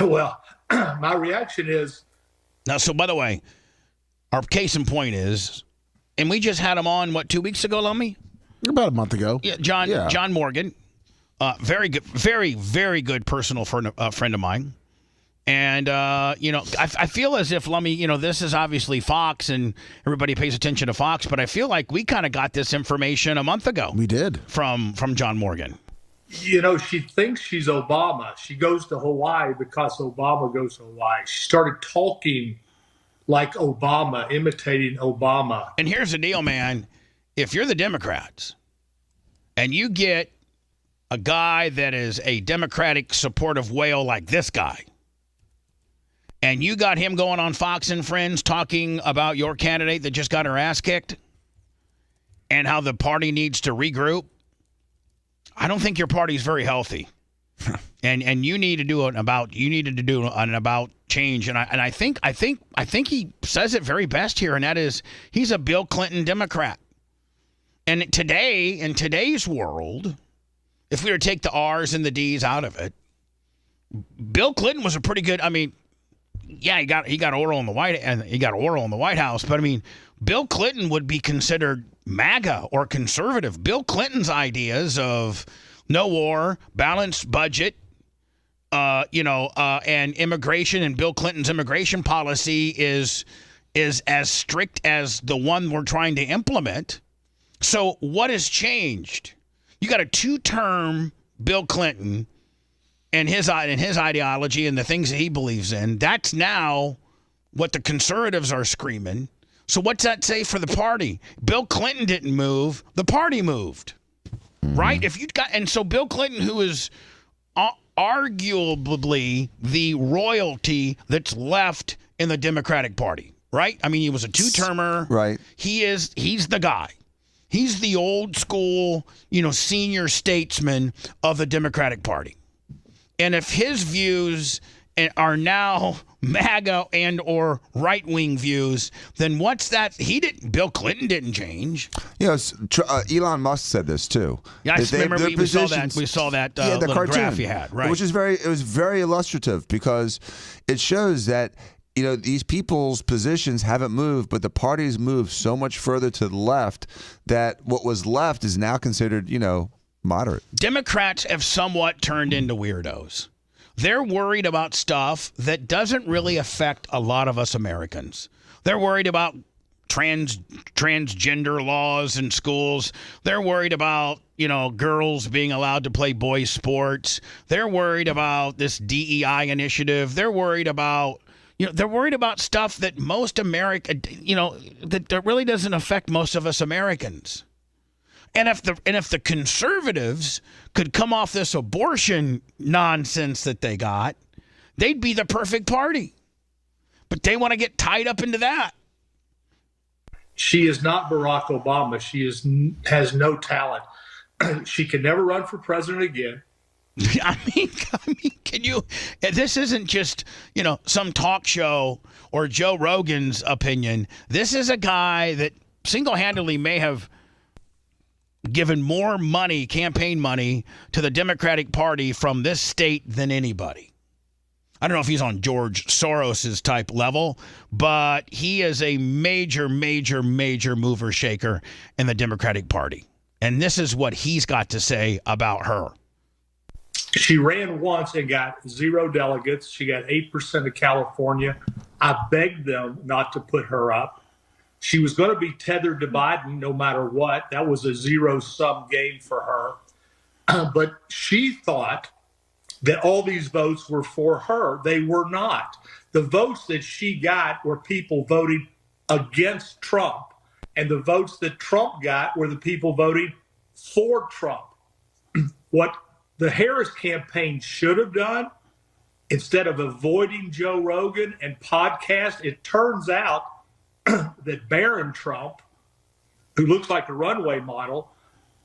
Well, my reaction is... Now, so by the way, our case in point is, and we just had him on, 2 weeks ago, Lummy? About a month ago. Yeah, John Morgan. Very good, very, very good personal friend of mine. And, I feel as if, Lummy, this is obviously Fox and everybody pays attention to Fox, but I feel like we kind of got this information a month ago. We did. From John Morgan. She thinks she's Obama. She goes to Hawaii because Obama goes to Hawaii. She started talking like Obama, imitating Obama. And here's the deal, man. If you're the Democrats and you get a guy that is a Democratic supportive whale like this guy, and you got him going on Fox and Friends talking about your candidate that just got her ass kicked and how the party needs to regroup, I don't think your party's very healthy. And you need to do an about change. And I think he says it very best here, and that is he's a Bill Clinton Democrat. And in today's world, if we were to take the R's and the D's out of it, Bill Clinton was a pretty good. I mean, yeah, he got oral in the White House, but I mean, Bill Clinton would be considered MAGA or conservative. Bill Clinton's ideas of no war, balanced budget, and immigration, and Bill Clinton's immigration policy is as strict as the one we're trying to implement. So what has changed? You got a 2-term Bill Clinton and his ideology and the things that he believes in. That's now what the conservatives are screaming. So what's that say for the party? Bill Clinton didn't move. The party moved. Right? So Bill Clinton, who is arguably the royalty that's left in the Democratic Party, right? I mean, he was a 2-termer. Right. He's the guy. He's the old school, senior statesman of the Democratic Party. And if his views are now MAGA and or right-wing views, then what's that? Bill Clinton didn't change. Elon Musk said this too. Yeah, I remember we saw that the little cartoon, graph you had, right? It was very illustrative because it shows that these people's positions haven't moved, but the party's moved so much further to the left that what was left is now considered, moderate. Democrats have somewhat turned into weirdos. They're worried about stuff that doesn't really affect a lot of us Americans. They're worried about transgender laws in schools. They're worried about, girls being allowed to play boys' sports. They're worried about this DEI initiative. They're worried about stuff that most America, that really doesn't affect most of us Americans. And if the conservatives could come off this abortion nonsense that they got, they'd be the perfect party. But they want to get tied up into that. She is not Barack Obama. She has no talent. She can never run for president again. I mean, can you? This isn't just some talk show or Joe Rogan's opinion. This is a guy that single-handedly may have given more money, campaign money, to the Democratic Party from this state than anybody. I don't know if he's on George Soros's type level, but he is a major, major, major mover shaker in the Democratic Party. And this is what he's got to say about her. She ran once and got 0 delegates. She got 8% of California. I begged them not to put her up. She was going to be tethered to Biden no matter what. That was a zero-sum game for her. But she thought that all these votes were for her. They were not. The votes that she got were people voting against Trump. And the votes that Trump got were the people voting for Trump. What the Harris campaign should have done, instead of avoiding Joe Rogan and podcast, it turns out that Barron Trump, who looks like a runway model,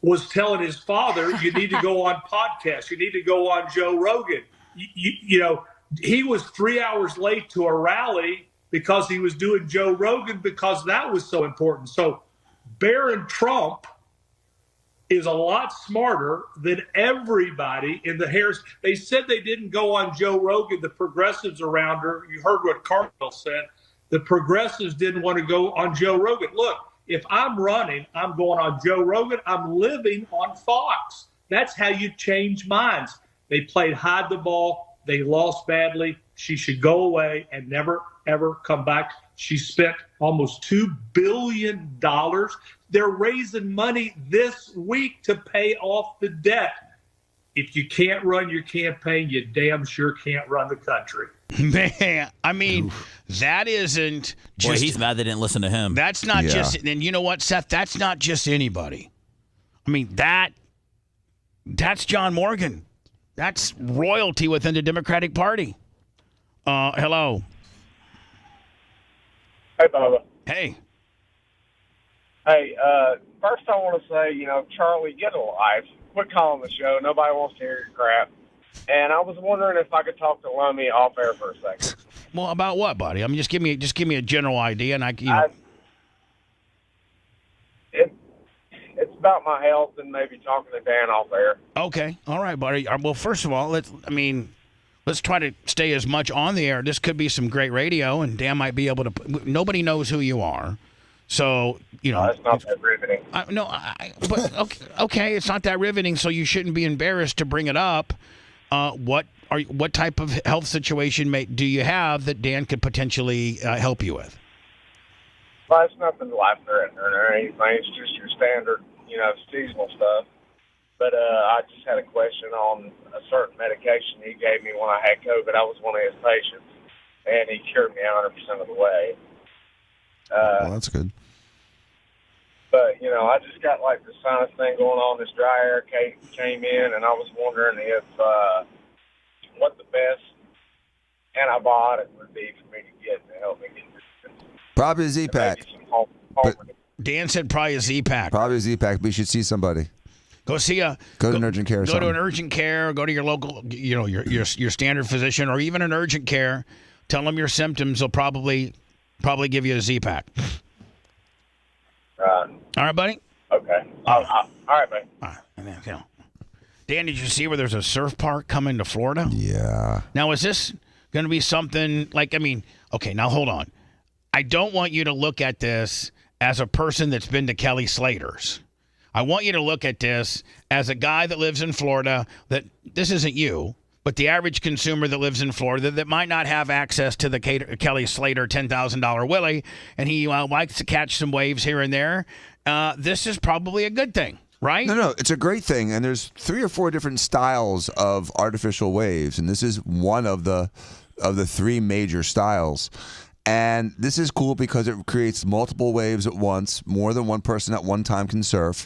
was telling his father, you need to go on podcasts. You need to go on Joe Rogan. He was 3 hours late to a rally because he was doing Joe Rogan because that was so important. So Barron Trump is a lot smarter than everybody in the Harris. They said they didn't go on Joe Rogan, the progressives around her. You heard what Carville said. The progressives didn't want to go on Joe Rogan. Look, if I'm running, I'm going on Joe Rogan. I'm living on Fox. That's how you change minds. They played hide the ball. They lost badly. She should go away and never, ever come back. She spent almost $2 billion. They're raising money this week to pay off the debt. If you can't run your campaign, you damn sure can't run the country. Man, I mean, that isn't just... Boy, he's mad they didn't listen to him. That's not just... And you know what, Seth? That's not just anybody. I mean, that's John Morgan. That's royalty within the Democratic Party. Hello. Hey, Bubba. Hey. Hey, first I want to say, Charlie, get a life. Quit calling the show. Nobody wants to hear your crap. And I was wondering if I could talk to Lummy off air for a second. Well, about what, buddy? I mean, just give me a general idea, and It's about my health and maybe talking to Dan off air. Okay, all right, buddy. Well, first of all, let's try to stay as much on the air. This could be some great radio, and Dan might be able to. Nobody knows who you are, so No, it's not that riveting. But okay, it's not that riveting, so you shouldn't be embarrassed to bring it up. What type of health situation do you have that Dan could potentially help you with? Well, it's nothing life-threatening or anything. It's just your standard, seasonal stuff. But I just had a question on a certain medication he gave me when I had COVID. I was one of his patients, and he cured me 100% of the way. Well, that's good. But, I just got like the sinus thing going on. This dry air came in, and I was wondering if what the best antibiotic would be for me to get to help me get through this. Probably a Z-Pack. Dan said probably a Z-Pack. Probably a Z-Pack, but you should see somebody. Go to an urgent care. Go to an urgent care. Go to your local, your standard physician, or even an urgent care. Tell them your symptoms. They'll probably give you a Z-Pack. Right. All right, buddy. Okay. All right, buddy. All right. Dan, did you see where there's a surf park coming to Florida? Yeah. Now, is this going to be something like, okay, now hold on. I don't want you to look at this as a person that's been to Kelly Slater's. I want you to look at this as a guy that lives in Florida, that this isn't you, but the average consumer that lives in Florida that might not have access to the Kelly Slater $10,000 Willie, and he likes to catch some waves here and there. This is probably a good thing, right? No, it's a great thing. And there's 3 or 4 different styles of artificial waves, and this is one of the 3 major styles. And this is cool because it creates multiple waves at once. More than one person at one time can surf.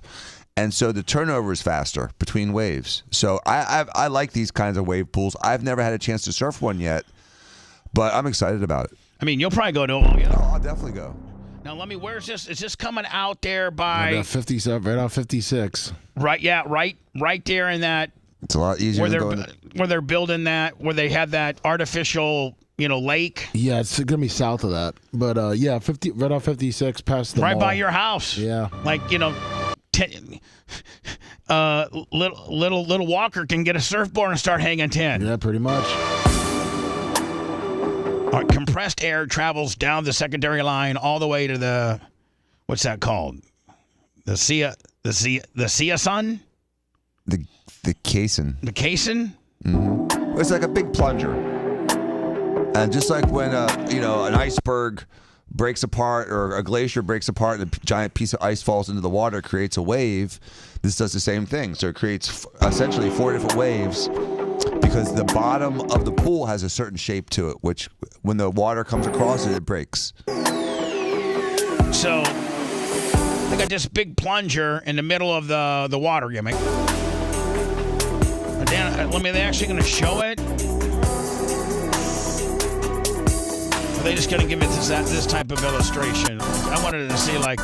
And so the turnover is faster between waves. So I like these kinds of wave pools. I've never had a chance to surf one yet, but I'm excited about it. You'll probably go to one. Yeah. I'll definitely go. Now, where's this? Is this coming out there by... About 57, right off 56. Right, yeah, right there in that... It's a lot easier where they're building that, where they have that artificial... lake. Yeah, it's gonna be south of that, but yeah, 50 right off 56 past the right mall. by your house. Yeah, little Walker can get a surfboard and start hanging 10. Yeah, pretty much. All right, compressed air travels down the secondary line all the way to the what's that called? The Sun? The caisson. The caisson? Mm-hmm. It's like a big plunger. And just like when an iceberg breaks apart or a glacier breaks apart and a giant piece of ice falls into the water, it creates a wave, this does the same thing. So it creates essentially 4 different waves because the bottom of the pool has a certain shape to it, which when the water comes across it, it breaks. So they got this big plunger in the middle of the water gimmick. Dan, are they actually going to show it? Are they just going to give it this type of illustration? I wanted to see I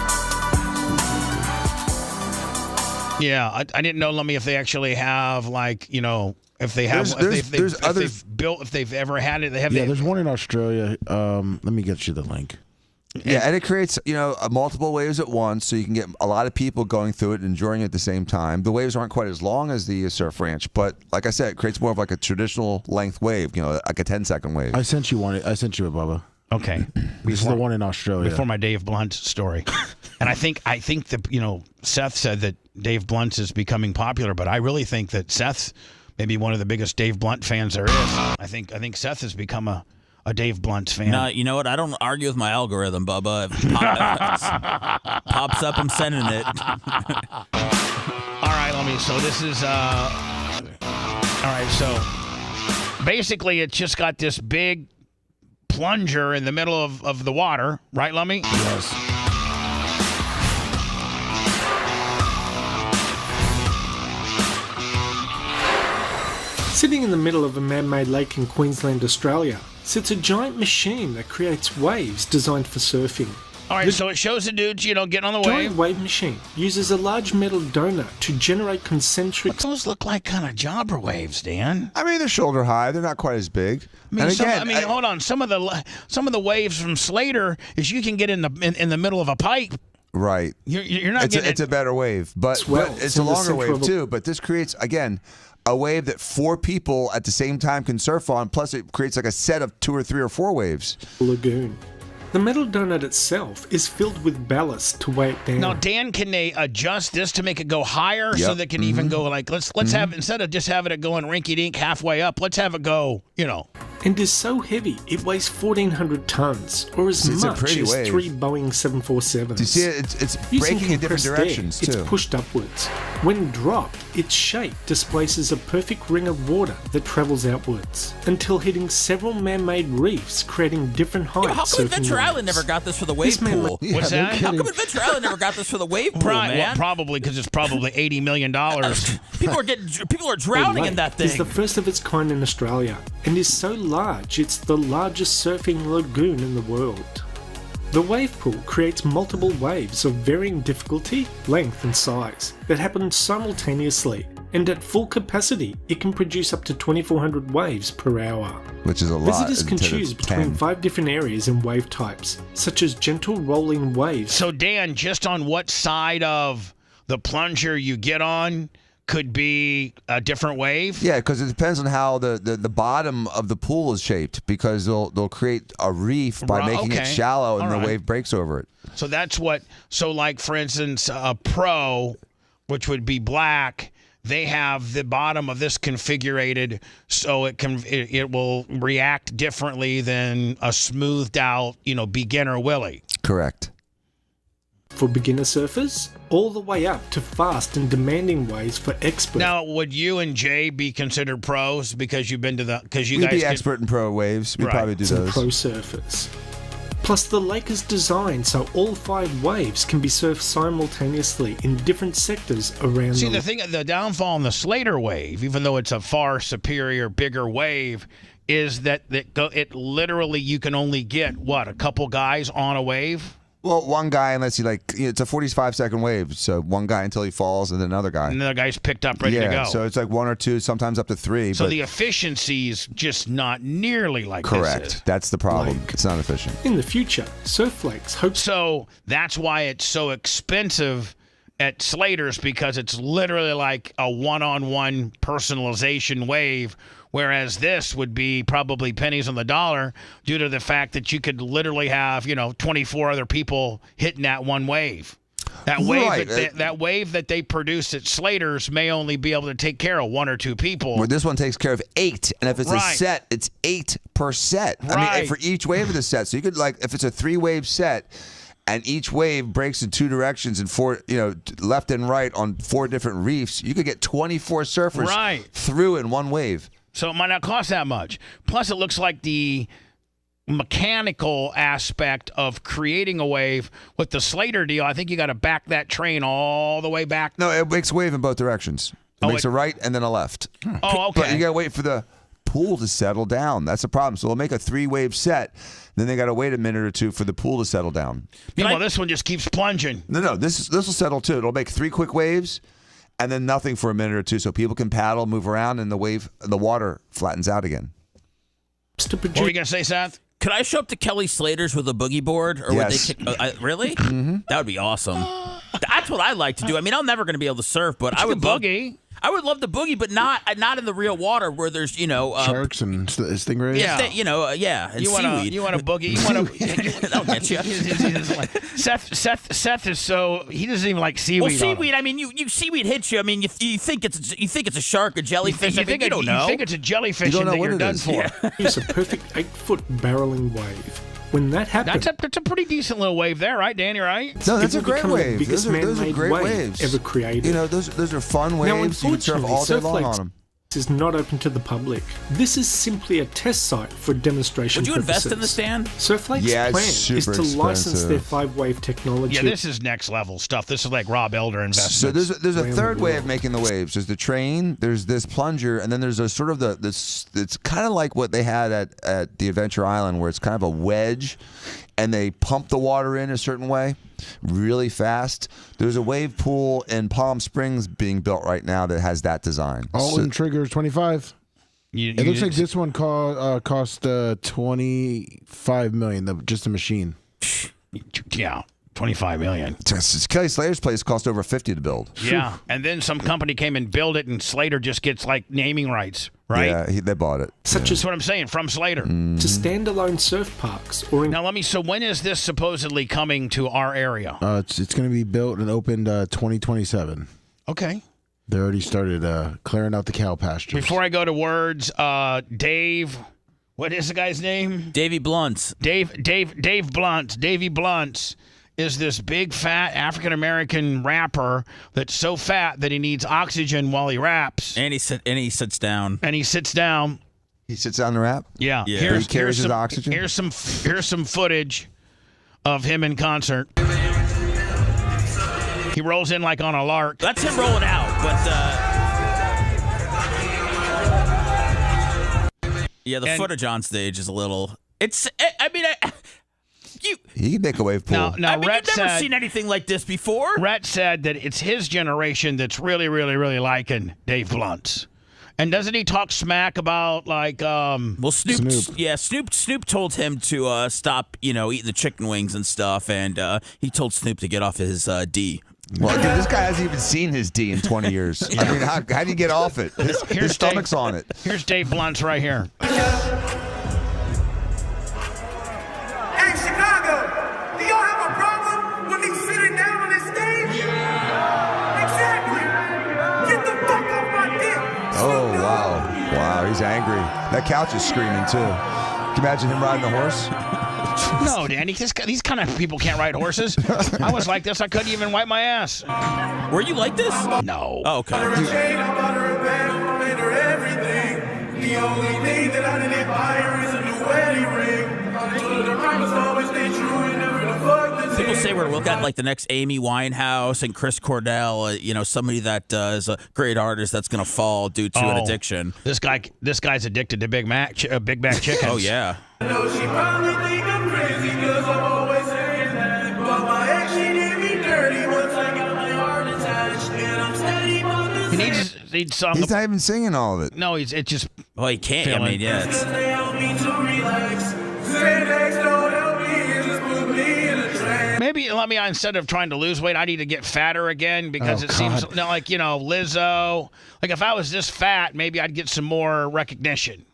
didn't know, if they actually have if they have if they've ever had it. There's one in Australia. Let me get you the link. Yeah, and it creates, multiple waves at once, so you can get a lot of people going through it and enjoying it at the same time. The waves aren't quite as long as the surf ranch, but like I said, it creates more of like a traditional length wave, like a 10-second wave. I sent you one. I sent you it, Bubba. Okay. This is the one in Australia. Before my Dave Blunt story. And I think that, Seth said that Dave Blunt is becoming popular, but I really think that Seth's maybe one of the biggest Dave Blunt fans there is. I think Seth has become a Dave Blunt fan. No, you know what? I don't argue with my algorithm, Bubba. If it pops up, I'm sending it. All right, so this is... all right, so basically it's just got this big plunger in the middle of the water. Right, Lummy? Yes. Sitting in the middle of a man-made lake in Queensland, Australia, sits a giant machine that creates waves designed for surfing. All right, so it shows the dudes, getting on the wave. Giant wave machine uses a large metal donut to generate concentric... But those look like kind of jobber waves, Dan. They're shoulder high. They're not quite as big. Hold on. Some of the waves from Slater is you can get in the middle of a pipe. Right. You're not getting... It's a better wave, but it's a longer wave too. But this creates, again, a wave that 4 people at the same time can surf on, plus it creates like a set of 2 or 3 or 4 waves. Lagoon. The metal donut itself is filled with ballast to weigh it down. Now, Dan, can they adjust this to make it go higher so they can even go let's have, instead of just having it going rinky-dink halfway up, let's have it go, And is so heavy, it weighs 1,400 tons, or as much as wave. 3 Boeing 747s. Do you see it? It's breaking in different directions, too. It's pushed upwards. When dropped, its shape displaces a perfect ring of water that travels outwards, until hitting several man-made reefs, creating different heights. How come Adventure Island never got this for the wave pool? What's that? How come Adventure Island never got this for the wave pool, man? Well, probably because it's probably $80 million. People are drowning in that thing. It's the first of its kind in Australia, and is so large it's the largest surfing lagoon in the world. The wave pool creates multiple waves of varying difficulty, length and size that happen simultaneously, and at full capacity it can produce up to 2,400 waves per hour. Which is a lot. Visitors can choose between 5 different areas and wave types, such as gentle rolling waves. So Dan, just on what side of the plunger you get on could be a different wave? Yeah, because it depends on how the bottom of the pool is shaped, because they'll create a reef by making it shallow, and the wave breaks over it. So that's what. So like for instance, a pro, which would be black, they have the bottom of this configured so it will react differently than a smoothed out, beginner Willie. Correct. For beginner surfers, all the way up to fast and demanding waves for experts. Now, would you and Jay be considered pros because you've been to the? Because you We'd guys be expert in pro waves. We'd probably do Some those. pro surfers. Plus, the lake is designed so all 5 waves can be surfed simultaneously in different sectors around See, the downfall in the Slater wave, even though it's a far superior, bigger wave, is that it literally you can only get a couple guys on a wave. Well, one guy, unless it's a 45-second wave, so one guy until he falls, and then another guy. And the other guy's picked up, ready to go. So it's like 1 or 2, sometimes up to 3. So the efficiency is just not nearly like this is. Correct. That's the problem. It's not efficient. In the future, surf lakes hope. So that's why it's so expensive at Slater's, because it's literally like a one-on-one personalization wave, whereas this would be probably pennies on the dollar due to the fact that you could literally have 24 other people hitting that one wave. That wave, that wave that they produce at Slater's may only be able to take care of 1 or 2 people. Where this one takes care of 8, and if it's a set, it's 8 per set. I mean, for each wave of the set. So you could if it's a 3-wave set, and each wave breaks in 2 directions and 4, left and right on 4 different reefs, you could get 24 surfers through in one wave. So it might not cost that much. Plus, it looks like the mechanical aspect of creating a wave with the Slater deal, I think you got to back that train all the way back. No, it makes a wave in both directions. It makes a right and then a left. Oh, okay. But you got to wait for the pool to settle down. That's the problem. So they'll make a 3-wave set, then they got to wait a minute or 2 for the pool to settle down. Meanwhile, this one just keeps plunging. No, this will settle too. It'll make 3 quick waves, and then nothing for a minute or 2, so people can paddle, move around, and the water flattens out again. What were you gonna say, Seth? Could I show up to Kelly Slater's with a boogie board, or Yes. would they kick? Really? Mm-hmm. That would be awesome. That's what I like to do. I mean, I'm never going to be able to surf, but I would boogie. I would love the boogie, but not in the real water where there's sharks and stingrays. Yeah, and seaweed. You want a boogie? You want a That'll get you. Seth is so he doesn't even like seaweed. Well, seaweed. I mean, you seaweed hits you. I mean, you think it's a shark, a jellyfish. You think it's a jellyfish, You don't know and what you're it done is. for. Yeah. It's a perfect 8-foot barreling wave. When that happens, That's a pretty decent little wave there, right, Danny? Right? No, that's it a will great become the wave. biggest Those are man-made great wave waves. ever created. Those are fun Now, waves. You can surf unfortunately, all day Surf long on Lakes them. is not open to the public. This is simply a test site for demonstration Would you purposes. invest in the stand? Surf Lake's Yeah, it's plan is super to license their expensive. 5-wave technology. Yeah, this is next level stuff. This is like Rob Elder investment. So there's a Around third the way world. of making the waves. There's the train, there's this plunger, and then there's a sort of this. It's kind of like what they had at the Adventure Island, where it's kind of a wedge, and they pump the water in a certain way, really fast. There's a wave pool in Palm Springs being built right now that has that design. All-in triggers 25. It looks like this one cost $25 million. Just the machine. Yeah, $25 million. Kelly Slater's place cost over $50 to build. Yeah, and then some company came and built it, and Slater just gets like naming rights, right? Yeah, they bought it. That's what I'm saying, from Slater. to standalone surf parks or in Now so when is this supposedly coming to our area? It's going to be built and opened 2027. Okay. They already started clearing out the cow pastures. Before I go to words, Dave, what is the guy's name? Davy Blunts. Dave Blunts. Davy Blunts is this big fat African American rapper that's so fat that he needs oxygen while he raps. And he sits down. And he sits down. He sits down to rap? Yeah. Yeah. He carries his oxygen? Here's some footage of him in concert. He rolls in like on a lark. That's him rolling out, but the footage on stage is a little. He can make a wave pool. Now Rhett you've never said, seen anything like this before. Rhett said that it's his generation that's really, really, really liking Dave Blunts. And doesn't he talk smack about like Well, Snoop. Snoop. Yeah, Snoop told him to stop, eating the chicken wings and stuff, and he told Snoop to get off his D. Well, dude, this guy hasn't even seen his D in 20 years. I mean, how do you get off it? His stomach's on it. Here's Dave Blunt's right here. Hey, Chicago, do y'all have a problem with me sitting down on this stage? Exactly. Get the fuck off my dick. Oh, wow. Wow, he's angry. That couch is screaming, too. Can you imagine him riding a horse? No, Danny, these kind of people can't ride horses. I was like this. I couldn't even wipe my ass. Were you like this? No. Oh, okay. The only thing that I didn't buy her is a new wedding ring. The promise always stay true and never the fuck. People say we're looking at like the next Amy Winehouse and Chris Cornell, somebody that is a great artist that's going to fall due to an addiction. This guy's addicted to Big Mac chickens. Oh yeah. I know she probably think I'm crazy because I'm always saying that. But my ex, she did me dirty once I got my heart attached. And I'm steady on this. He's not even singing all of it. No, it just. Well, he can't. I mean, yeah. Because they help me to relax. Xanax don't help me, it just put me in a trance. Maybe instead of trying to lose weight, I need to get fatter again because seems like Lizzo. Like if I was this fat, maybe I'd get some more recognition.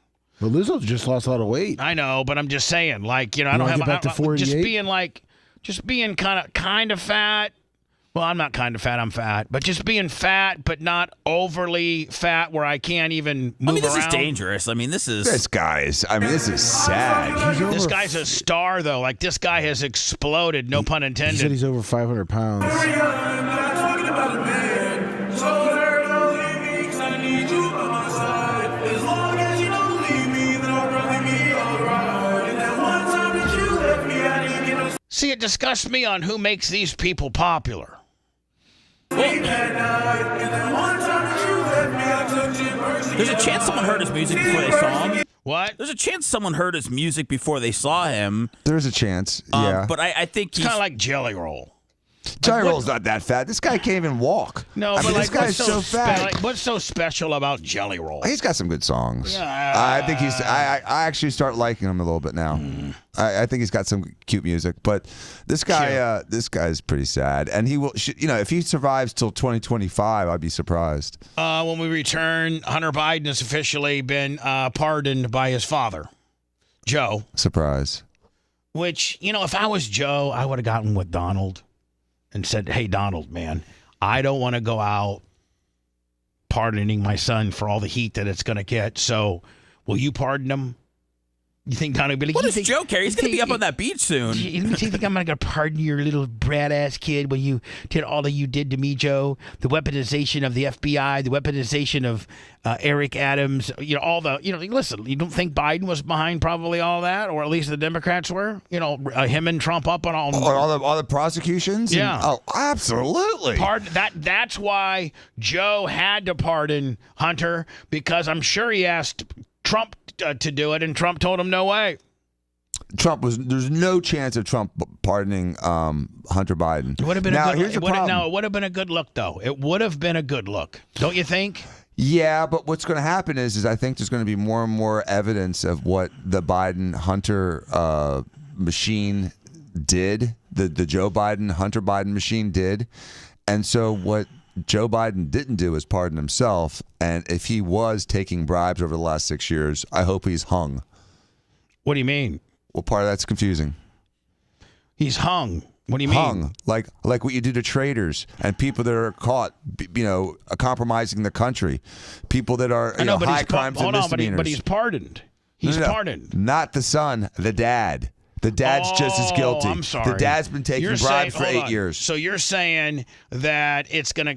But Lizzo's just lost a lot of weight. I know, but I'm just saying, like I don't have back to 48? just being kind of fat. Well, I'm not kind of fat. I'm fat, but just being fat, but not overly fat where I can't even move around. This is dangerous. This is this is sad. This guy's a star, though. Like this guy has exploded. No pun intended. He said he's over 500 pounds. See, it disgusts me on who makes these people popular. There's a chance someone heard his music before they saw him. What? There's a chance someone heard his music before they saw him. There's a chance, yeah. But I think it's kind of like Jelly Roll. Jelly Roll's not that fat. This guy can't even walk. No, but this guy's so fat. What's so special about Jelly Roll? He's got some good songs. Yeah. I think I actually start liking him a little bit now. I think he's got some cute music, but this guy, this guy's pretty sad, and he will. If he survives till 2025, I'd be surprised. When we return, Hunter Biden has officially been pardoned by his father, Joe. Surprise. Which if I was Joe, I would have gotten with Donald. And said, hey, Donald, man, I don't want to go out pardoning my son for all the heat that it's going to get. So will you pardon him? You think Donald will be like, what does Joe care? He's going to be up on that beach soon. You think I'm going to pardon your little brat-ass kid when you did all that you did to me, Joe? The weaponization of the FBI, the weaponization of Eric Adams, listen, you don't think Biden was behind probably all that, or at least the Democrats were? Him and Trump up on all the prosecutions? Yeah. Oh, absolutely. That's why Joe had to pardon Hunter, because I'm sure he asked Trump to do it, and Trump told him no way. There's no chance of Trump pardoning Hunter Biden. It would have been it would have been a good look, though. It would have been a good look, don't you think? Yeah, but what's going to happen is I think there's going to be more and more evidence of what the Biden-Hunter machine did, the Joe Biden-Hunter Biden machine did. And so what Joe Biden didn't do is pardon himself, and if he was taking bribes over the last 6 years, I hope he's hung. What do you mean? Well, part of that's confusing. He's hung. What do you mean? Hung, like what you do to traitors and people that are caught, compromising the country, people that are high crimes and misdemeanors. But he's pardoned. He's pardoned. Not the son, the dad. The dad's just as guilty. I'm sorry. The dad's been taking bribes for 8 years. So you're saying that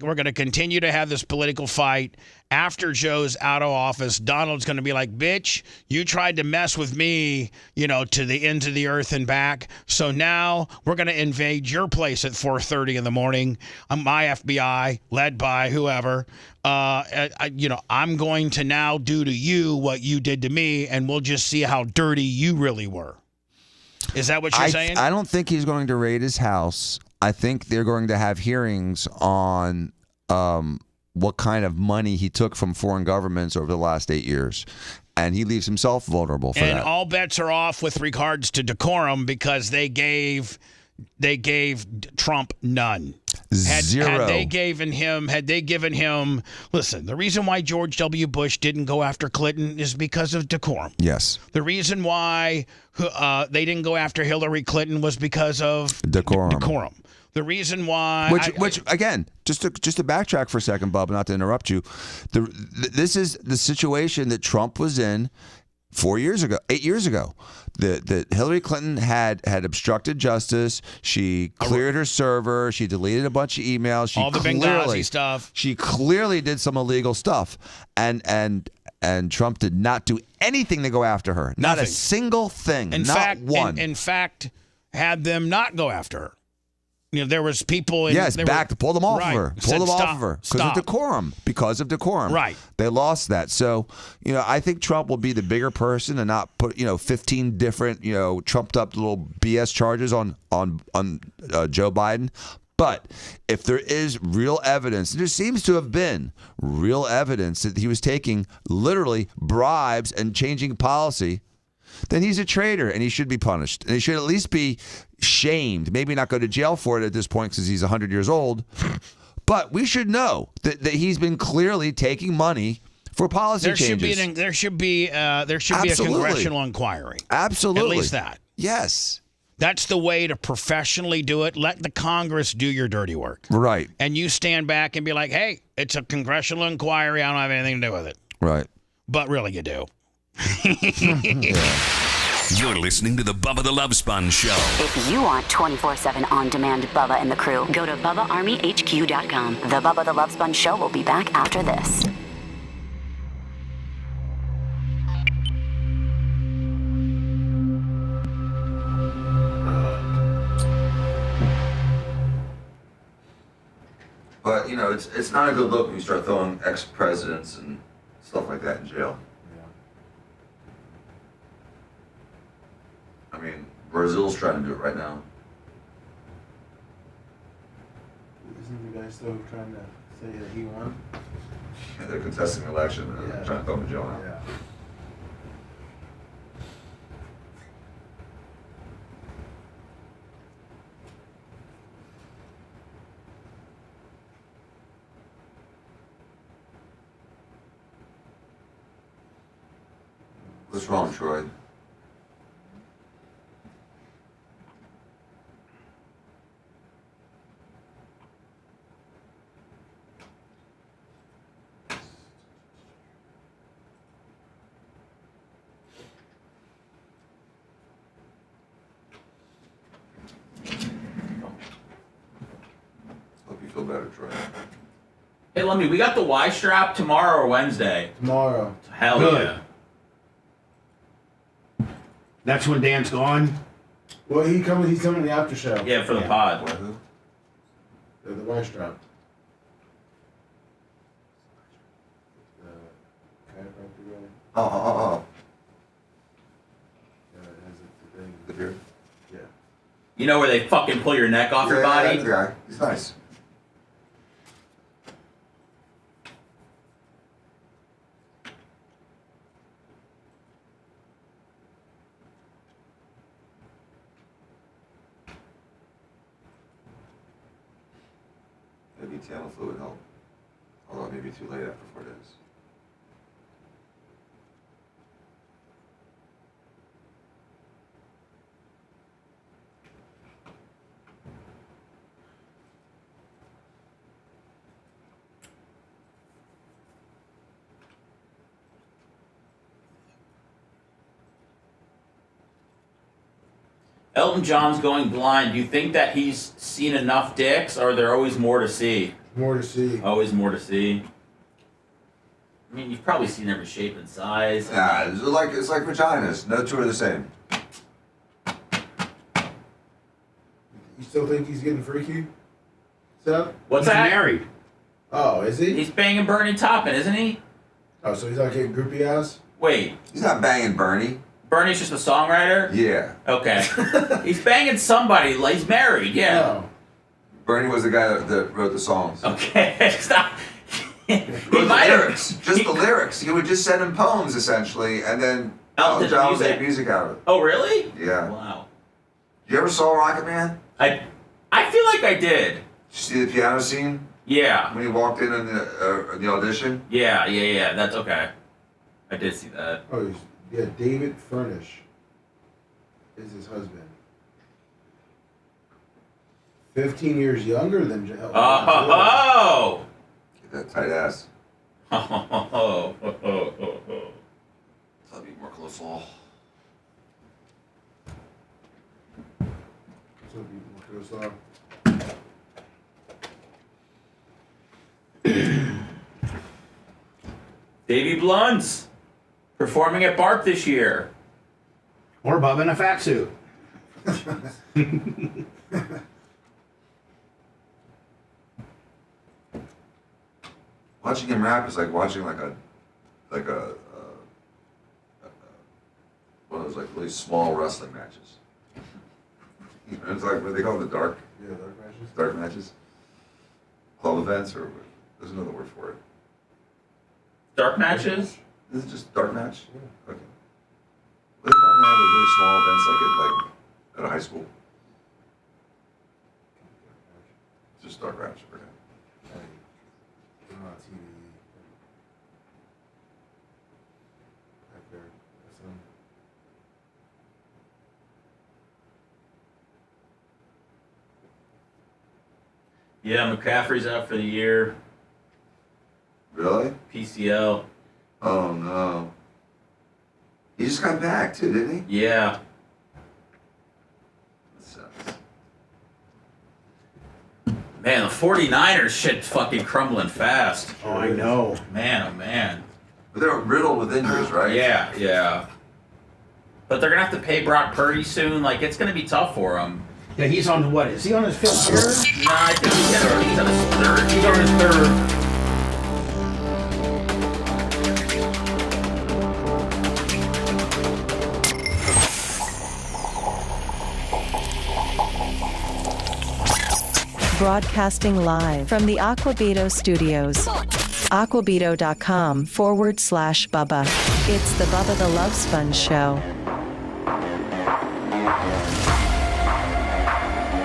we're gonna continue to have this political fight after Joe's out of office. Donald's gonna be like, bitch, you tried to mess with me, to the ends of the earth and back. So now we're gonna invade your place at 4:30 in the morning. My FBI, led by whoever. I'm going to now do to you what you did to me, and we'll just see how dirty you really were. Is that what you're saying? I don't think he's going to raid his house. I think they're going to have hearings on what kind of money he took from foreign governments over the last 8 years. And he leaves himself vulnerable for that. And all bets are off with regards to decorum, because they gave they gave Trump none. Zero. Had they given him, listen, the reason why George W. Bush didn't go after Clinton is because of decorum. Yes. The reason why they didn't go after Hillary Clinton was because of decorum. The reason why, which again, just to backtrack for a second, Bub, not to interrupt you, this is the situation that Trump was in 8 years ago. That Hillary Clinton had obstructed justice. She cleared her server. She deleted a bunch of emails. all the Benghazi stuff. She clearly did some illegal stuff, and Trump did not do anything to go after her. Not Nothing. a single thing. In not fact, one. In fact, had them not go after her. There was people. Pull them off of her. Pull them off of her because of decorum. Right. They lost that. So, I think Trump will be the bigger person and not put 15 different trumped up little BS charges on Joe Biden. But if there is real evidence, there seems to have been real evidence that he was taking literally bribes and changing policy, then he's a traitor and he should be punished. And he should at least be shamed. Maybe not go to jail for it at this point because he's 100 years old. But we should know that he's been clearly taking money for policy changes. There should be a congressional inquiry. Absolutely. At least that. Yes. That's the way to professionally do it. Let the Congress do your dirty work. Right. And you stand back and be like, hey, it's a congressional inquiry. I don't have anything to do with it. Right. But really you do. You're listening to the Bubba the Love Sponge Show. If you want 24/7 on-demand Bubba and the crew, go to BubbaArmyHQ.com. The Bubba the Love Sponge Show will be back after this. But, it's not a good look when you start throwing ex-presidents and stuff like that in jail. I mean, Brazil's trying to do it right now. Isn't the guy still trying to say that he won? Yeah, they're contesting the election and trying to throw him in jail now. Yeah. What's wrong, Troy? Hope you feel better, Troy. Hey, Lummy, we got the Y strap tomorrow or Wednesday? Tomorrow. Hell Good. yeah. That's when Dan's gone? Well, he's coming to the after show. Yeah, for the pod. The white strap. Oh. Yeah, it has the thing. The beard? Yeah. You know where they fucking pull your neck off your body? Yeah, the guy. He's nice. Maybe Tamiflu would help. Although it may be too late after 4 days. Elton John's going blind. Do you think that he's seen enough dicks, or are there always more to see? More to see. Always more to see. I mean, you've probably seen every shape and size. Yeah, it's like vaginas. No two are the same. You still think he's getting freaky? So? What's that? Married. Oh, is he? He's banging Bernie Taupin, isn't he? Oh, so he's not getting groupie ass? Wait. He's not banging Bernie. Bernie's just a songwriter? Yeah. Okay. He's banging somebody. Like, he's married, yeah. Oh. Bernie was the guy that wrote the songs. Okay. Stop. Wrote the lyrics. Just the lyrics. He would just send him poems, essentially, and then Elton John would make music out of it. Oh, really? Yeah. Wow. You ever saw Rocket Man? I feel like I did. See the piano scene? Yeah. When he walked in the audition? Yeah. That's okay. I did see that. Oh, yeah. David Furnish is his husband. 15 years younger than Joel. Oh! Get that tight ass. Oh. That'll be more close. Davy Blunts performing at Bark this year. Or Bubba in a fat suit. Watching him rap is like watching like a one of those like really small wrestling matches. It's like what they call it, the dark. Yeah, dark matches. Dark matches. Club events, or there's another word for it. Dark matches? This is just dark match. Yeah. Okay. What do they call them? They have really small events like at a high school. Just dark match. Okay. Yeah, McCaffrey's out for the year. Really? PCL. Oh no. He just got back too, didn't he? Yeah. That sucks. Man, the 49ers shit fucking crumbling fast. Oh, I know. Man, oh man. But they're riddled with injuries, right? Yeah. But they're gonna have to pay Brock Purdy soon. Like, it's gonna be tough for them. Yeah, he's on what? Is he on his fifth year? Nah, I think he's on his third. He's on his third. Broadcasting live from the Aquabito studios. Aquabito.com/Bubba. It's the Bubba the Love Sponge Show.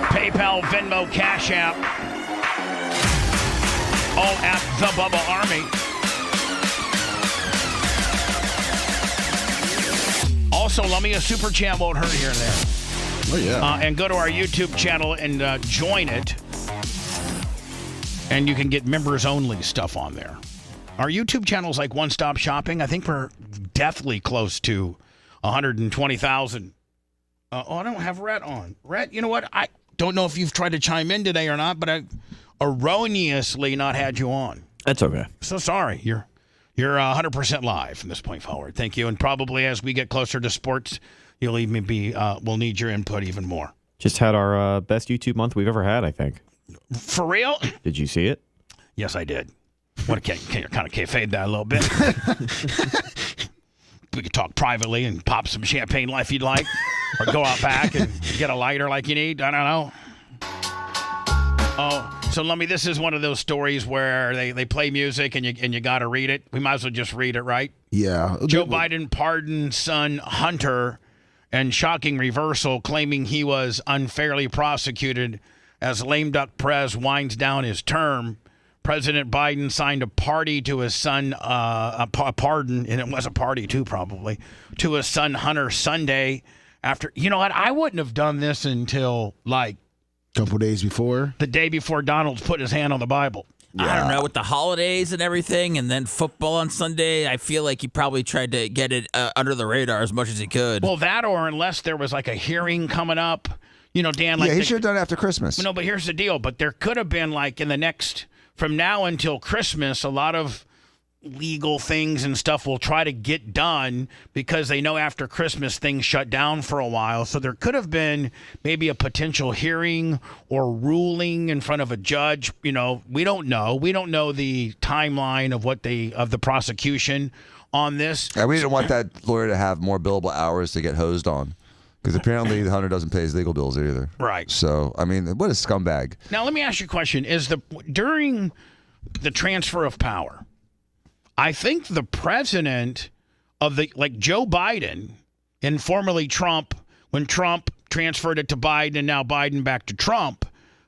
PayPal, Venmo, Cash App. All at the Bubba Army. Also, let me a super chat won't hurt here and there. Oh, yeah. And go to our YouTube channel and join it. And you can get members-only stuff on there. Our YouTube channel's like one-stop shopping. I think we're deathly close to 120,000. I don't have Rhett on. Rhett, you know what? I don't know if you've tried to chime in today or not, but I erroneously not had you on. That's okay. So sorry. You're 100% live from this point forward. Thank you. And probably as we get closer to sports, you'll even we'll need your input even more. Just had our best YouTube month we've ever had, I think. For real? Did you see it? Yes, I did. Want to kind of kayfabe that a little bit? We could talk privately and pop some champagne if you'd like, or go out back and get a lighter like you need. I don't know. Oh, so Lummy, this is one of those stories where they play music and you got to read it. We might as well just read it, right? Yeah. Joe Biden pardoned son Hunter, and shocking reversal, claiming he was unfairly prosecuted as lame duck Prez winds down his term. President Biden signed a party to his son, a pardon, and it was a party too, probably, to his son Hunter Sunday. After, you know what, I wouldn't have done this until like a couple days before. The day before Donald's put his hand on the Bible. Yeah. I don't know, with the holidays and everything, and then football on Sunday, I feel like he probably tried to get it under the radar as much as he could. Well, that, or unless there was like a hearing coming up, you know, Dan. Like he should have done it after Christmas. No, but here's the deal. But there could have been like in the next, from now until Christmas, a lot of legal things and stuff will try to get done because they know after Christmas things shut down for a while. So there could have been maybe a potential hearing or ruling in front of a judge. You know, we don't know. We don't know the timeline of the prosecution on this. And we didn't want that lawyer to have more billable hours to get hosed on. Because apparently the Hunter doesn't pay his legal bills either. Right. So, I mean, what a scumbag. Now, let me ask you a question. During the transfer of power, I think the president of like Joe Biden and formerly Trump, when Trump transferred it to Biden, and now Biden back to Trump.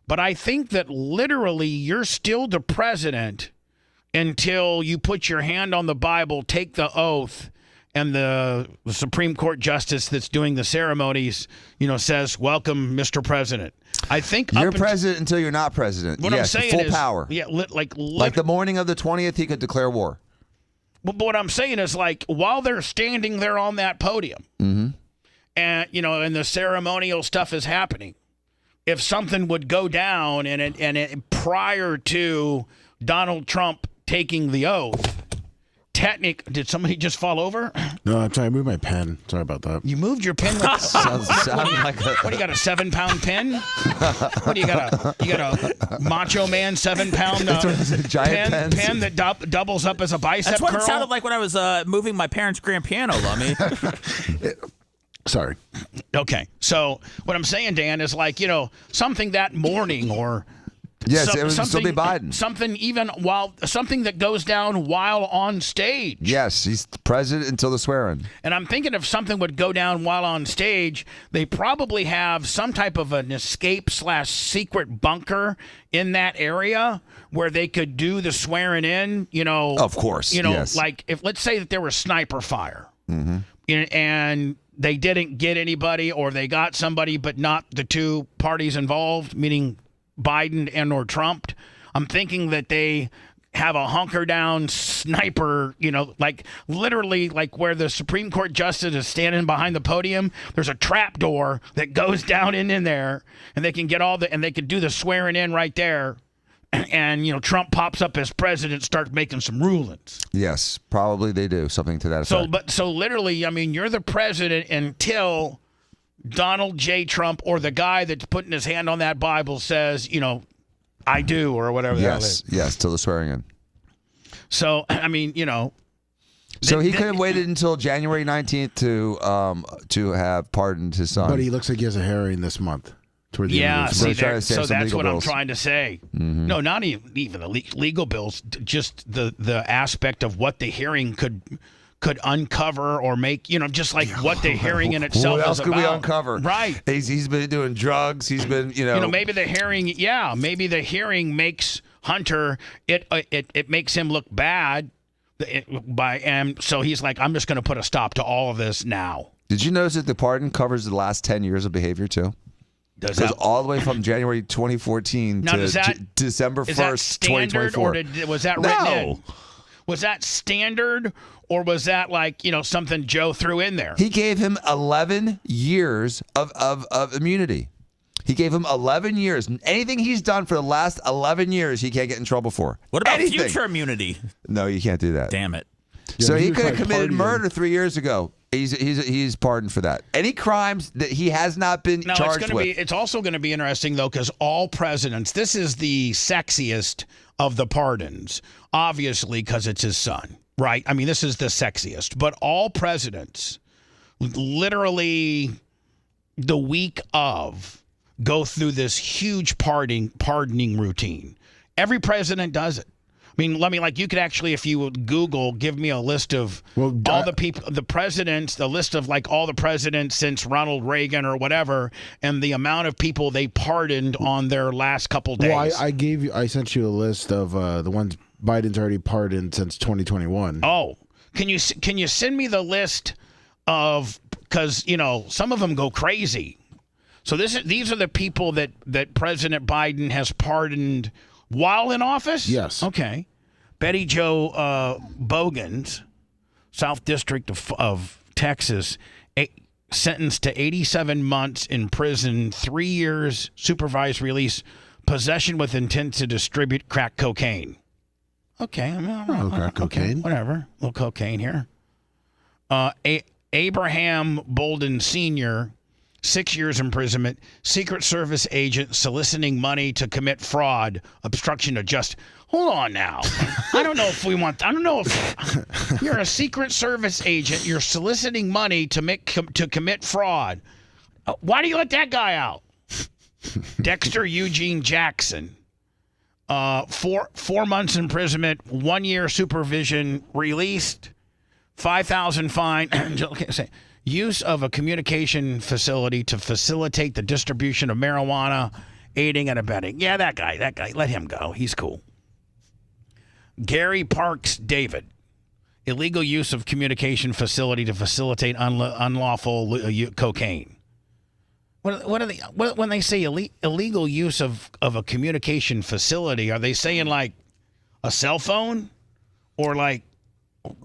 But I think that literally you're still the president until you put your hand on the Bible, take the oath, and the Supreme Court justice that's doing the ceremonies, says, "Welcome, Mr. President." I think you're president until you're not president. What I'm saying full is, power. Yeah, like the morning of the 20th, he could declare war. But what I'm saying is, like, while they're standing there on that podium, and and the ceremonial stuff is happening, if something would go down and it prior to Donald Trump taking the oath, did somebody just fall over? No, I'm sorry. I moved my pen. Sorry about that. You moved your pen? What do you got, a 7-pound pen? What do you got? You got a Macho Man 7-pound giant pen that doubles up as a bicep That's what curl? it sounded like when I was moving my parents' grand piano, Lummy. Sorry. Okay. So what I'm saying, Dan, is like, something that morning or... Yes, it would still be Biden. Something that goes down while on stage. Yes, he's president until the swearing. And I'm thinking if something would go down while on stage, they probably have some type of an escape/secret bunker in that area where they could do the swearing in. Of course. Yes. Like if let's say that there was sniper fire, Mm-hmm. and they didn't get anybody, or they got somebody but not the two parties involved, meaning Biden and or Trump. I'm thinking that they have a hunker down sniper, like literally like where the Supreme Court justice is standing behind the podium. There's a trap door that goes down in there, and they can get and they could do the swearing in right there. And Trump pops up as president, starts making some rulings. Yes, probably they do something to that effect. So literally, you're the president until Donald J. Trump or the guy that's putting his hand on that Bible says, I do, or whatever that is. Yes, till the swearing in. So, So he could have waited until January 19th to have pardoned his son. But he looks like he has a hearing this month. Toward the end of this month. So that's what I'm trying to say. Mm-hmm. No, not even the legal bills, just the aspect of what the hearing could uncover or make, just like what the hearing in itself is about. What else could we uncover? Right. He's been doing drugs. He's been, maybe the hearing makes Hunter, it makes him look bad. And so he's like, I'm just going to put a stop to all of this now. Did you notice that the pardon covers the last 10 years of behavior too? It goes all the way from January 2014 to December 1st, 2024. Or was that written in? Was that standard, or was that like, something Joe threw in there? He gave him 11 years of immunity. He gave him 11 years. Anything he's done for the last 11 years, he can't get in trouble for. What about future immunity? No, you can't do that. Damn it. So he could have committed murder 3 years ago. He's pardoned for that. Any crimes that he has not been charged with. It's also going to be interesting, though, because all presidents, this is the sexiest of the pardons, obviously, because it's his son, right? I mean, this is the sexiest. But all presidents, literally the week of, go through this huge pardoning routine. Every president does it. I mean, you could actually, if you would Google, give me a list of all the people, the presidents, the list of like all the presidents since Ronald Reagan or whatever, and the amount of people they pardoned on their last couple days. Well, I sent you a list of the ones Biden's already pardoned since 2021. Oh, can you send me the list of, because some of them go crazy. So these are the people that President Biden has pardoned while in office? Yes. Okay. Betty Jo Bogans, South District of Texas, sentenced to 87 months in prison, 3 years supervised release, possession with intent to distribute crack cocaine. Okay. Crack cocaine. Whatever. A little cocaine here. Abraham Bolden Sr., 6 years imprisonment, Secret Service agent soliciting money to commit fraud, obstruction of justice. Hold on now. I don't know if you're a Secret Service agent, you're soliciting money to commit fraud. Why do you let that guy out? Dexter Eugene Jackson, 4 months imprisonment, 1 year supervision, released, $5,000 fine. use of a communication facility to facilitate the distribution of marijuana, aiding and abetting. Yeah, that guy, let him go. He's cool. Gary Parks David. Illegal use of communication facility to facilitate unlawful cocaine. What are they? When they say illegal use of a communication facility, are they saying like a cell phone, or like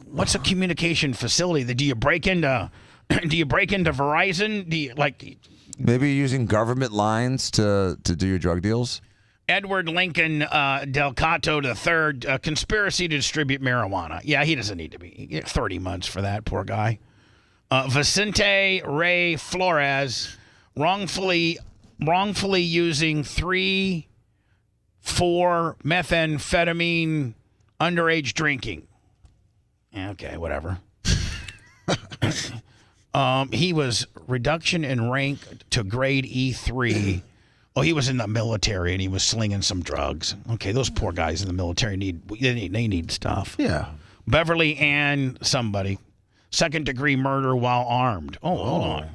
what's a communication facility? Do you break into Verizon? Do you like maybe you're using government lines to do your drug deals? Edward Lincoln Delcato III, conspiracy to distribute marijuana. Yeah, he doesn't need to be. 30 months for that, poor guy. Vicente Ray Flores, wrongfully using 3-4 methamphetamine underage drinking. Okay, whatever. He was reduction in rank to grade E3. Oh, he was in the military and he was slinging some drugs. Okay, those poor guys in the military need stuff. Yeah. Beverly Ann somebody. 2nd-degree murder while armed. Oh, hold on.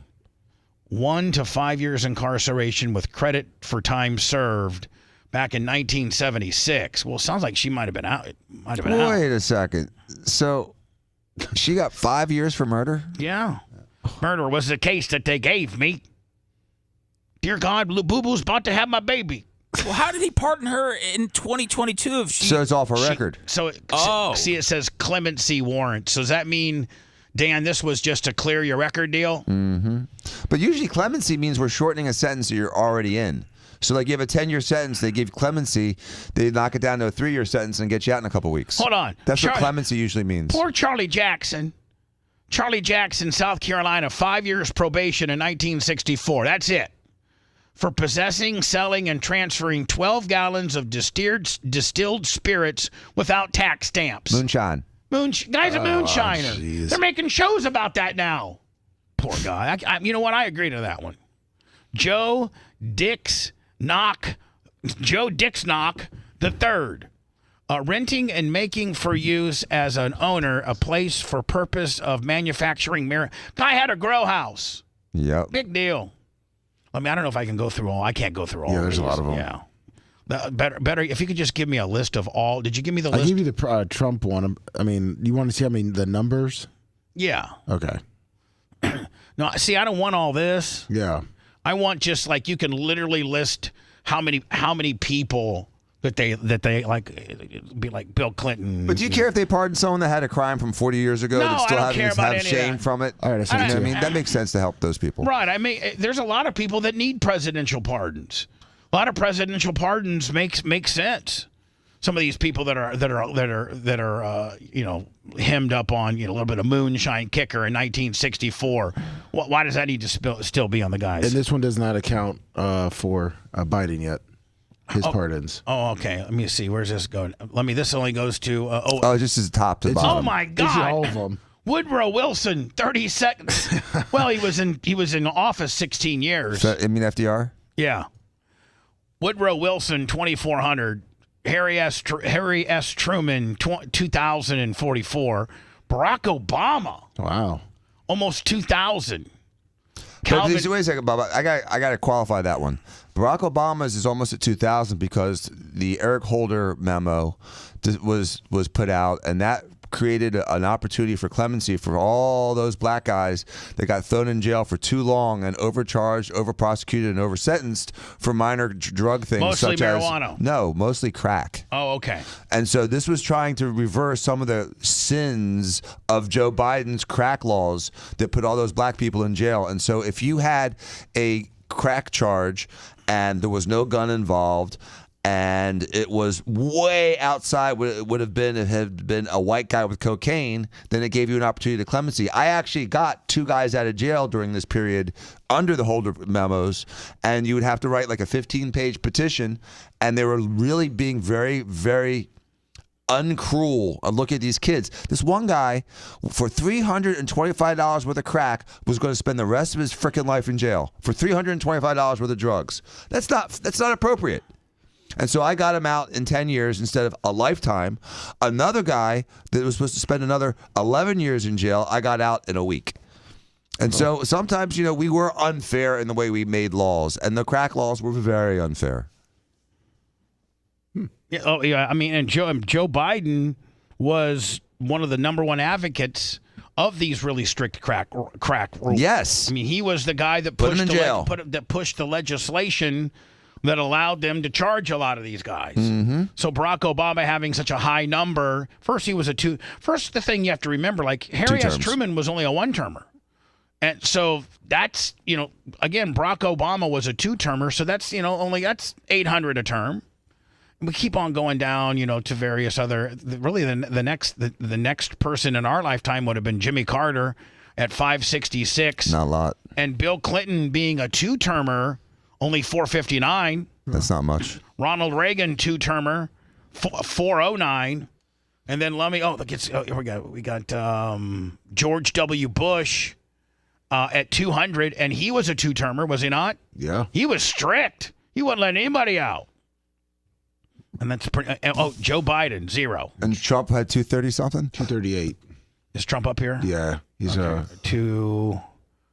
1 to 5 years incarceration with credit for time served back in 1976. Well, it sounds like she might have been out. Wait a second. So she got 5 years for murder? Yeah. Murder was the case that they gave me. Dear God, Boo Boo's about to have my baby. Well, how did he pardon her in 2022 if she... So it's off her record. See, it says clemency warrant. So does that mean, Dan, this was just to clear your record deal? Mm-hmm. But usually clemency means we're shortening a sentence that you're already in. So like you have a 10-year sentence, they give clemency, they knock it down to a 3-year sentence and get you out in a couple weeks. Hold on. That's what clemency usually means. Poor Charlie Jackson. Charlie Jackson, South Carolina, 5 years probation in 1964. That's it. For possessing, selling, and transferring 12 gallons of distilled spirits without tax stamps. Moonshine. Guy's a moonshiner. Geez. They're making shows about that now. Poor guy. You know what? I agree to that one. Joe Dix Knock III. Renting and making for use as an owner a place for purpose of manufacturing marijuana. Guy had a grow house. Yep. Big deal. I mean, I don't know if I can go through all. I can't go through all. Yeah, there's a lot of them. Yeah. Better if you could just give me a list of all. Did you give me the list? I gave you the Trump one. I mean, you want to see the numbers? Yeah. Okay. No, see, I don't want all this. Yeah. I want just like you can literally list how many people that they like be like Bill Clinton. But do you care if they pardon someone that had a crime from 40 years ago No, that still I don't care about have any of shame that. from it? All right, I mean, that makes sense to help those people. Right. I mean, there's a lot of people that need presidential pardons. A lot of presidential pardons make sense. Some of these people that are hemmed up on a little bit of moonshine kicker in 1964. Why does that need to still be on the guys? And this one does not account for Biden yet. His pardons. Oh, okay. Let me see. Where's this going? This only goes to. Just as top to bottom. Oh my God! It's all of them. Woodrow Wilson, 30 seconds. Well, he was in office 16 years. So, I mean FDR. Yeah. Woodrow Wilson, 2,400. Harry S. Truman, 2,044. Barack Obama. Wow. Almost 2,000. But wait a second, Bubba. I got to qualify that one. Barack Obama's is almost at 2,000 because the Eric Holder memo was put out, and that created an opportunity for clemency for all those black guys that got thrown in jail for too long and overcharged, overprosecuted, and oversentenced for minor drug things. Mostly such marijuana. As, no, mostly crack. Oh, okay. And so this was trying to reverse some of the sins of Joe Biden's crack laws that put all those black people in jail. And so if you had a crack charge and there was no gun involved, and it was way outside what it would have been if it had been a white guy with cocaine, then it gave you an opportunity to clemency. I actually got 2 guys out of jail during this period under the Holder memos, and you would have to write like a 15-page petition, and they were really being very, very uncruel. Look at these kids. This one guy, for $325 worth of crack, was going to spend the rest of his freaking life in jail for $325 worth of drugs. That's not appropriate. And so I got him out in 10 years instead of a lifetime. Another guy that was supposed to spend another 11 years in jail, I got out in a week. And so sometimes, we were unfair in the way we made laws, and the crack laws were very unfair. Yeah, oh yeah, I mean, and Joe Biden was one of the number one advocates of these really strict crack rules. Yes, I mean, he was the guy that Put pushed him in jail. that pushed the legislation that allowed them to charge a lot of these guys. Mm-hmm. So Barack Obama having such a high number, first he was First, the thing you have to remember, like Harry S. Truman was only a one-termer. And so that's, again, Barack Obama was a two-termer, so that's, that's $800 a term. We keep on going down, to various other. Really, the next person in our lifetime would have been Jimmy Carter at 566. Not a lot. And Bill Clinton being a two-termer, only 459. That's not much. Ronald Reagan, two-termer, 409. And then here we go. We got George W. Bush at 200, and he was a two-termer, was he not? Yeah. He was strict. He wouldn't let anybody out. And that's pretty. Joe Biden, 0. And Trump had 230-something? 238. Is Trump up here? Yeah. He's to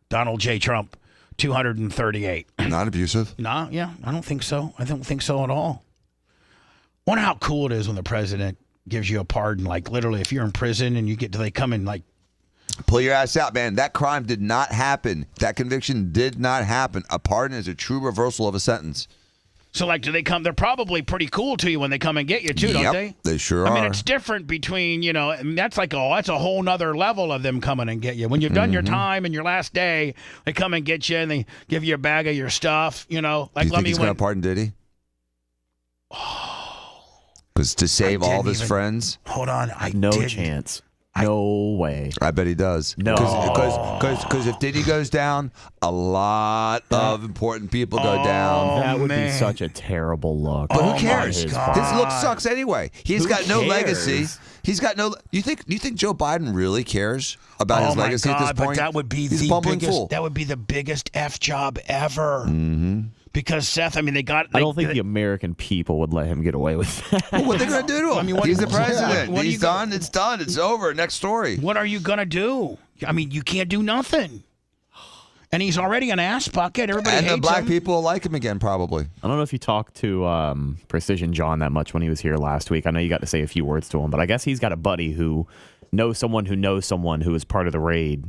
Donald J. Trump, 238. Not abusive. No, yeah, I don't think so. I don't think so at all. Wonder how cool it is when the president gives you a pardon. Like, literally, if you're in prison and they come in, like, pull your ass out, man. That crime did not happen. That conviction did not happen. A pardon is a true reversal of a sentence. So, like, do they come? They're probably pretty cool to you when they come and get you, too, don't they? They sure are. I mean, it's different between, that's like, that's a whole nother level of them coming and get you. When you've done your time and your last day, they come and get you and they give you a bag of your stuff, Like, do you think he's going to pardon Diddy? Because to save all of his friends? Hold on. No chance. No way. I bet he does. No. Because if Diddy goes down, a lot of important people go down. That would be such a terrible look. But who cares? His look sucks anyway. He's got no legacy. He's got no. You think Joe Biden really cares about his legacy at this point? But that would be He's a bumbling fool. That would be the biggest F job ever. Mm-hmm. Because Seth, I mean, I don't think the American people would let him get away with that. Well, what are they going to do to him? I mean, he's the president. He's done. It's done. It's over. Next story. What are you going to do? I mean, you can't do nothing. And he's already an ass bucket. Everybody hates him. And the black people will like him again, probably. I don't know if you talked to Precision John that much when he was here last week. I know you got to say a few words to him, but I guess he's got a buddy who knows someone who was part of the raid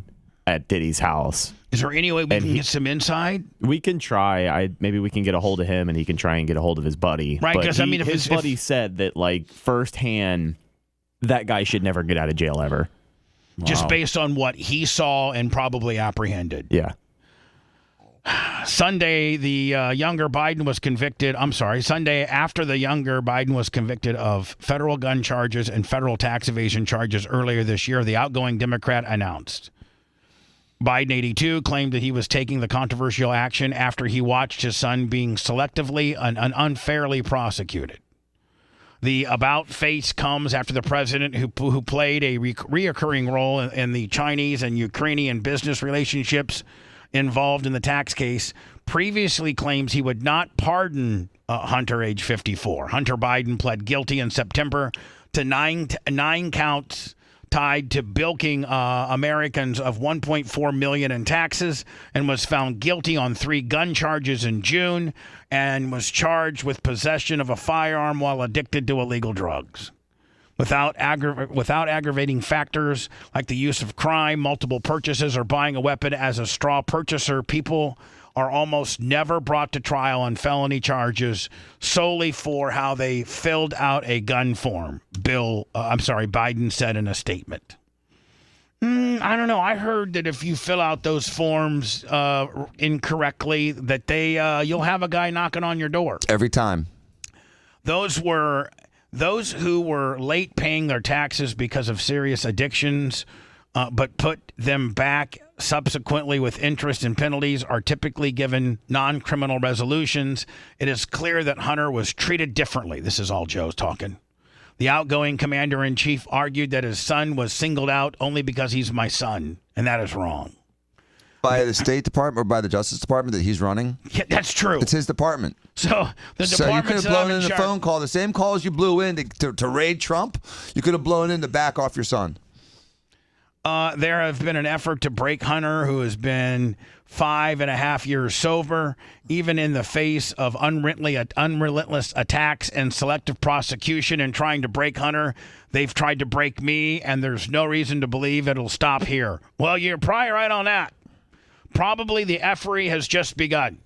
at Diddy's house. Is there any way we can get some insight? We can try. Maybe we can get a hold of him, and he can try and get a hold of his buddy. Right, because I mean, if his buddy said that, like, firsthand, that guy should never get out of jail ever. Just based on what he saw and probably apprehended. Yeah. Sunday, the younger Biden was convicted. I'm sorry, Sunday after the younger Biden was convicted of federal gun charges and federal tax evasion charges earlier this year, the outgoing Democrat announced. Biden, 82, claimed that he was taking the controversial action after he watched his son being selectively and unfairly prosecuted. The about face comes after the president, who played a reoccurring role in the Chinese and Ukrainian business relationships involved in the tax case, previously claims he would not pardon Hunter, age 54. Hunter Biden pled guilty in September to nine counts tied to bilking Americans of $1.4 million in taxes, and was found guilty on 3 gun charges in June, and was charged with possession of a firearm while addicted to illegal drugs. Without aggravating factors like the use of crime, multiple purchases, or buying a weapon as a straw purchaser, people are almost never brought to trial on felony charges solely for how they filled out a gun form, Biden said in a statement. I don't know. I heard that if you fill out those forms incorrectly, that you'll have a guy knocking on your door. Every time. Those who were late paying their taxes because of serious addictions, but put them back subsequently with interest and penalties, are typically given non-criminal resolutions. It is clear that Hunter was treated differently. This is all Joe's talking. The outgoing commander-in-chief argued that his son was singled out only because he's my son, and that is wrong. By the State Department or by the Justice Department that he's running? Yeah, that's true. It's his department. So the So you could have blown in the phone call, the same calls you blew in to raid Trump, you could have blown in to back off your son. there have been an effort to break Hunter, who has been 5.5 years sober, even in the face of unrelentless attacks and selective prosecution and trying to break Hunter. They've tried to break me, and there's no reason to believe it'll stop here. Well, you're probably right on that. Probably the effery has just begun.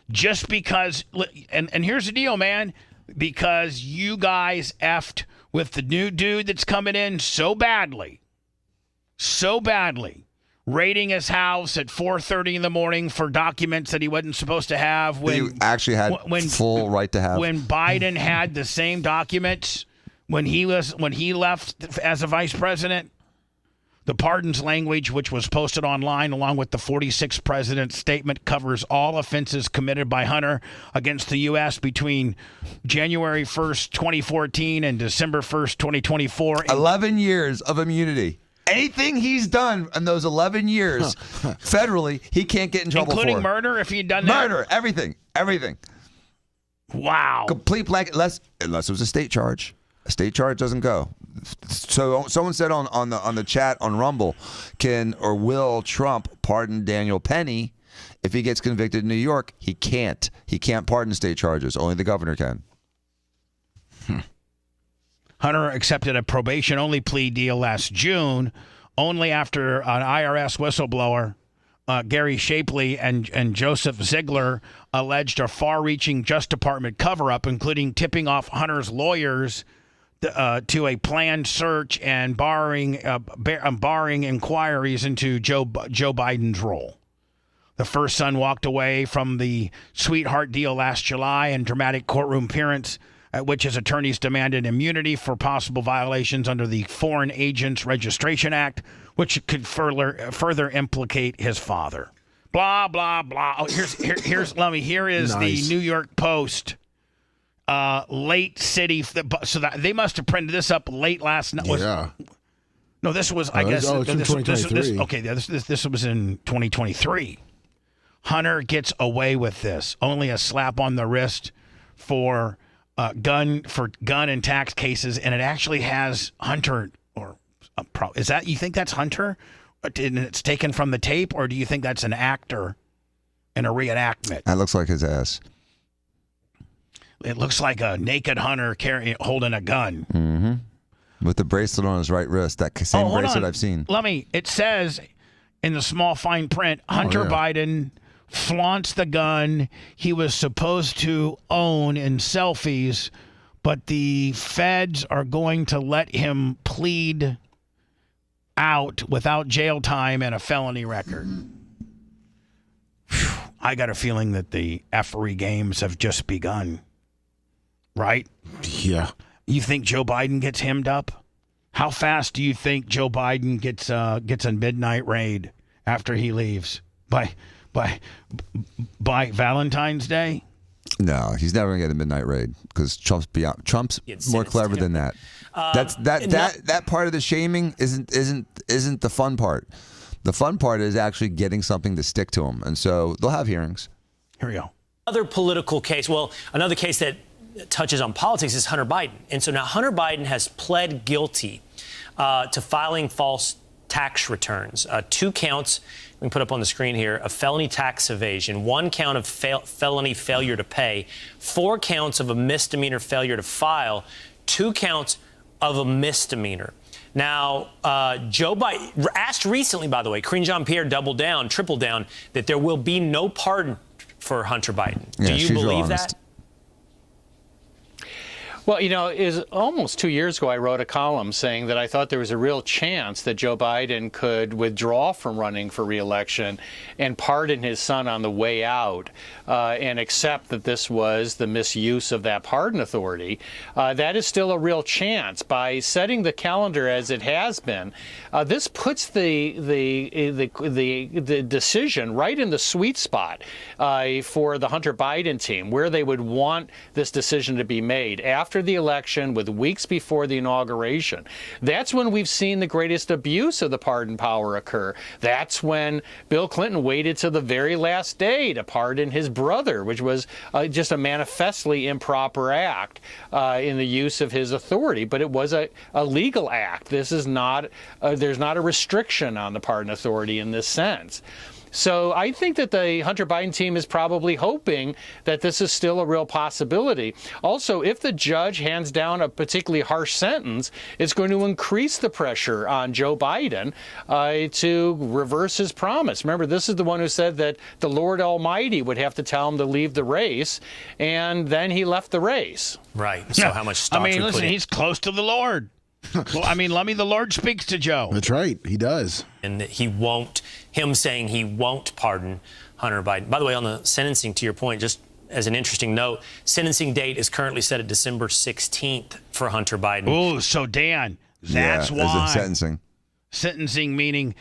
Just because, and here's the deal, man, because you guys effed with the new dude that's coming in so badly, raiding his house at 4:30 in the morning for documents that he wasn't supposed to have. When you actually had full right to have. When Biden had the same documents when he left as a vice president. The pardons language, which was posted online along with the 46th president's statement, covers all offenses committed by Hunter against the U.S. between January 1st, 2014 and December 1st, 2024. 11 years of immunity. Anything he's done in those 11 years federally, he can't get in trouble for. Including murder, if he'd done that? Murder, everything. Wow. Complete blanket, unless it was a state charge. A state charge doesn't go. So someone said on the chat on Rumble, can or will Trump pardon Daniel Penny if he gets convicted in New York? He can't. He can't pardon state charges. Only the governor can. Hunter accepted a probation-only plea deal last June, only after an IRS whistleblower, Gary Shapley and Joseph Ziegler, alleged a far-reaching Justice Department cover-up, including tipping off Hunter's lawyers to a planned search and barring inquiries into Joe Biden's role. The first son walked away from the sweetheart deal last July in dramatic courtroom appearance at which his attorneys demanded immunity for possible violations under the Foreign Agents Registration Act, which could further implicate his father. Blah, blah, blah. Oh, here's Lummy. Here is Nice. the New York Post. Late city, so that they must have printed this up late last night. Yeah. No, this was, I guess. it's from 2023. Okay, this was in 2023. Hunter gets away with this. Only a slap on the wrist for gun and tax cases, and it actually has Hunter. Is that, you think that's Hunter? And it's taken from the tape, or do you think that's an actor in a reenactment? That looks like his ass. It looks like a naked Hunter holding a gun. Mm-hmm. With the bracelet on his right wrist. That same bracelet I've seen. It says in the small fine print, Hunter Biden flaunts the gun he was supposed to own in selfies, but the feds are going to let him plead out without jail time and a felony record. Whew. I got a feeling that the effery games have just begun. Right? Yeah. You think Joe Biden gets hemmed up? How fast do you think Joe Biden gets a midnight raid after he leaves? By Valentine's Day? No, he's never gonna get a midnight raid because Trump's more clever than that. That part of the shaming isn't the fun part. The fun part is actually getting something to stick to him, and so they'll have hearings. Here we go. Another political case. Well, another case that touches on politics is Hunter Biden. And so now Hunter Biden has pled guilty to filing false tax returns. 2 counts, we can put up on the screen here, of felony tax evasion, 1 count of felony failure to pay, 4 counts of a misdemeanor failure to file, 2 counts of a misdemeanor. Now, Joe Biden, asked recently, by the way, Karine Jean-Pierre doubled down, tripled down, that there will be no pardon for Hunter Biden. Do you believe that? Well, you know, is almost 2 years ago, I wrote a column saying that I thought there was a real chance that Joe Biden could withdraw from running for re-election and pardon his son on the way out and accept that this was the misuse of that pardon authority. That is still a real chance. By setting the calendar as it has been, this puts the decision right in the sweet spot for the Hunter Biden team, where they would want this decision to be made after after the election, with weeks before the inauguration. That's when we've seen the greatest abuse of the pardon power occur. That's when Bill Clinton waited to the very last day to pardon his brother, which was just a manifestly improper act in the use of his authority. But it was a legal act. This is not, there's not a restriction on the pardon authority in this sense. So I think that the Hunter Biden team is probably hoping that this is still a real possibility. Also, if the judge hands down a particularly harsh sentence, it's going to increase the pressure on Joe Biden to reverse his promise. Remember, this is the one who said that the Lord Almighty would have to tell him to leave the race, and then he left the race. Right. So how much stock listen, he's close to the Lord. Well, the Lord speaks to Joe. That's right. He does. And that him saying he won't pardon Hunter Biden. By the way, on the sentencing, to your point, just as an interesting note, sentencing date is currently set at December 16th for Hunter Biden. Oh, so Dan, that's why. As in sentencing. Sentencing meaning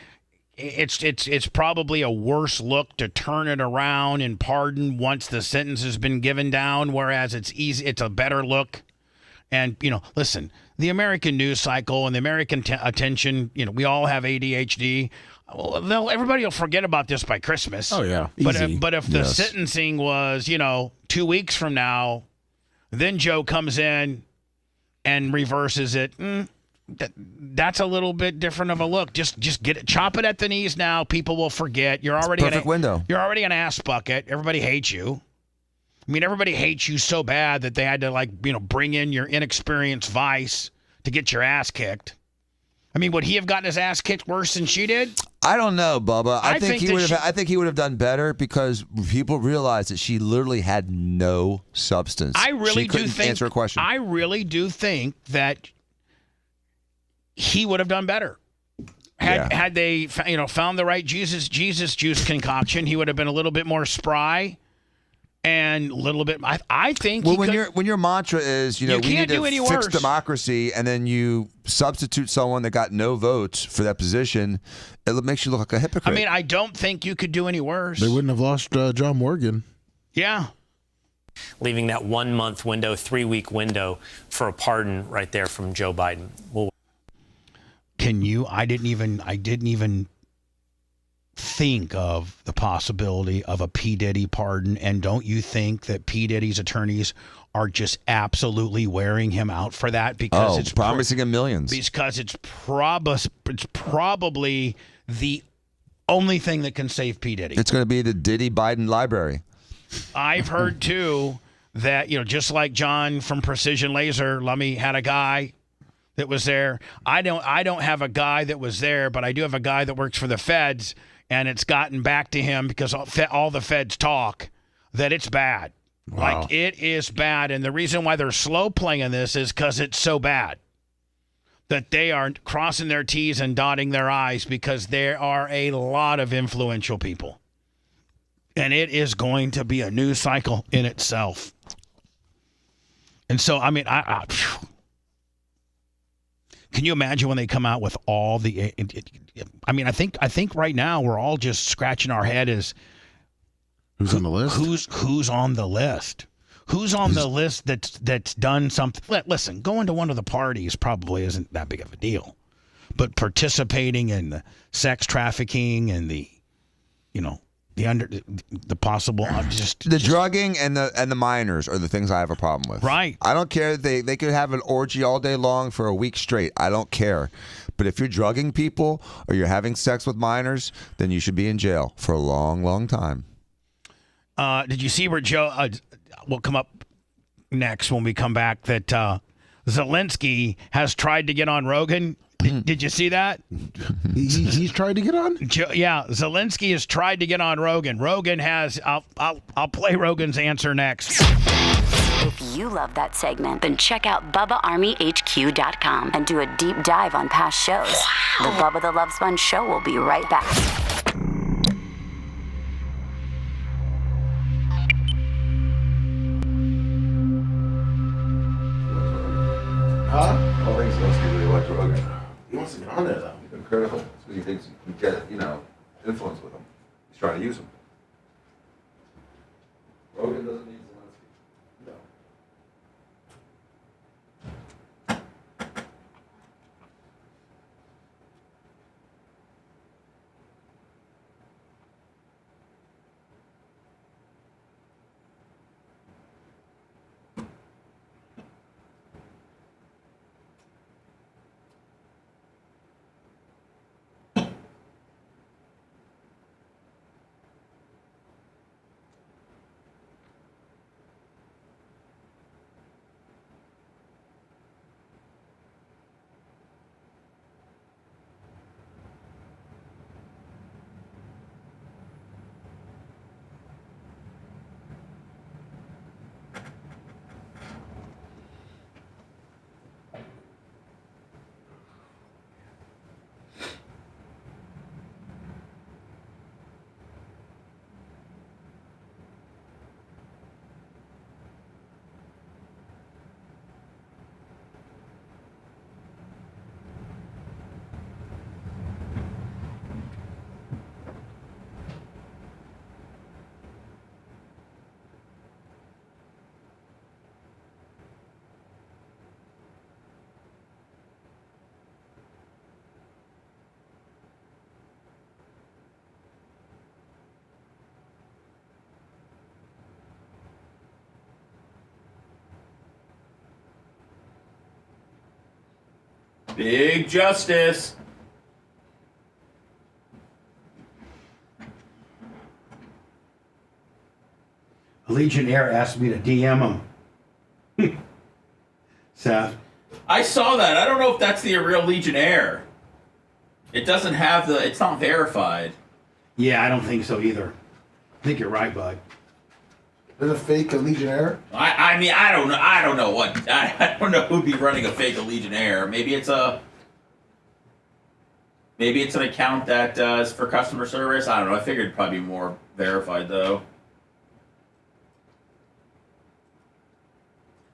it's probably a worse look to turn it around and pardon once the sentence has been given down, whereas it's a better look. And, listen, the American news cycle and the American attention, we all have ADHD. Everybody will forget about this by Christmas. Oh, yeah. But if the sentencing was, 2 weeks from now, then Joe comes in and reverses it. That's a little bit different of a look. Just get it, chop it at the knees now. People will forget. You're already window. You're already an ass bucket. Everybody hates you. Everybody hates you so bad that they had to bring in your inexperienced vice to get your ass kicked. Would he have gotten his ass kicked worse than she did? I don't know, Bubba. I think he would have done better because people realized that she literally had no substance. She couldn't answer a question. I really do think that he would have done better. Had they found the right Jesus juice concoction, he would have been a little bit more spry. And a little bit, I think. Well, when your mantra is, we need to fix democracy, and then you substitute someone that got no votes for that position, it makes you look like a hypocrite. I don't think you could do any worse. They wouldn't have lost John Morgan. Yeah. Leaving that 1 month window, 3-week window for a pardon right there from Joe Biden. Can you? I didn't even think of the possibility of a P. Diddy pardon, and don't you think that P. Diddy's attorneys are just absolutely wearing him out for that? Because it's promising him millions. Because it's probably the only thing that can save P. Diddy. It's going to be the Diddy Biden library. I've heard too that just like John from Precision Laser, Lummy had a guy that was there. I don't have a guy that was there, but I do have a guy that works for the feds. And it's gotten back to him because all the feds talk that it's bad. Wow. It is bad. And the reason why they're slow playing this is because it's so bad that they are crossing their T's and dotting their I's because there are a lot of influential people. And it is going to be a news cycle in itself. And so, can you imagine when they come out with all the? I think right now we're all just scratching our head as who's on the list. Who's on the list? Who's on the list that's done something? Listen, going to one of the parties probably isn't that big of a deal, but participating in the sex trafficking and the possible drugging and the minors are the things I have a problem with. Right. I don't care. They could have an orgy all day long for a week straight. I don't care. But if you're drugging people or you're having sex with minors, then you should be in jail for a long, long time. Did you see where Joe will come up next when we come back that Zelensky has tried to get on Rogan? Did you see that? He's tried to get on? Yeah, Zelensky has tried to get on Rogan. Rogan has. I'll play Rogan's answer next. If you love that segment, then check out BubbaArmyHQ.com and do a deep dive on past shows. The Bubba the Love Sponge Show will be right back. Huh? I don't think Zelensky really liked Rogan. He wants to get on there, though. He's been critical because he thinks he can get, influence with him. He's trying to use him. Rogan doesn't need Zelensky. No. Big justice. A Legionnaire asked me to DM him. Seth. I saw that. I don't know if that's the real Legionnaire. It doesn't have the. It's not verified. Yeah, I don't think so either. I think you're right, bud. There's a fake Legionnaire? I mean, I don't know. I don't know what. I don't know who'd be running a fake Legionnaire. Maybe it's an account that is for customer service. I don't know. I figured it'd probably be more verified though.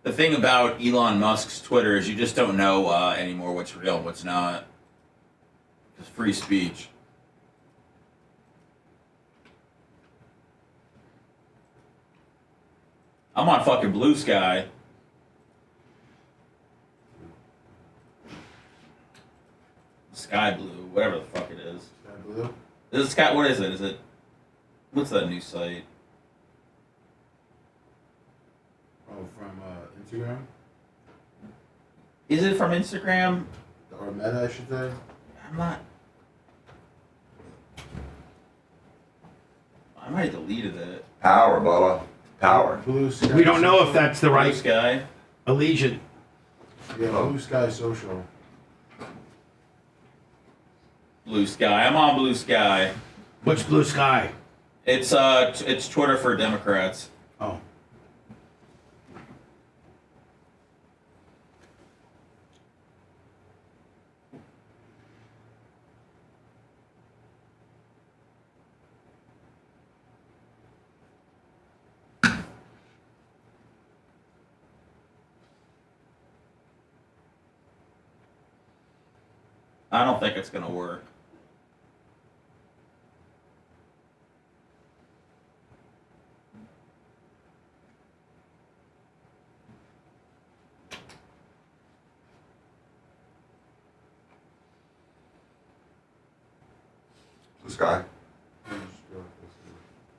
The thing about Elon Musk's Twitter is you just don't know anymore what's real and what's not. It's free speech. I'm on fucking Blue Sky. Sky Blue, whatever the fuck it is. Sky Blue? Is it Sky? What is it? Is it? What's that new site? Oh, from Instagram? Is it from Instagram? Or Meta, I should say. I'm not. I might have deleted it. Power, Bubba. Power. Blue Sky. We don't know if that's the Blue right Sky. Allegiant. Yeah, Blue Sky Social. Blue Sky. I'm on Blue Sky. What's Blue Sky? It's Twitter for Democrats. Oh. I don't think it's gonna work. Blue Sky.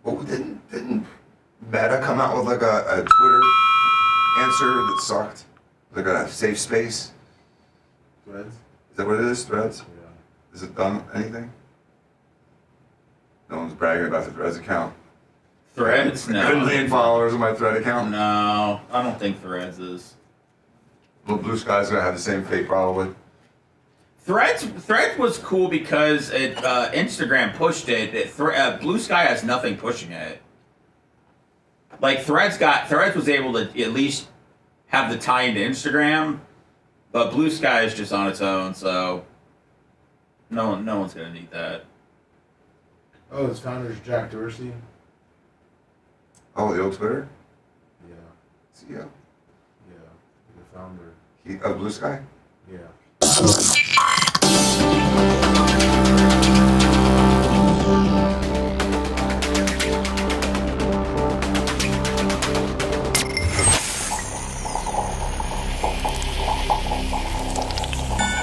Well, didn't Meta come out with like a Twitter answer that sucked? Like a safe space? Threads? Is that what it is? Threads? Yeah. Has it done anything? No one's bragging about the Threads account. Threads? No. 1 million followers on my Thread account. No, I don't think Threads is. Well, Blue Sky's gonna have the same fate probably. Threads was cool because Instagram pushed it. Blue Sky has nothing pushing it. Like Threads was able to at least have the tie into Instagram, but Blue Sky is just on its own, so no one's gonna need that. Oh, its founder's Jack Dorsey. Oh, the old Twitter? Yeah. CEO? Yeah. The founder. Of Blue Sky? Yeah.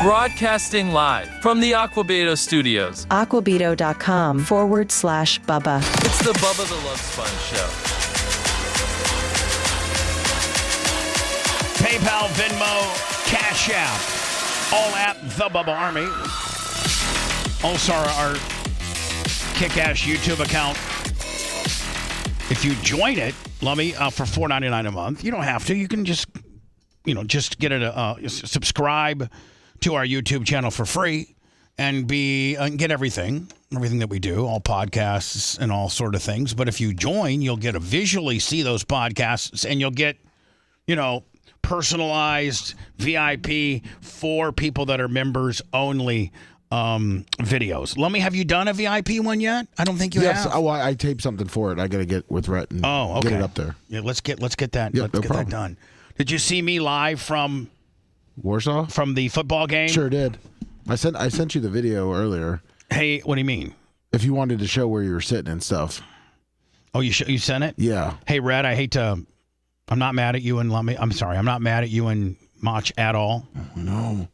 Broadcasting live from the Aquabedo studios. Aquabedo.com/Bubba. It's the Bubba the Love Sponge Show. PayPal, Venmo, Cash App, all at the Bubba Army. Also our kick-ass YouTube account. If you join it, Lummy, for $4.99 a month, you don't have to. You can just get it. Subscribe to our YouTube channel for free and get everything that we do, all podcasts and all sort of things. But if you join, you'll get to visually see those podcasts, and you'll get, personalized VIP for people that are members only videos. Let me, have you done a VIP one yet? I don't think you have. Oh, I taped something for it. I got to get with Rhett and okay. get it up there. Yeah, let's get that. Yeah, let's no get problem. that done. Did you see me live from Warsaw? From the football game? Sure did. I sent you the video earlier. Hey, what do you mean? If you wanted to show where you were sitting and stuff. Oh, you sent it? Yeah. Hey, Red, I'm not mad at you and Lummy. I'm sorry, I'm not mad at you and Mach at all. Oh, no.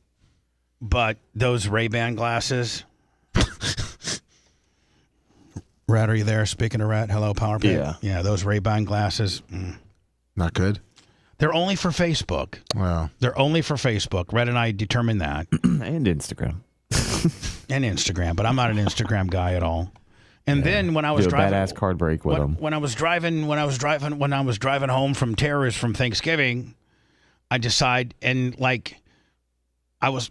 But those Ray-Ban glasses. Red, are you there? Speaking of Red, hello, Power Play. Yeah. Yeah, those Ray-Ban glasses. Not good. They're only for Facebook. Wow. They're only for Facebook. Red and I determined that. And Instagram. And Instagram, but I'm not an Instagram guy at all. And then when I was Do a driving, badass card break with them. when I was driving home from terrorists from Thanksgiving, I decide and like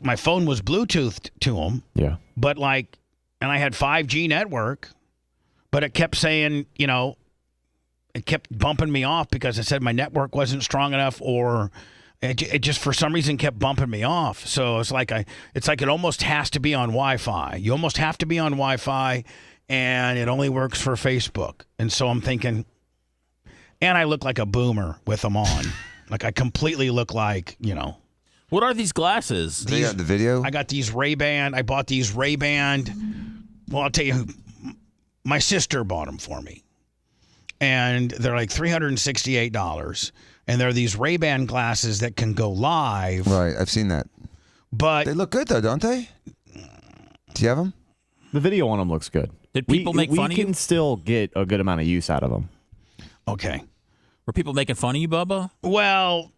my phone was Bluetoothed to them. Yeah. But like, and I had 5G network, but it kept saying, you know, it kept bumping me off because it said my network wasn't strong enough, or it just for some reason kept bumping me off. So it's like it almost has to be on Wi-Fi. You almost have to be on Wi-Fi, and it only works for Facebook. And so I'm thinking, and I look like a boomer with them on. Like I completely look like, you know. What are these glasses? They got the video? I got these Ray-Ban. I bought these Ray-Ban. Well, I'll tell you who. My sister bought them for me. And they're like $368. And they're these Ray-Ban glasses that can go live. Right, I've seen that. But they look good, though, don't they? Do you have them? The video on them looks good. Did people make fun of you? We can still get a good amount of use out of them. Okay. Were people making fun of you, Bubba? Well,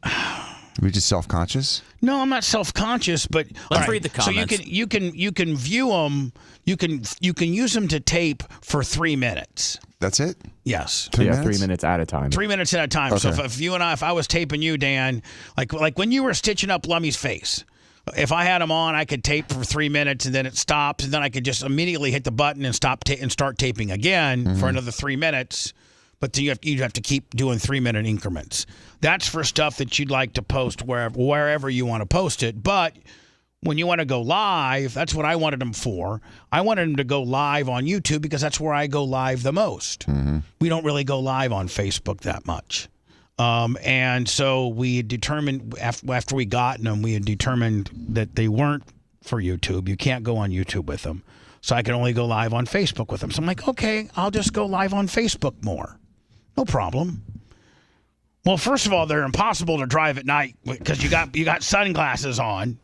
Were you just self-conscious? no, I'm not self-conscious, but Let's read the comments. So you can view them. You can use them to tape for 3 minutes. That's it? Yes. 3 minutes? 3 minutes at a time. 3 minutes at a time. So Okay. if I was taping you, Dan, like when you were stitching up Lummy's face, if I had them on, I could tape for 3 minutes and then it stops, and then I could just immediately hit the button and start taping again for another 3 minutes. But then you'd have to keep doing 3 minute increments. That's for stuff that you'd like to post wherever you want to post it. But when you want to go live, that's what I wanted them for. I wanted them to go live on YouTube because that's where I go live the most. We don't really go live on Facebook that much. And so we determined after we got them, we had determined that they weren't for YouTube. You can't go on YouTube with them. So I can only go live on Facebook with them. So I'm like, okay, I'll just go live on Facebook more. No problem. Well, first of all, they're impossible to drive at night because you got sunglasses on.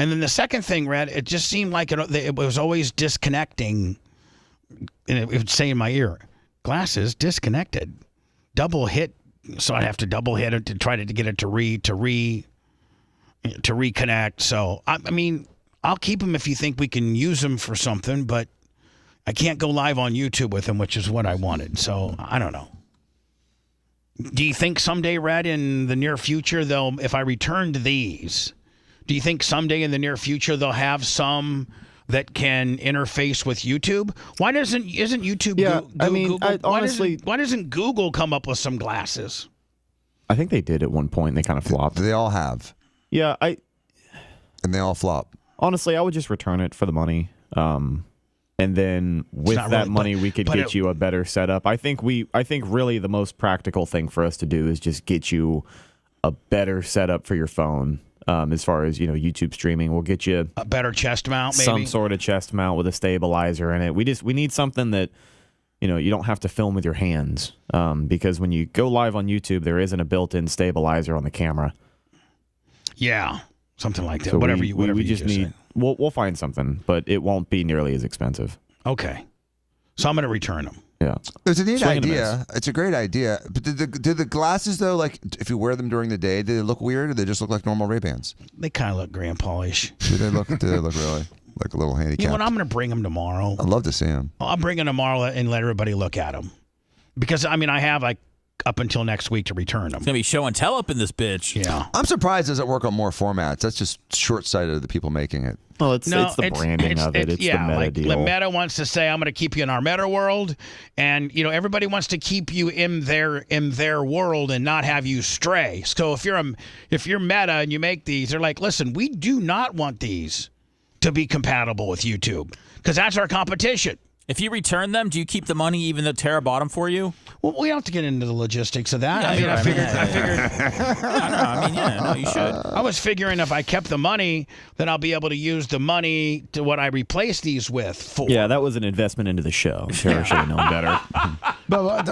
And then the second thing, Red, it just seemed like it was always disconnecting. And it would say in my ear, glasses disconnected. Double hit. So I'd have to double hit it to try to get it to reconnect. So, I mean, I'll keep them if you think we can use them for something, but I can't go live on YouTube with them, which is what I wanted. So I don't know. Do you think someday, Red, in the near future, if I returned these, do you think someday in the near future they'll have some that can interface with YouTube? Isn't YouTube? Yeah, Google? Honestly, why doesn't Google come up with some glasses? I think they did at one point. And they kind of flopped. They all have. Yeah, and they all flop. Honestly, I would just return it for the money. And then with that really, money, we could get you a better setup. I think really the most practical thing for us to do is just get you a better setup for your phone. As far as, YouTube streaming, we'll get you a better chest mount, maybe some sort of chest mount with a stabilizer in it. We need something that, you don't have to film with your hands. Because when you go live on YouTube, there isn't a built-in stabilizer on the camera. Yeah, something like that. So whatever we you just need. say. We'll find something, but it won't be nearly as expensive. Okay, so I'm going to return them. Yeah, it's a neat Swing and a idea. It's a great idea. But do the glasses though, like if you wear them during the day, do they look weird, or they just look like normal Ray-Bans? They kind of look grandpa-ish. Do they look really like a little handicap? You know what? I'm going to bring them tomorrow. I'd love to see them. I'll bring them tomorrow and let everybody look at them, because I have up until next week to return them. It's going to be show and tell up in this bitch. Yeah. I'm surprised it doesn't work on more formats. That's just short-sighted of the people making it. Well, it's the branding of it. It's the meta deal. Meta wants to say, I'm going to keep you in our meta world. And, everybody wants to keep you in their world and not have you stray. So if you're meta and you make these, they're like, listen, we do not want these to be compatible with YouTube because that's our competition. If you return them, do you keep the money even though Tara bought them for you? Well, we don't have to get into the logistics of that. Yeah, I figured. You should. I was figuring if I kept the money, then I'll be able to use the money to what I replaced these with for. Yeah, that was an investment into the show. Tara should have known better.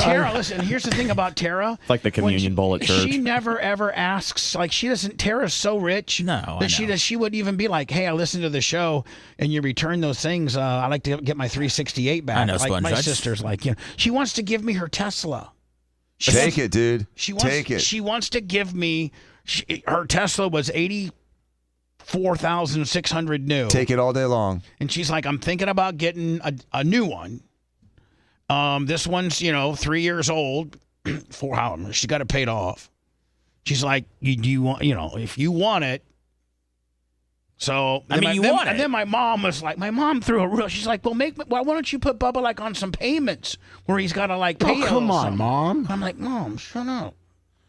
Tara, listen, here's the thing about Tara. It's like the communion bowl at church. She never ever asks, she doesn't. Tara's so rich that she wouldn't even be like, hey, I listened to the show and you return those things. I like to get my 368 back. I know, like Sponge. my sister's like, she wants to give me her Tesla. Take it, dude. Take it. She wants to give me. Her Tesla was 84,600 new. Take it all day long. And she's like, I'm thinking about getting a new one. This one's 3 years old. For how she got it paid off. She's like, you want if you want it. So you want it. And then my mom was like, threw a rule. She's like, well, why don't you put Bubba like on some payments where he's got to like pay? Oh, come on, Mom. I'm like, Mom, shut up.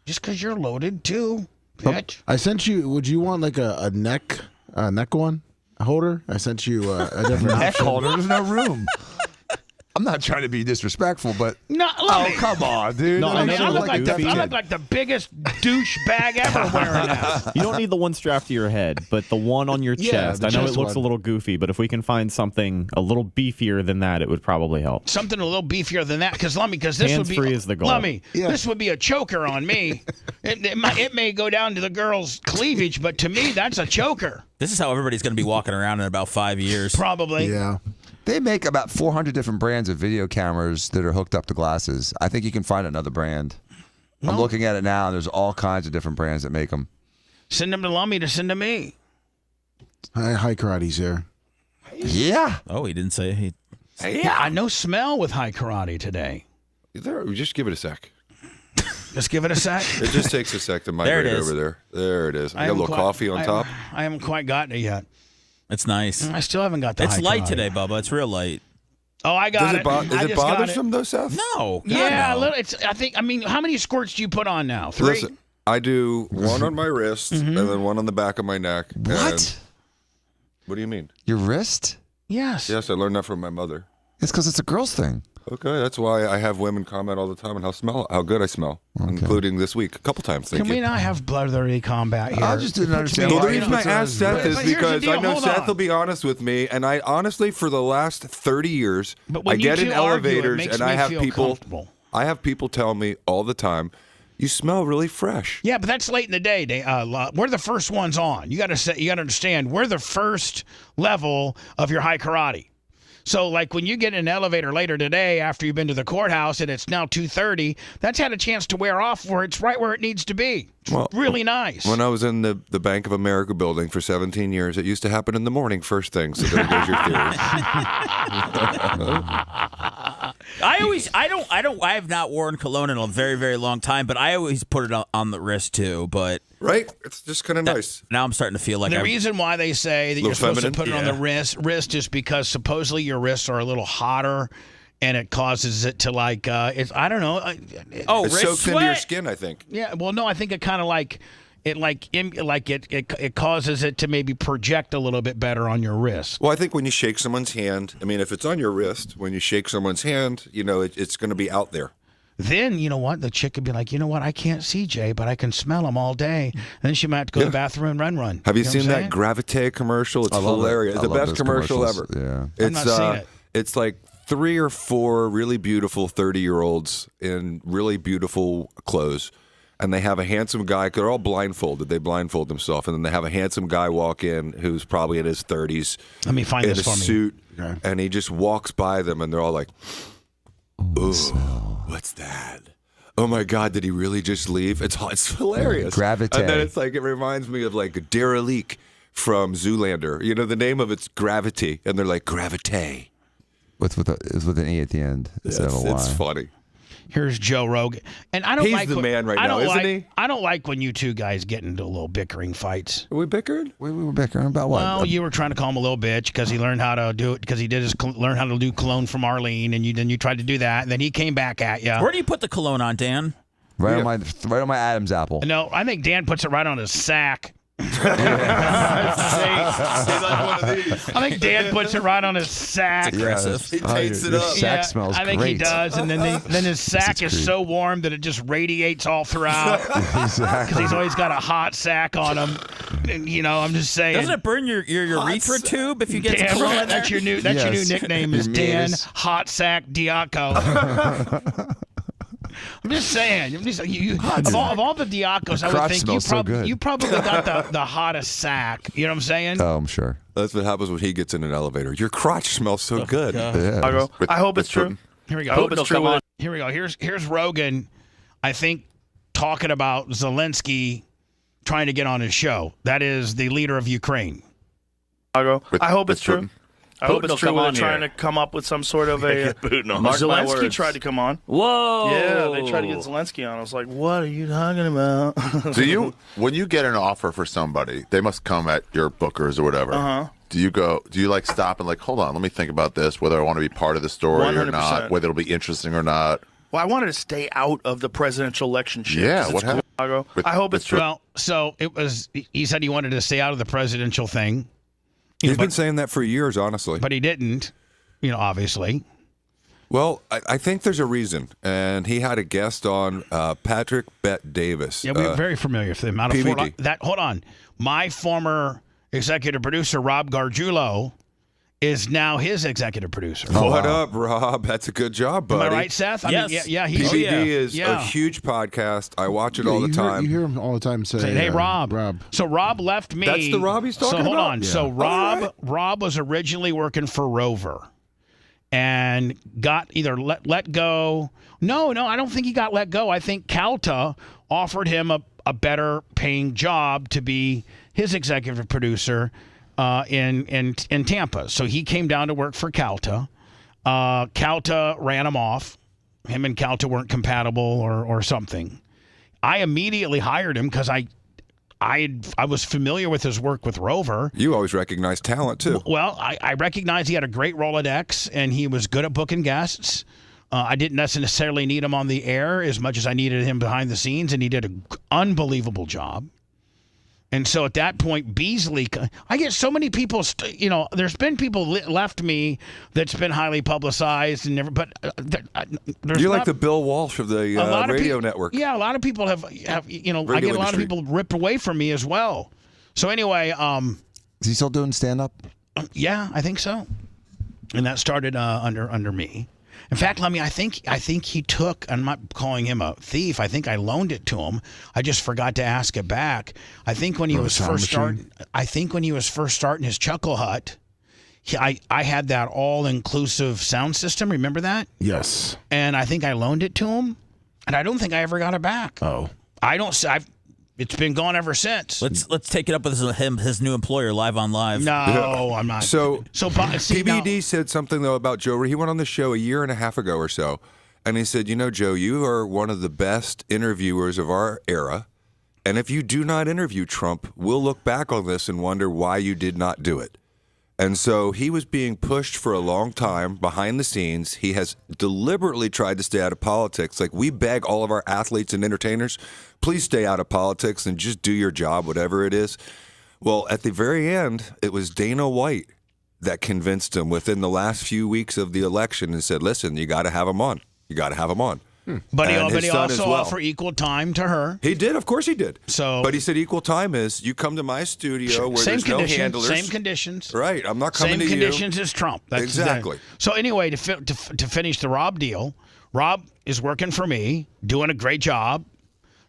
Just because you're loaded too, bitch. I sent you. Would you want like a neck one, a holder? I sent you a different neck option. holder. There's no room. I'm not trying to be disrespectful, but come on, dude. No, I look like the biggest douchebag ever wearing that. You don't need the one strapped to your head, but the one on your chest. I know it looks a little goofy, but if we can find something a little beefier than that, it would probably help. Something a little beefier than that, because this would be hands-free is the goal. This would be a choker on me. It may go down to the girl's cleavage, but to me, that's a choker. This is how everybody's going to be walking around in about 5 years. Probably. Yeah. They make about 400 different brands of video cameras that are hooked up to glasses. I think you can find another brand. I'm looking at it now, and there's all kinds of different brands that make them. Send them to Lummy to send to me. High karate's here. Yeah. Oh, he didn't say he. Yeah, I know smell with high karate today. Just give it a sec. Just give it a sec. It just takes a sec to migrate over there. There it is. I got a little coffee on top. I haven't quite gotten it yet. It's nice. I still haven't got the It's high light karate. It's light today, Bubba. It's real light. Oh, I got it. Is it bothersome though, Seth? No. God, Yeah, no. a little. I mean, how many squirts do you put on now? 3? Listen, I do one on my wrist and then one on the back of my neck. What? What do you mean? Your wrist? Yes. Yes, I learned that from my mother. It's because it's a girl's thing. Okay, that's why I have women comment all the time on how good I smell, including this week a couple times. Thank Can you. we not have bloody combat here? I just didn't understand. Well, why the reason you I put it on asked his Seth is wrist. because I know Hold Seth on. will be honest with me, and I honestly, for the last 30 years, But when I get you in two argue, it elevators makes and I me have feel people. comfortable. I have people tell me all the time, "You smell really fresh." Yeah, but that's late in the day. We're the first ones on. You got to understand. We're the first level of your high karate. So, like, when you get in an elevator later today after you've been to the courthouse and it's now 2:30, that's had a chance to wear off where it's right where it needs to be. It's really nice. When I was in the Bank of America building for 17 years, it used to happen in the morning first thing. So there goes your theory. I have not worn cologne in a very, very long time, but I always put it on the wrist too. But right, it's just kind of nice. Now I'm starting to feel like the reason why they say that you're supposed to put it on the wrist is because supposedly your wrists are a little hotter, and it causes it to like I don't know. It wrist soaks into sweat. your skin, I think. Yeah, well, no, I think it kind of like it causes it to maybe project a little bit better on your wrist. Well, I think when you shake someone's hand, I mean, if it's on your wrist, when you shake someone's hand, it's going to be out there. Then, you know what? The chick could be like, you know what? I can't see Jay, but I can smell him all day. And then she might have to go to the bathroom and run. Have you know seen what I'm that Gravite commercial? It's hilarious. It's the best commercial ever. Yeah. It's, I've not seen it. It's like 3 or 4 really beautiful 30-year-olds in really beautiful clothes. And they have a handsome guy. They're all blindfolded. They blindfold themselves. And then they have a handsome guy walk in who's probably in his 30s. Let me find in this a for me. suit. Okay. And he just walks by them, and they're all like, "Ooh, what's that? Oh my God, did he really just leave?" It's hilarious. Gravite. And then it's like, it reminds me of like Derelique from Zoolander. You know, the name of it's Gravity. And they're like, Gravite. With an E at the end instead of a Y. It's funny. Here's Joe Rogan, and I don't He's like the man right I now, don't isn't like, he? I don't like when you two guys get into a little bickering fights. Are we bickered? We were bickering about what? Well, you were trying to call him a little bitch because he learned how to do it because he learn how to do cologne from Arlene, and then you tried to do that, and then he came back at you. Where do you put the cologne on, Dan? Right on my Adam's apple. No, I think Dan puts it right on his sack. I think Dan puts it right on his sack. It's aggressive. He takes it up. Sack smells I think great. he does, and then his sack is so warm that it just radiates all throughout. Because he's always got a hot sack on him. And, I'm just saying. Doesn't it burn your urethra tube if you get Dan, some cologne in there? that's your new nickname is Your Dan meanest. Hot Sack Diaco. I'm just saying. Of all the Diacos, I would Crotch think smells so good. you probably got the hottest sack. You know what I'm saying? Oh, I'm sure. That's what happens when he gets in an elevator. Your crotch smells so good. Yeah. I hope it's true. Here we go. I hope it's true. Here we go. Here's Rogan I think, talking about Zelensky trying to get on his show. That is the leader of Ukraine. I hope it's true. I hope it's true. They're trying to come up with some sort of a. Zelensky tried to come on. Whoa! Yeah, they tried to get Zelensky on. I was like, "What are you talking about?" When you get an offer for somebody, they must come at your bookers or whatever. Do you like stop and like, hold on, let me think about this, whether I want to be part of the story 100%. Or not, whether it'll be interesting or not? Well, I wanted to stay out of the presidential election shit. Yeah, what happened? I hope it's true. Well, so it was. He said he wanted to stay out of the presidential thing. He's been saying that for years, honestly. But he didn't, obviously. Well, I think there's a reason. And he had a guest on, Patrick Bet-Davis. Yeah, we're very familiar with him. Hold on. My former executive producer, Rob Gargiulo, is now his executive producer. What up, Rob? That's a good job, buddy. Am I right, Seth? Yes. PBD is a huge podcast. I watch it all the time. You hear him all the time say, "Hey, Rob." So Rob left me. That's the Rob he's talking about? So hold on. Yeah. So Rob was originally working for Rover and got either let go. No, I don't think he got let go. I think Calta offered him a better paying job to be his executive producer in Tampa. So he came down to work for Calta. Calta ran him off. Him and Calta weren't compatible or something. I immediately hired him because I was familiar with his work with Rover. You always recognize talent, too. Well, I recognized he had a great Rolodex, and he was good at booking guests. I didn't necessarily need him on the air as much as I needed him behind the scenes, and he did an unbelievable job. And so at that point, Beasley, I get so many people, there's been people left me that's been highly publicized and never, but you're like the Bill Walsh of the radio network. Yeah, a lot of people have I get a lot of people ripped away from me as well. So anyway, is he still doing stand-up? Yeah, I think so. And that started under me. In fact, I think he took, I'm not calling him a thief, I think I loaned it to him. I just forgot to ask it back. I think when he was first starting his Chuckle Hut, I had that all-inclusive sound system. Remember that? Yes. And I think I loaned it to him, and I don't think I ever got it back. Oh. It's been gone ever since. Let's take it up with his new employer, Live on Live. No, I'm not. So PBD said something, though, about Joe. He went on the show a year and a half ago or so, and he said, Joe, you are one of the best interviewers of our era, and if you do not interview Trump, we'll look back on this and wonder why you did not do it. And so he was being pushed for a long time behind the scenes. He has deliberately tried to stay out of politics. Like, we beg all of our athletes and entertainers, please stay out of politics and just do your job, whatever it is. Well, at the very end, it was Dana White that convinced him within the last few weeks of the election and said, listen, you got to have him on. You got to have him on. But he also offered equal time to her. He did, of course he did. But he said equal time is you come to my studio where there's no handlers. Same conditions. Right, I'm not coming to you. Same conditions as Trump. That's exactly. So anyway, to finish the Rob deal, Rob is working for me, doing a great job,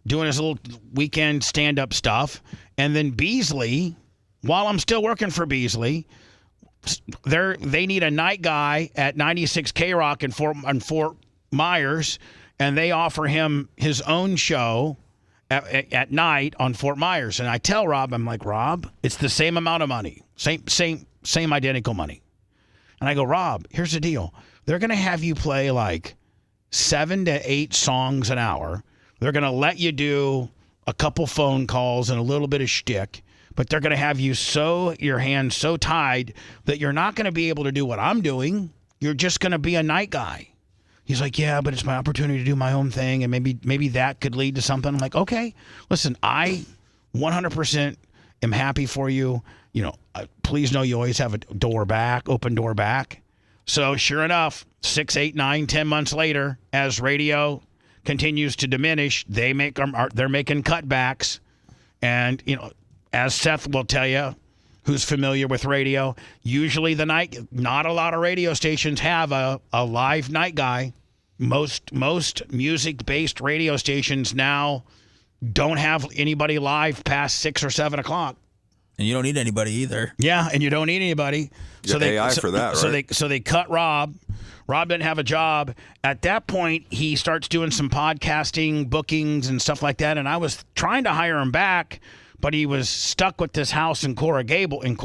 doing his little weekend stand-up stuff. And then Beasley, while I'm still working for Beasley, they need a night guy at 96 K-Rock in Fort Myers, and they offer him his own show at night on Fort Myers. And I tell Rob, I'm like, Rob, it's the same amount of money, same identical money. And I go, Rob, here's the deal. They're going to have you play like 7 to 8 songs an hour. They're going to let you do a couple phone calls and a little bit of shtick, but they're going to have you your hands so tied that you're not going to be able to do what I'm doing. You're just going to be a night guy. He's like, yeah, but it's my opportunity to do my own thing, and maybe that could lead to something. I'm like, okay, listen, I 100% am happy for you. Please know you always have open door back. So sure enough, 6, 8, 9, 10 months later, as radio continues to diminish, they're making cutbacks, and as Seth will tell you, who's familiar with radio, usually not a lot of radio stations have a live night guy. Most music-based radio stations now don't have anybody live past 6 or 7 o'clock. And you don't need anybody either. Yeah, and you don't need anybody. So they AI for that, right? So they cut Rob. Rob didn't have a job. At that point, he starts doing some podcasting, bookings, and stuff like that. And I was trying to hire him back, but he was stuck with this house in Coral Gables, and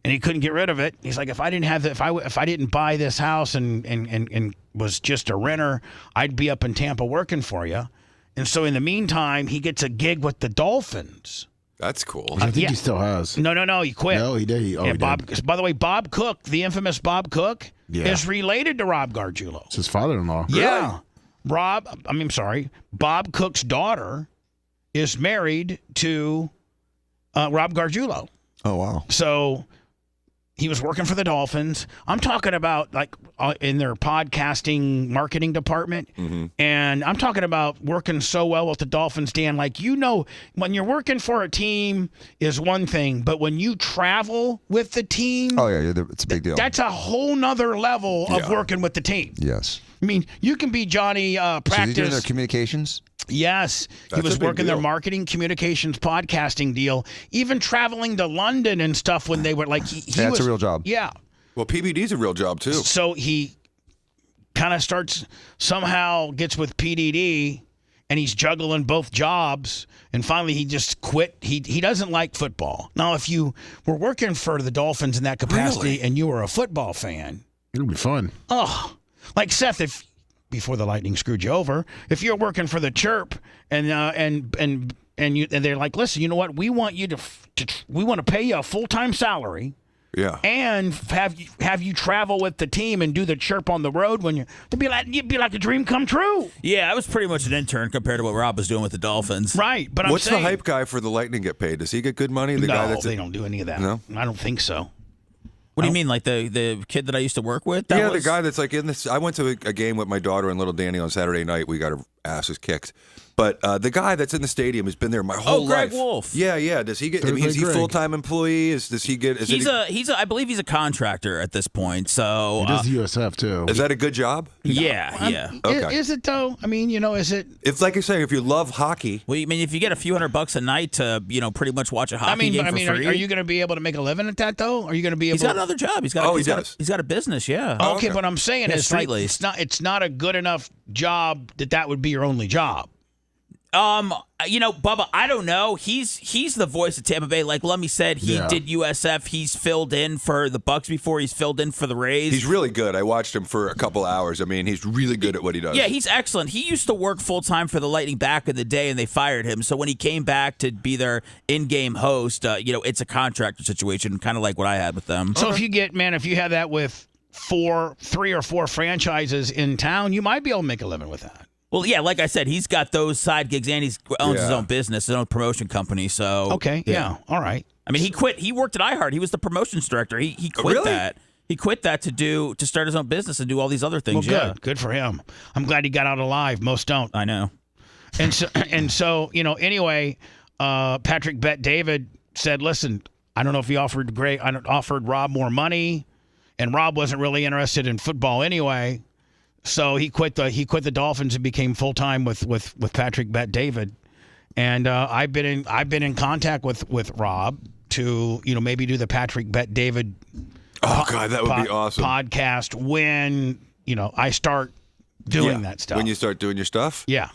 he couldn't get rid of it. He's like, if I didn't buy this house and was just a renter, I'd be up in Tampa working for you. And so in the meantime, he gets a gig with the Dolphins. That's cool. I think he still has. No, he quit. No, he did. He did. By the way, Bob Cook, the infamous Bob Cook, Yeah. is related to Rob Gargiulo. It's his father-in-law. Yeah. Bob Cook's daughter is married to Rob Gargiulo. Oh, wow. So he was working for the Dolphins. I'm talking about like in their podcasting marketing department. And I'm talking about working so well with the Dolphins, Dan. Like, when you're working for a team is one thing, but when you travel with the team. Oh, yeah, it's a big deal. That's a whole nother level of working with the team. Yes. I mean, you can be Johnny Practice. So he's doing their communications? Yes. He was working their marketing, communications, podcasting deal, even traveling to London and stuff when they were like, that's a real job. Yeah. Well, PBD's a real job, too. So he kind of somehow gets with PDD, and he's juggling both jobs, and finally he just quit. He doesn't like football. Now, if you were working for the Dolphins in that capacity and you were a football fan. It would be fun. Oh, like Seth, before the Lightning screwed you over, if you're working for the Chirp and they're like, listen, you know what? We want you we want to pay you a full-time salary. Yeah. And have you travel with the team and do the Chirp on the road you'd be like a dream come true. Yeah, I was pretty much an intern compared to what Rob was doing with the Dolphins. Right, but what's the hype guy for the Lightning get paid? Does he get good money? They don't do any of that. No, I don't think so. What do you mean, like the kid that I used to work with? The guy that's like in this. I went to a game with my daughter and little Danny on Saturday night. We got our asses kicked. But the guy that's in the stadium has been there my whole life. Greg Wolf. Yeah. Does he get? Is he a full-time employee? Does he get? I believe he's a contractor at this point. So he does USF too. Is that a good job? Yeah. Okay. Is it though? I mean, is it? It's like I say, if you love hockey. Well, I mean, if you get a few $100 a night to, pretty much watch a hockey game for free. Are you going to be able to make a living at that though? Are you going to be able? He's got another job. He's got a business. Yeah. Okay, but I'm saying it's not a good enough job that would be your only job. Bubba, I don't know. He's the voice of Tampa Bay. Like Lummy said, he did USF. He's filled in for the Bucks before. He's filled in for the Rays. He's really good. I watched him for a couple hours. I mean, he's really good at what he does. Yeah, he's excellent. He used to work full-time for the Lightning back in the day, and they fired him. So when he came back to be their in-game host, it's a contractor situation, kind of like what I had with them. So if you have that with 3 or 4 franchises in town, you might be able to make a living with that. Well, yeah, like I said, he's got those side gigs and he owns his own business, his own promotion company. So okay, yeah, all right. I mean, he quit. He worked at iHeart. He was the promotions director. He quit that. He quit that to start his own business and do all these other things. Well, good for him. I'm glad he got out alive. Most don't. I know. And so anyway, Patrick Bet-David said, "Listen, I don't know if he offered Rob more money, and Rob wasn't really interested in football anyway." So he quit the Dolphins and became full time with Patrick Bet-David, and I've been in contact with Rob to maybe do the Patrick Bet-David. Oh God, that would be awesome. Podcast when I start doing that stuff. When you start doing your stuff. Yeah.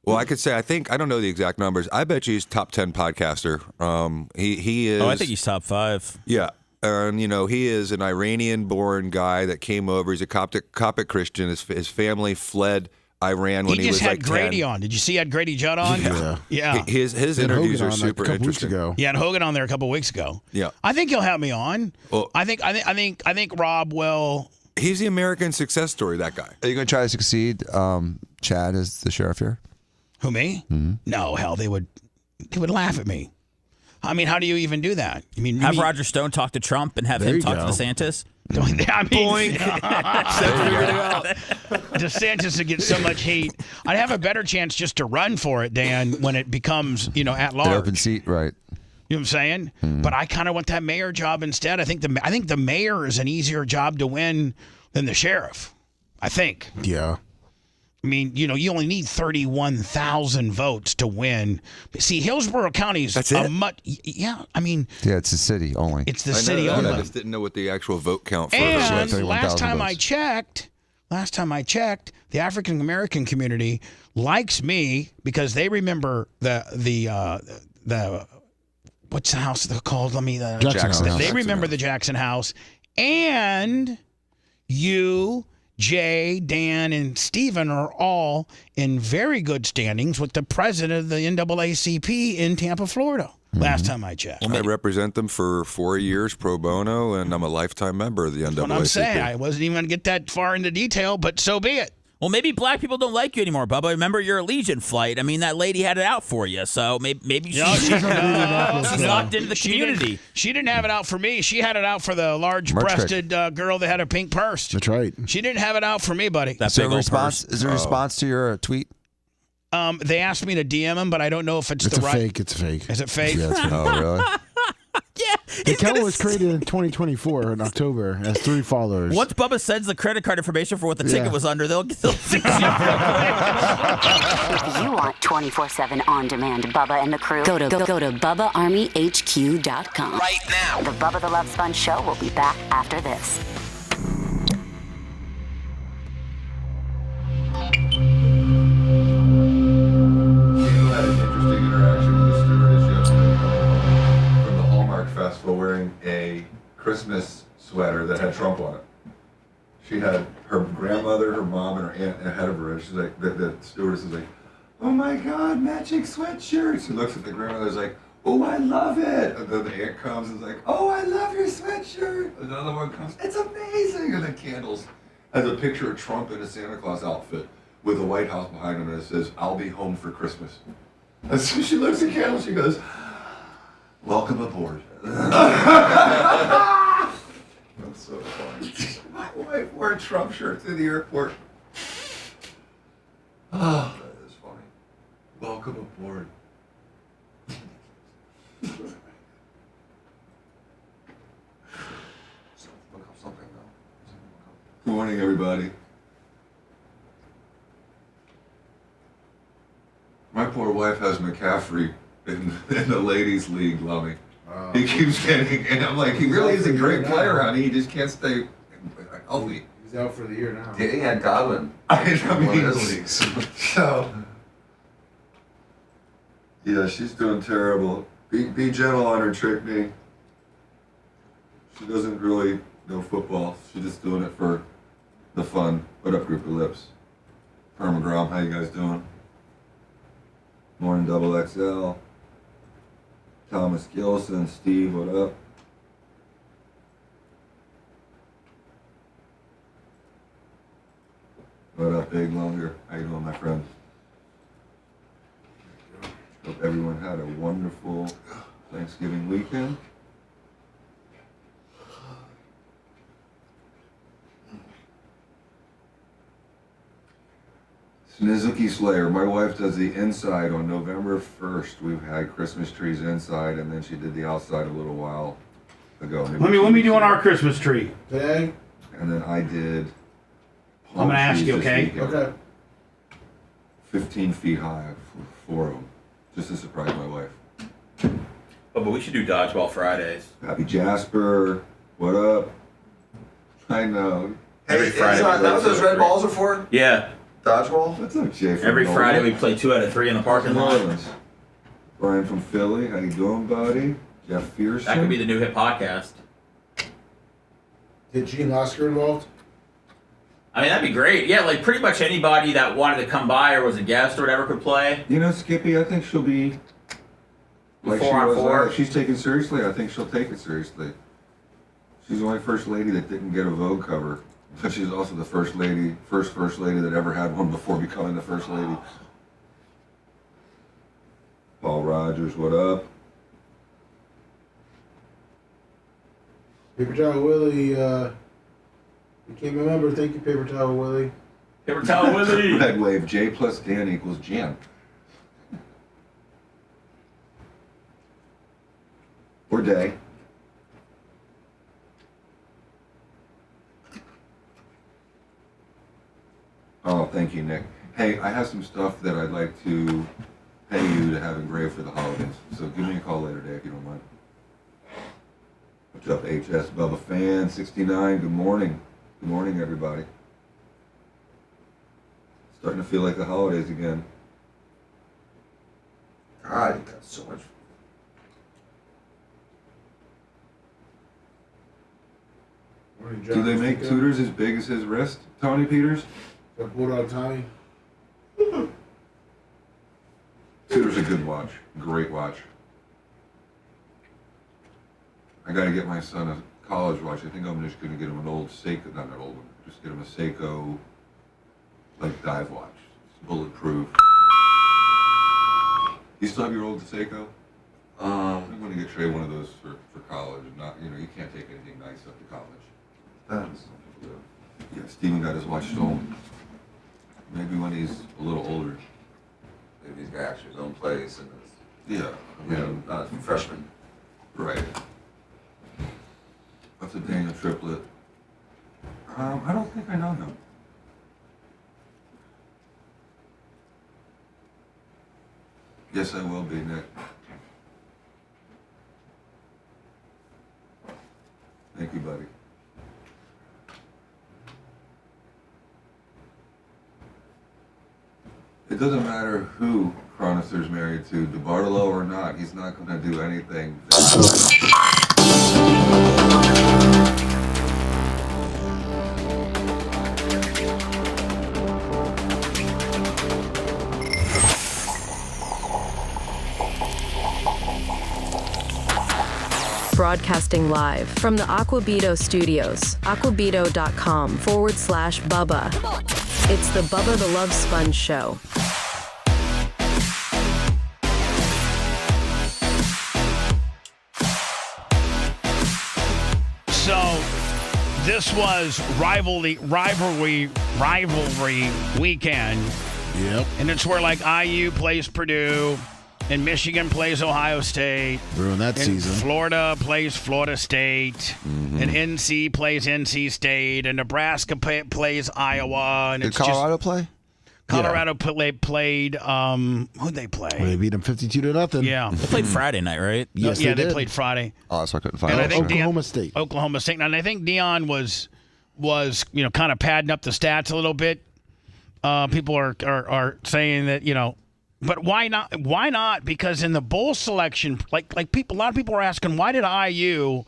Well, I could say I don't know the exact numbers. I bet you he's top 10 podcaster. He is. Oh, I think he's top 5. Yeah. And, he is an Iranian-born guy that came over. He's a Coptic Christian. His family fled Iran when he was like 10. He just had Grady on. Did you see he had Grady Judd on? Yeah. His interviews are super interesting. He had Hogan on there a couple weeks ago. Yeah. I think he'll have me on. Well, I think Rob will. He's the American success story, that guy. Are you going to try to succeed, Chad, as the sheriff here? Who, me? Mm-hmm. No, hell, they would laugh at me. I mean, how do you even do that? I mean, have Roger Stone talk to Trump and have him talk to DeSantis. DeSantis would get so much hate. I'd have a better chance just to run for it, Dan, when it becomes at large. An open seat, right? You know what I'm saying? But I kind of want that mayor job instead. I think the mayor is an easier job to win than the sheriff. I think. Yeah. I mean, you only need 31,000 votes to win. See, Hillsborough County is That's it? yeah. I mean, Yeah, it's the city only. it's the city only. I just didn't know what the actual vote count for And was. last time I checked, the African American community likes me because they remember the what's the house called? Jackson House. They remember the Jackson House, and you, Jay, Dan, and Steven are all in very good standings with the president of the NAACP in Tampa, Florida. Last time I checked. I represent them for 4 years pro bono, and I'm a lifetime member of the NAACP. What I'm saying, I wasn't even going to get that far into detail, but so be it. Well, maybe black people don't like you anymore, Bubba. Remember your Allegiant flight? I mean, that lady had it out for you, so maybe she's locked into the community. She didn't have it out for me. She had it out for the large-breasted girl that had a pink purse. That's right. She didn't have it out for me, buddy. Is there a response to your tweet? They asked me to DM him, but I don't know if it's It's the a right. fake. It's fake. Is it fake? Yeah, it's fake. Oh, really? The account was created in 2024 in October. Has 3 followers. Once Bubba sends the credit card information for what the ticket was under, they'll fix you. If you want 24/7 on-demand Bubba and the crew, go to BubbaArmyHQ.com. Right now. The Bubba the Love Sponge show will be back after this. Had an interesting interaction with the stewardess yesterday from the Hallmark Festival wearing a Christmas sweater that had Trump on it. She had her grandmother, her mom, and her aunt ahead of her, and she's like, the stewardess is like, "Oh my God, matching sweatshirts!" She looks at the grandmother, is like, "Oh, I love it!" And then the aunt comes and is like, "Oh, I love your sweatshirt!" Another one comes, "It's amazing!" And then Candles has a picture of Trump in a Santa Claus outfit with the White House behind him, and it says, "I'll be home for Christmas." And so she looks at Candle, she goes, "Welcome aboard." That's so funny. My wife wore a Trump shirt to the airport. Oh, that is funny. Welcome aboard. Good morning, everybody. My poor wife has McCaffrey in the ladies' league, Lummy. He keeps getting, and I'm like, he really is a great player, honey. He just can't stay healthy. He's out for the year now. Yeah, he had Godwin. I mean, one of his leagues. So, yeah, she's doing terrible. Be gentle on her, Trick Me. She doesn't really know football. She's just doing it for the fun. What up, group of lips? Permagrom, how you guys doing? Morning, Double XL. Thomas Gilson, Steve, what up? What up, Big Longer? How you doing, my friend? Hope everyone had a wonderful Thanksgiving weekend. Nizuki Slayer. My wife does the inside on November 1st. We've had Christmas trees inside, and then she did the outside a little while ago. When we doing our Christmas tree? Today? And then I did. I'm gonna ask you, trees this okay? weekend. Okay. 15 feet high, 4 of them, just to surprise my wife. Oh, but we should do dodgeball Fridays. Happy Jasper. What up? I know. Every Friday. That what those red balls are for? Yeah. Dodgeball? What's up, Jay? From Every Nolan? Friday we play 2 out of 3 in the parking lot. Brian from Philly. How you doing, buddy? Jeff Pearson. That could be the new hit podcast. Did Gene Lasker involved? I mean, that'd be great. Yeah, like pretty much anybody that wanted to come by or was a guest or whatever could play. You know, Skippy, I think she'll be like 4 on she was. 4. If she's taken seriously, I think she'll take it seriously. She's the only first lady that didn't get a Vogue cover, but she's also the first lady that ever had one before becoming the first lady. Paul Rogers, what up? Paper Towel Willie became a member. Thank you, Paper Towel Willie. Paper Towel Willie. Red Wave, J plus Dan equals Jan. Or Day. Oh, thank you, Nick. Hey, I have some stuff that I'd like to pay you to have engraved for the holidays. So give me a call later today if you don't mind. What's up, HS Bubba Fan 69? Good morning. Good morning, everybody. Starting to feel like the holidays again. God, you got so much. Do they make tutors as big as his wrist, Tony Peters? What up, Tommy? Tutor's a good watch. Great watch. I got to get my son a college watch. I think I'm just going to get him an old Seiko, not an old one, just get him a Seiko, like, dive watch. It's bulletproof. You still have your old Seiko? I'm going to get Trey one of those for college. Not, you can't take anything nice up to college. Depends. Yeah, Steven got his watch stolen. Maybe when he's a little older. Maybe he's got actually his own place and not a freshman. Right. What's a Daniel Triplett? I don't think I know him. Yes, I will be, Nick. Thank you, buddy. It doesn't matter who Chronister's married to, DeBartolo or not, he's not going to do anything. Broadcasting live from the Aquabito studios, aquabito.com/Bubba. It's the Bubba the Love Sponge Show. So this was rivalry weekend. Yep. And it's where like IU plays Purdue and Michigan plays Ohio State. Ruined that season. Florida plays Florida State. And NC plays NC State. And Nebraska plays Iowa. And Did Colorado play? Colorado played. Who'd they play? Well, they beat them 52-0. Yeah. They played Friday night, right? Yes, they did. played Friday. Oh, so I couldn't find And it. I think Oklahoma State. Oklahoma State. And I think Dion was kind of padding up the stats a little bit. People are saying that, but why not? Why not? Because in the bowl selection, a lot of people are asking, why did IU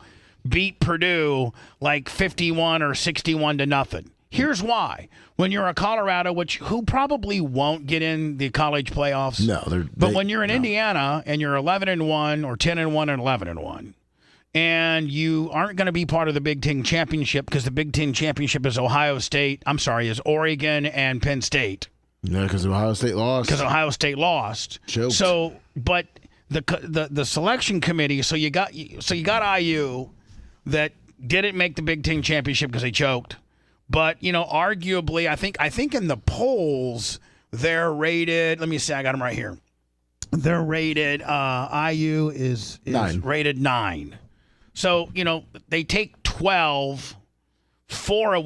beat Purdue like 51 or 61-0? Here's why. When you're a Colorado, who probably won't get in the college playoffs. No, but when you're in Indiana and you're 11-1 or 10-1 and 11-1, and you aren't going to be part of the Big Ten championship because the Big Ten championship is is Oregon and Penn State. Yeah, because Ohio State lost. Choked. So, but the selection committee. So you got IU that didn't make the Big Ten championship because they choked. But arguably, I think in the polls they're rated. Let me see. I got them right here. They're rated. IU is 9. Rated 9. So they take 12, 4 or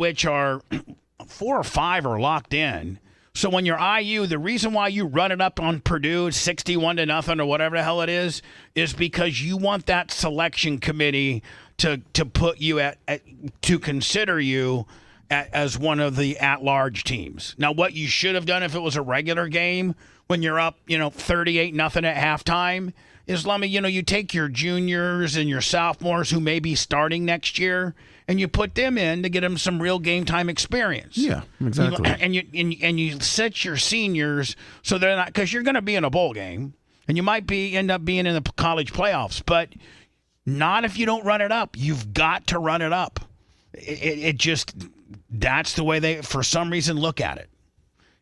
5 are locked in. So when you're IU, the reason why you run it up on Purdue 61-0 or whatever the hell it is because you want that selection committee to put you to consider you as one of the at-large teams. Now, what you should have done if it was a regular game when you're up, 38-0 at halftime is, you take your juniors and your sophomores who may be starting next year, and you put them in to get them some real game time experience. Yeah, exactly. And you set your seniors so they're not, because you're going to be in a bowl game, and you might end up being in the college playoffs, but not if you don't run it up. You've got to run it up. It just, that's the way they, for some reason, look at it.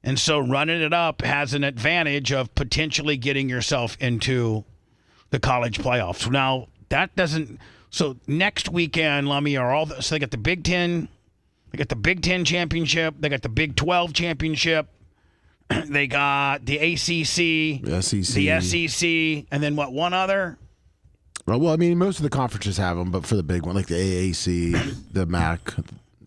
And so running it up has an advantage of potentially getting yourself into the college playoffs. Now, that doesn't, so next weekend, Lummy, so they got the Big Ten, they got the Big Ten championship, they got the Big 12 championship, they got the ACC, the SEC, and then one other? Well, I mean, most of the conferences have them, but for the big one, like the AAC, the MAC,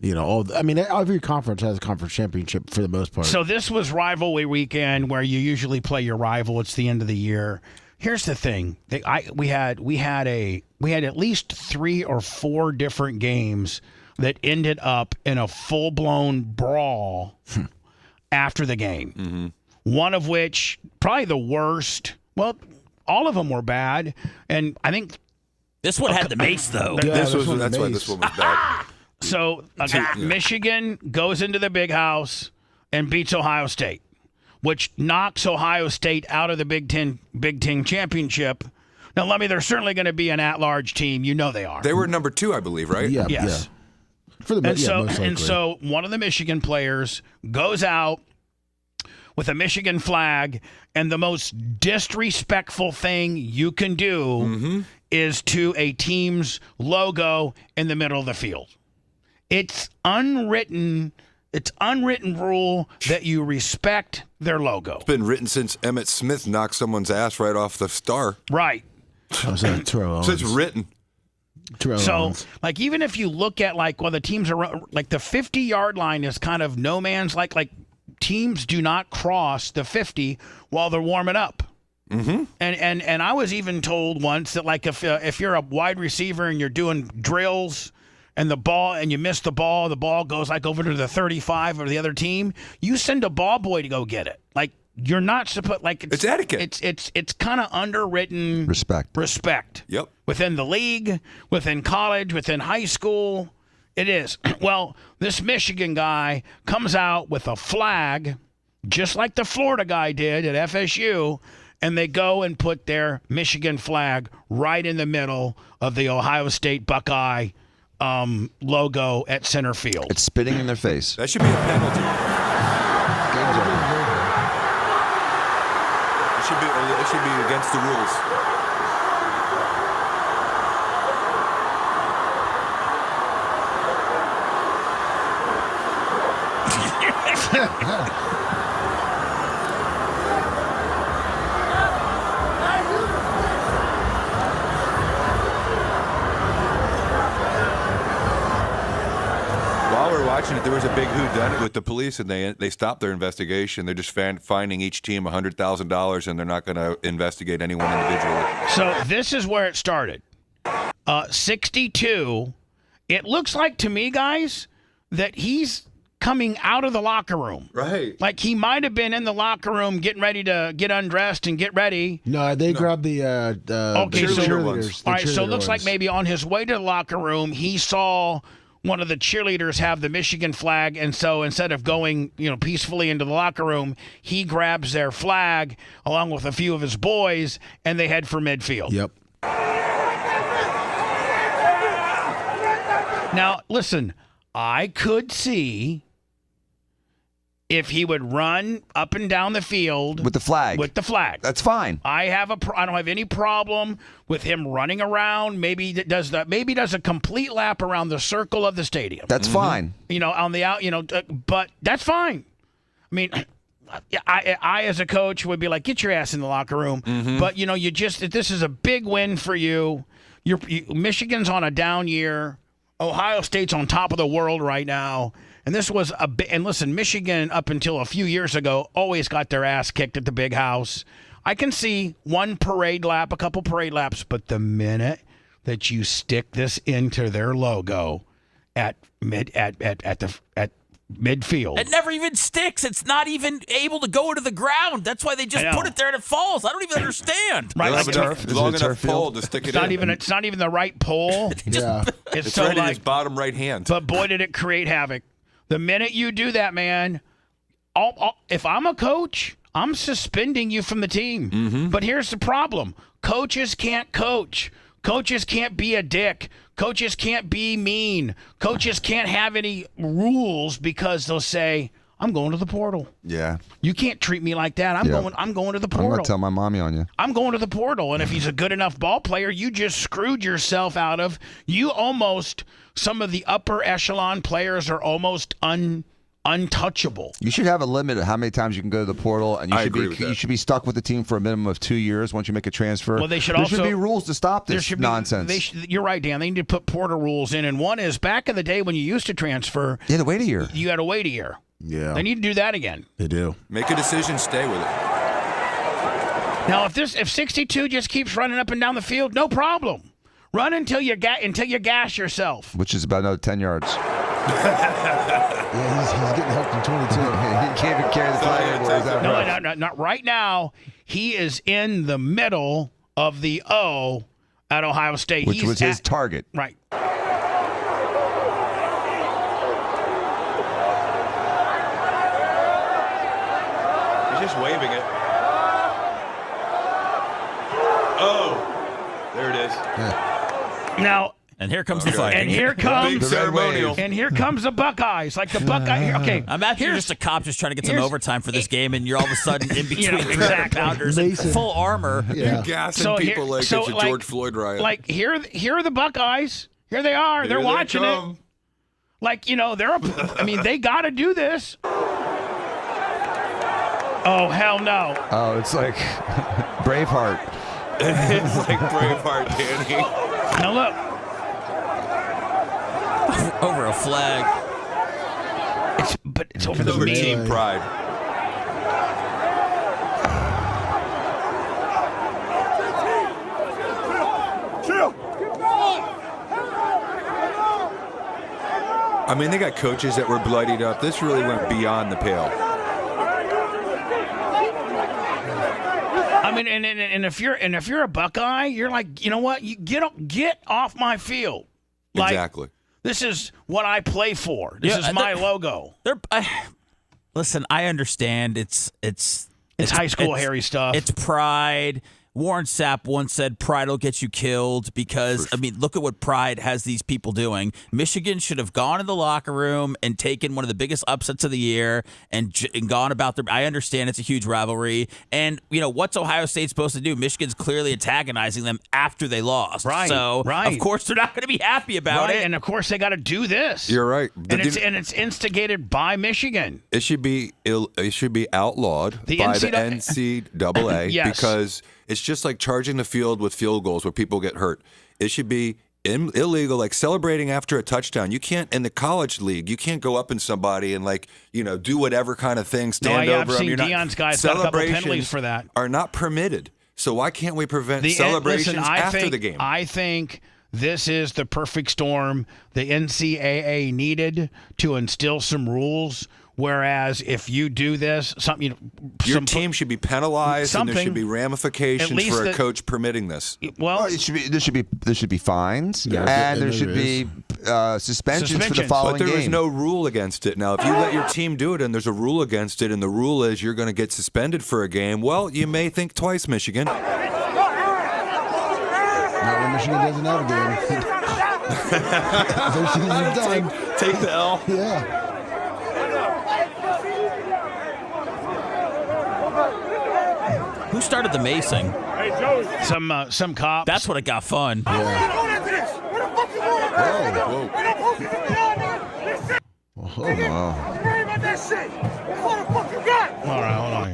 Every conference has a conference championship for the most part. So this was rivalry weekend where you usually play your rival. It's the end of the year. Here's the thing: we had at least 3 or 4 different games that ended up in a full-blown brawl after the game. Mm-hmm. One of which, probably the worst. Well, all of them were bad, and I think this one had the mace though. That's why this one was bad. So Michigan goes into the Big House and beats Ohio State, which knocks Ohio State out of the Big Ten championship. Now, Lummy, they're certainly going to be an at-large team. You know they are. They were number 2, I believe, right? Yeah. Yes. Yeah. And so one of the Michigan players goes out with a Michigan flag, and the most disrespectful thing you can do is to a team's logo in the middle of the field. It's unwritten rule that you respect their logo. It's been written since Emmitt Smith knocked someone's ass right off the star. Right. So it's written. So, like, even if you look at, like, the teams are, like, the 50-yard line is kind of no man's, like teams do not cross the 50 while they're warming up. Mm-hmm. And I was even told once that, like, if you're a wide receiver and you're doing drills and you miss the ball goes, like, over to the 35 of the other team, you send a ball boy to go get it. Like, you're not supposed, like, it's etiquette. It's kind of underwritten respect. Yep. Within the league, within college, within high school, it is. Well, this Michigan guy comes out with a flag, just like the Florida guy did at FSU, and they go and put their Michigan flag right in the middle of the Ohio State Buckeye logo at center field. It's spitting in their face. That should be a penalty. It should be against the rules. While we're watching it, there was a big whodunit with the police, and they stopped their investigation. They're just fining each team $100,000, and they're not going to investigate anyone individually. So this is where it started. 62. It looks like to me, guys, that he's coming out of the locker room. Right. Like he might have been in the locker room getting ready to get undressed and get ready. No, they grabbed the cheerleaders. All right, so it looks like maybe on his way to the locker room, he saw one of the cheerleaders have the Michigan flag, and so instead of going, peacefully into the locker room, he grabs their flag along with a few of his boys, and they head for midfield. Yep. Now, listen, I could see if he would run up and down the field with the flag. That's fine. I don't have any problem with him running around. Maybe does a complete lap around the circle of the stadium. That's fine. On the out, but that's fine. I mean, I as a coach would be like, get your ass in the locker room. But this is a big win for you. Michigan's on a down year. Ohio State's on top of the world right now. And this was and listen, Michigan up until a few years ago always got their ass kicked at the Big House. I can see one parade lap, a couple parade laps, but the minute that you stick this into their logo at midfield, it never even sticks. It's not even able to go to the ground. That's why they just put it there and it falls. I don't even understand. Right, like long enough pole to stick it in. It's not even the right pole. It's right in his bottom right hand. But boy, did it create havoc. The minute you do that, man, if I'm a coach, I'm suspending you from the team. But here's the problem. Coaches can't coach. Coaches can't be a dick. Coaches can't be mean. Coaches can't have any rules because they'll say, I'm going to the portal. Yeah. You can't treat me like that. I'm going to the portal. I'm going to tell my mommy on you. I'm going to the portal. And if he's a good enough ball player, you just screwed yourself out of. Some of the upper echelon players are almost untouchable. You should have a limit of how many times you can go to the portal, and you should be stuck with the team for a minimum of 2 years once you make a transfer. Well, there should be rules to stop this nonsense. You're right, Dan. They need to put portal rules in, and one is back in the day when you used to transfer, you had to wait a year. You had to wait a year. Yeah, they need to do that again. They do. Make a decision, stay with it. Now, if 62 just keeps running up and down the field, no problem. Run until you gas yourself. Which is about another 10 yards. Yeah, he's getting help from 22. He can't even carry the flag anymore. No, not right now. He is in the middle of the O at Ohio State. Which was his target. Right. He's just waving it. Oh, there it is. Now. And here comes the fight. And here comes big ceremonial. And here comes the Buckeyes. Like the Buckeye. Okay. Imagine you're just a cop just trying to get some overtime for this game, and you're all of a sudden in between 300 pounders in full armor. Yeah. You're gassing people like it's a George Floyd riot. Like here are the Buckeyes. Here they are. They're watching it. Like, they got to do this. Oh, hell no. Oh, it's like Braveheart. It's like Braveheart, Danny. Now look. Over a flag. It's over the team pride. I mean, they got coaches that were bloodied up. This really went beyond the pale. I mean, and if you're a Buckeye, you're like, you know what? You get off my field. Like, exactly. This is what I play for. This is my logo. Listen, I understand. It's high school hairy stuff. It's pride. Warren Sapp once said pride will get you killed because, look at what pride has these people doing. Michigan should have gone in the locker room and taken one of the biggest upsets of the year and gone about their – I understand it's a huge rivalry. And, what's Ohio State supposed to do? Michigan's clearly antagonizing them after they lost. Right. So, of course, they're not going to be happy about it. And, of course, they got to do this. You're right. And it's instigated by Michigan. It should be outlawed by the NCAA yes. because – it's just like charging the field with field goals where people get hurt. It should be illegal, like celebrating after a touchdown. You can't, in the college league, you can't go up in somebody and do whatever kind of thing, stand over them. I've seen Deion's guys got a couple penalties for that. Are not permitted. So why can't we prevent celebrations after the game? I think this is the perfect storm the NCAA needed to instill some rules. Whereas if you do this, your team should be penalized, and there should be ramifications for a coach permitting this. Well, there should be fines, and there should be suspensions for the following game. But there is no rule against it. Now, if you let your team do it, and there's a rule against it, and the rule is you're going to get suspended for a game, well, you may think twice, Michigan. Not when Michigan doesn't have a game. Take the L. Yeah. Who started the macing? Some cops. That's what it got fun. Yeah. Oh, wow. All right, hold on.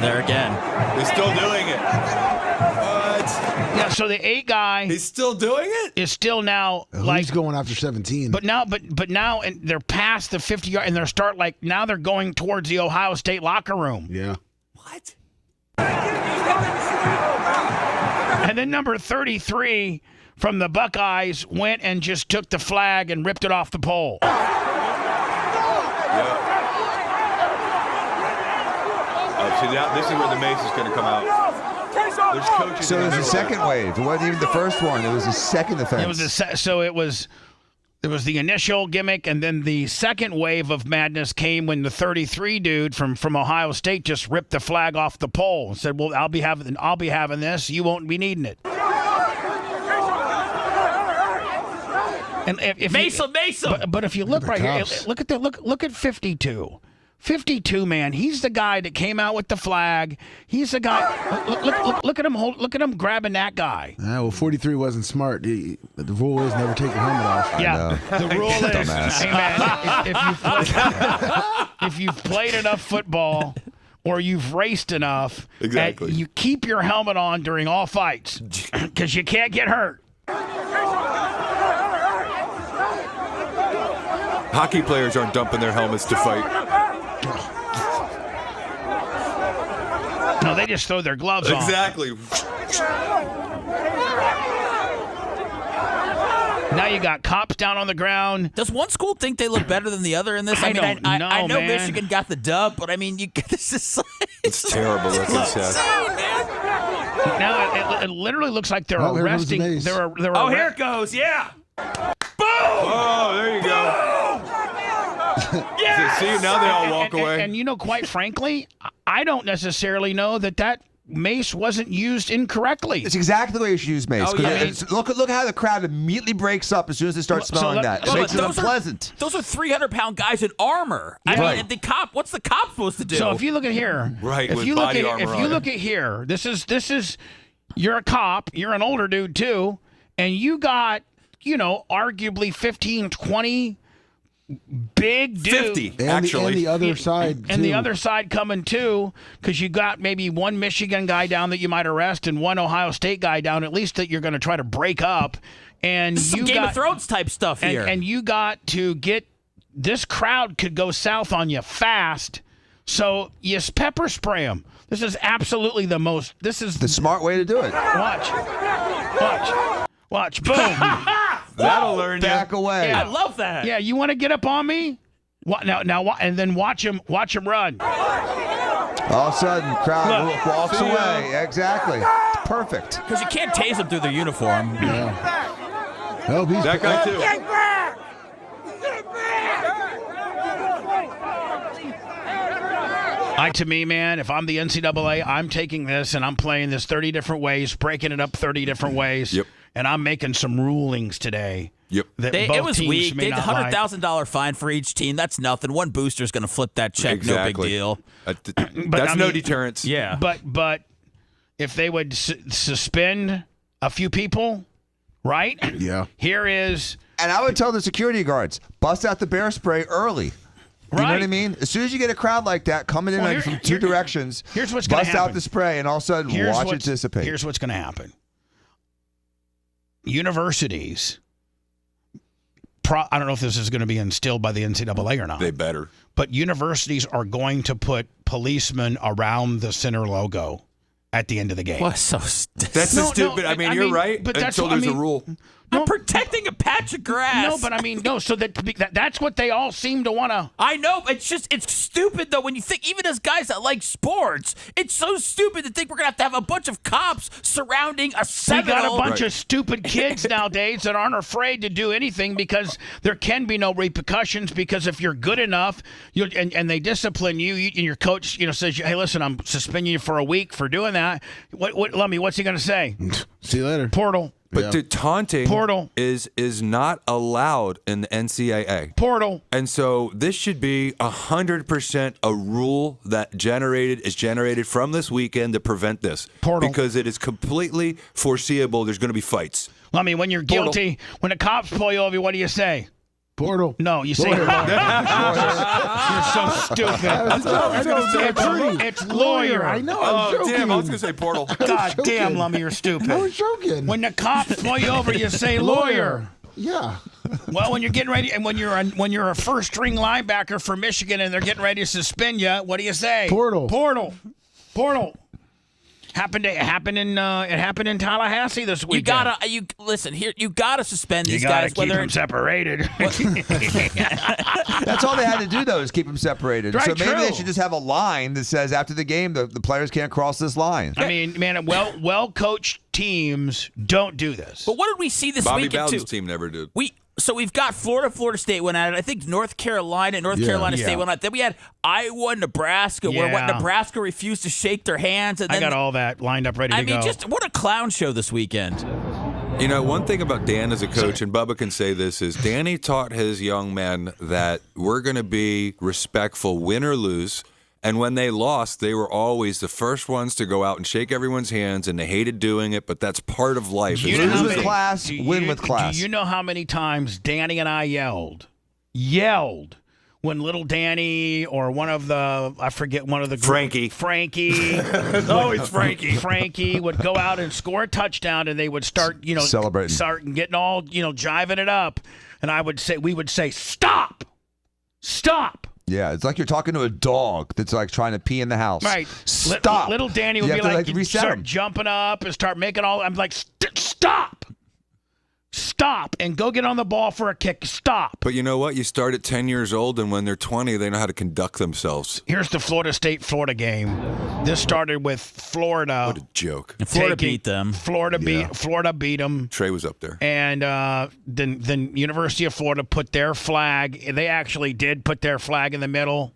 There again. They're still doing it. Yeah, so the 8 guy, he's still doing it. Is still now he's going after 17. But now, and they're past the 50 yard, and now they're going towards the Ohio State locker room. Yeah. What? And then number 33 from the Buckeyes went and just took the flag and ripped it off the pole. Yeah. Oh, see, this is where the mace is going to come out. So it was the second wave. It wasn't even the first one. It was the second offense. It was the initial gimmick, and then the second wave of madness came when the 33 dude from Ohio State just ripped the flag off the pole and said, "Well, I'll be having this. You won't be needing it." And if Mesa. But if you look right here, look at 52. 52, man. He's the guy that came out with the flag. He's the guy. Look at him. Look at him grabbing that guy. Well, 43 wasn't smart. The rule is never take your helmet off. Yeah, the rule is, hey man, if you've played enough football or you've raced enough, exactly, you keep your helmet on during all fights because you can't get hurt. Hockey players aren't dumping their helmets to fight. No, they just throw their gloves on. Exactly. Now you got cops down on the ground. Does one school think they look better than the other in this? I know man. Michigan got the dub, but I mean, this is it's terrible looking, Seth. Now it literally looks like they're arresting. Here it goes. Yeah. Boom! Oh, there you go. Yes! See, now they all walk away. And quite frankly, I don't necessarily know that mace wasn't used incorrectly. It's exactly the way you should use mace. Oh, yeah. Look how the crowd immediately breaks up as soon as they start smelling that. It makes it unpleasant. Those are 300-pound guys in armor. I mean, what's the cop supposed to do? So if you look at here, right? If you look at here, this is you're a cop, you're an older dude too, and you got arguably 15, 20 big dudes. 50, actually. And the other side, and the other side coming too, because you got maybe one Michigan guy down that you might arrest and one Ohio State guy down, at least that you're going to try to break up. And this is some Game of Thrones type stuff here. And you got to get this crowd could go south on you fast, so you pepper spray them. This is absolutely this is the smart way to do it. Watch. Boom. That'll learn back away. Yeah, I love that. Yeah, you want to get up on me? Now, and then watch him run. All of a sudden, crowd walks away. Exactly. Perfect. Because you can't tase them through their uniform. Yeah. Oh, he's that guy too. To me, man, if I'm the NCAA, I'm taking this and I'm playing this 30 different ways, breaking it up 30 different ways. Yep. And I'm making some rulings today. Yep. It was weak. They had a $100,000 fine for each team. That's nothing. One booster's going to flip that check. Exactly. No big deal. That's no deterrence. Yeah. But if they would suspend a few people, right? Yeah. Here is. And I would tell the security guards, bust out the bear spray early. You know what I mean? As soon as you get a crowd like that coming in from two directions, here's what's going to happen. Bust out the spray and all of a sudden watch it dissipate. Here's what's going to happen. Universities, I don't know if this is going to be instilled by the NCAA or not. They better. But universities are going to put policemen around the center logo at the end of the game. What? So that's stupid. You're right. But until there's a rule. I'm protecting a patch of grass. No, but so that's what they all seem to want to. I know. It's stupid, though, when you think, even as guys that like sports, it's so stupid to think we're going to have a bunch of cops surrounding a Seminole. We got a bunch of stupid kids nowadays that aren't afraid to do anything because there can be no repercussions, because if you're good enough and they discipline you and your coach says, hey, listen, I'm suspending you for a week for doing that. Lummy, what's he going to say? See you later. Portal. But taunting is not allowed in the NCAA. Portal. And so this should be 100% a rule that is generated from this weekend to prevent this. Portal. Because it is completely foreseeable there's going to be fights. Well, when you're guilty, when the cops pull you over, what do you say? Portal. No, you say lawyer. You're so stupid. It's lawyer. I know. I'm joking. Damn, I was going to say portal. God damn, Lummy, you're stupid. I was joking. When the cops pull you over, you say lawyer. Yeah. Well, when you're getting ready, and when you're a first string linebacker for Michigan, and they're getting ready to suspend you, what do you say? Portal. It happened in Tallahassee this weekend. You gotta suspend these guys. Keep them separated. That's all they had to do, though, is keep them separated. Right, so maybe true. they should just have a line that says after the game the players can't cross this line. I mean, man, well-coached teams don't do this. But what did we see this Bobby weekend, Bowden's too? team never did. So we've got Florida State went at it. I think North Carolina State went at it. Then we had Iowa, Nebraska, where Nebraska refused to shake their hands. And then I got all that lined up ready to go. Just what a clown show this weekend. You know, one thing about Dan as a coach, and Bubba can say this, is Danny taught his young men that we're going to be respectful, win or lose. And when they lost, they were always the first ones to go out and shake everyone's hands, and they hated doing it, but that's part of life. Lose with class, win with class. Do you know how many times Danny and I yelled when little Danny or one of the Frankie. It's always Frankie. Frankie would go out and score a touchdown, and they would start, celebrating, start getting all, jiving it up, and we would say, stop. Yeah, it's like you're talking to a dog that's like trying to pee in the house. Right. Stop. Little Danny would be start jumping up and start making all. I'm like, stop. Stop and go get on the ball for a kick. Stop. But you know what? You start at 10 years old, and when they're 20, they know how to conduct themselves. Here's the Florida State-Florida game. This started with Florida. What a joke. And Florida beat them. Florida beat them. Trey was up there. And then University of Florida put their flag. They actually did put their flag in the middle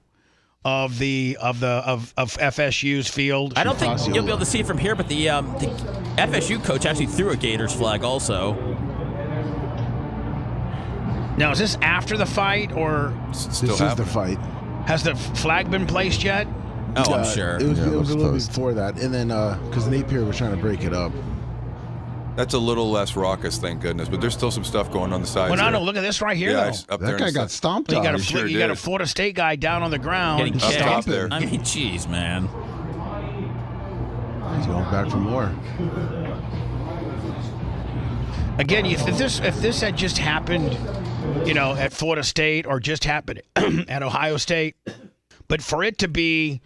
of FSU's field. I don't think you'll be able to see it from here, but the FSU coach actually threw a Gators flag also. Now, is this after the fight or this is the fight? Has the flag been placed yet? Oh, I'm sure. It was a little before that, and then because Napier was trying to break it up. That's a little less raucous, thank goodness. But there's still some stuff going on the sides. Well, no, look at this right here, yeah, though. That guy got stomped on. You got a Florida State guy down on the ground. Getting kicked. Up there. I mean, jeez, man. He's going back for more. Again, if this had just happened, at Florida State or just happened at Ohio State, but for it to be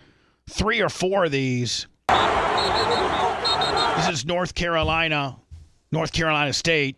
3 or 4 of these, this is North Carolina State.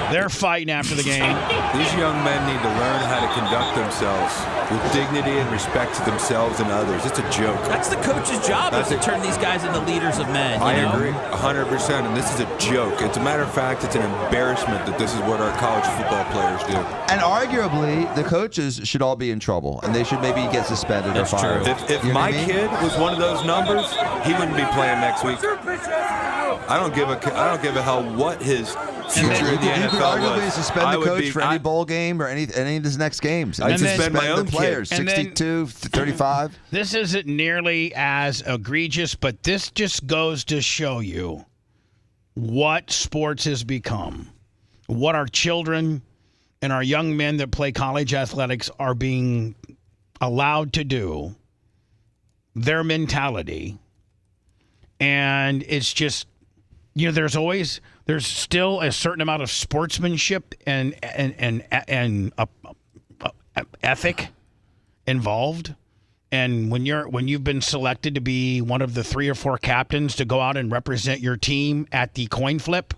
They're fighting after the game. These young men need to learn how to conduct themselves with dignity and respect to themselves and others. It's a joke. That's the coach's job, is to turn these guys into leaders of men. I agree 100%, and this is a joke. As a matter of fact, it's an embarrassment that this is what our college football players do. And arguably, the coaches should all be in trouble, and they should maybe get suspended or fired. True. If my kid was one of those numbers, he wouldn't be playing next week. I don't give a hell what his future in the NFL you could arguably was. suspend the coach for any bowl game or any of his next games. I'd suspend my own players, kid. 62, 35. This isn't nearly as egregious, but this just goes to show you what sports has become, what our children and our young men that play college athletics are being allowed to do, their mentality. And it's just, there's still a certain amount of sportsmanship and ethic involved. And when you've been selected to be one of the 3 or 4 captains to go out and represent your team at the coin flip,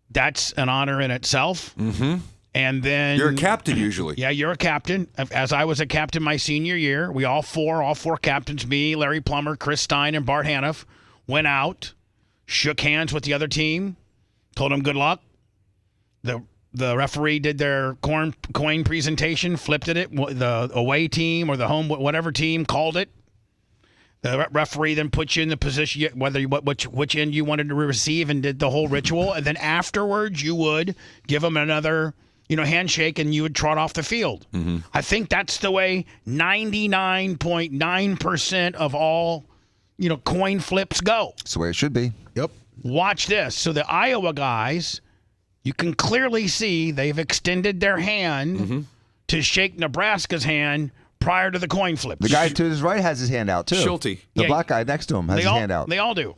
that's an honor in itself. Mm-hmm. And then you're a captain usually. Yeah, you're a captain. As I was a captain my senior year, we all four captains, me, Larry Plummer, Chris Stein, and Bart Haniff, went out, shook hands with the other team, told them good luck. The referee did their coin presentation, flipped it. The away team or the home, whatever team, called it. The referee then put you in the position, which end you wanted to receive, and did the whole ritual. And then afterwards, you would give them another handshake, and you would trot off the field. Mm-hmm. I think that's the way 99.9% of all, coin flips go. That's the way it should be. Yep. Watch this. So the Iowa guys, you can clearly see they've extended their hand to shake Nebraska's hand prior to the coin flip. The guy to his right has his hand out, too. Schulte. The black guy next to him has his hand out. They all do.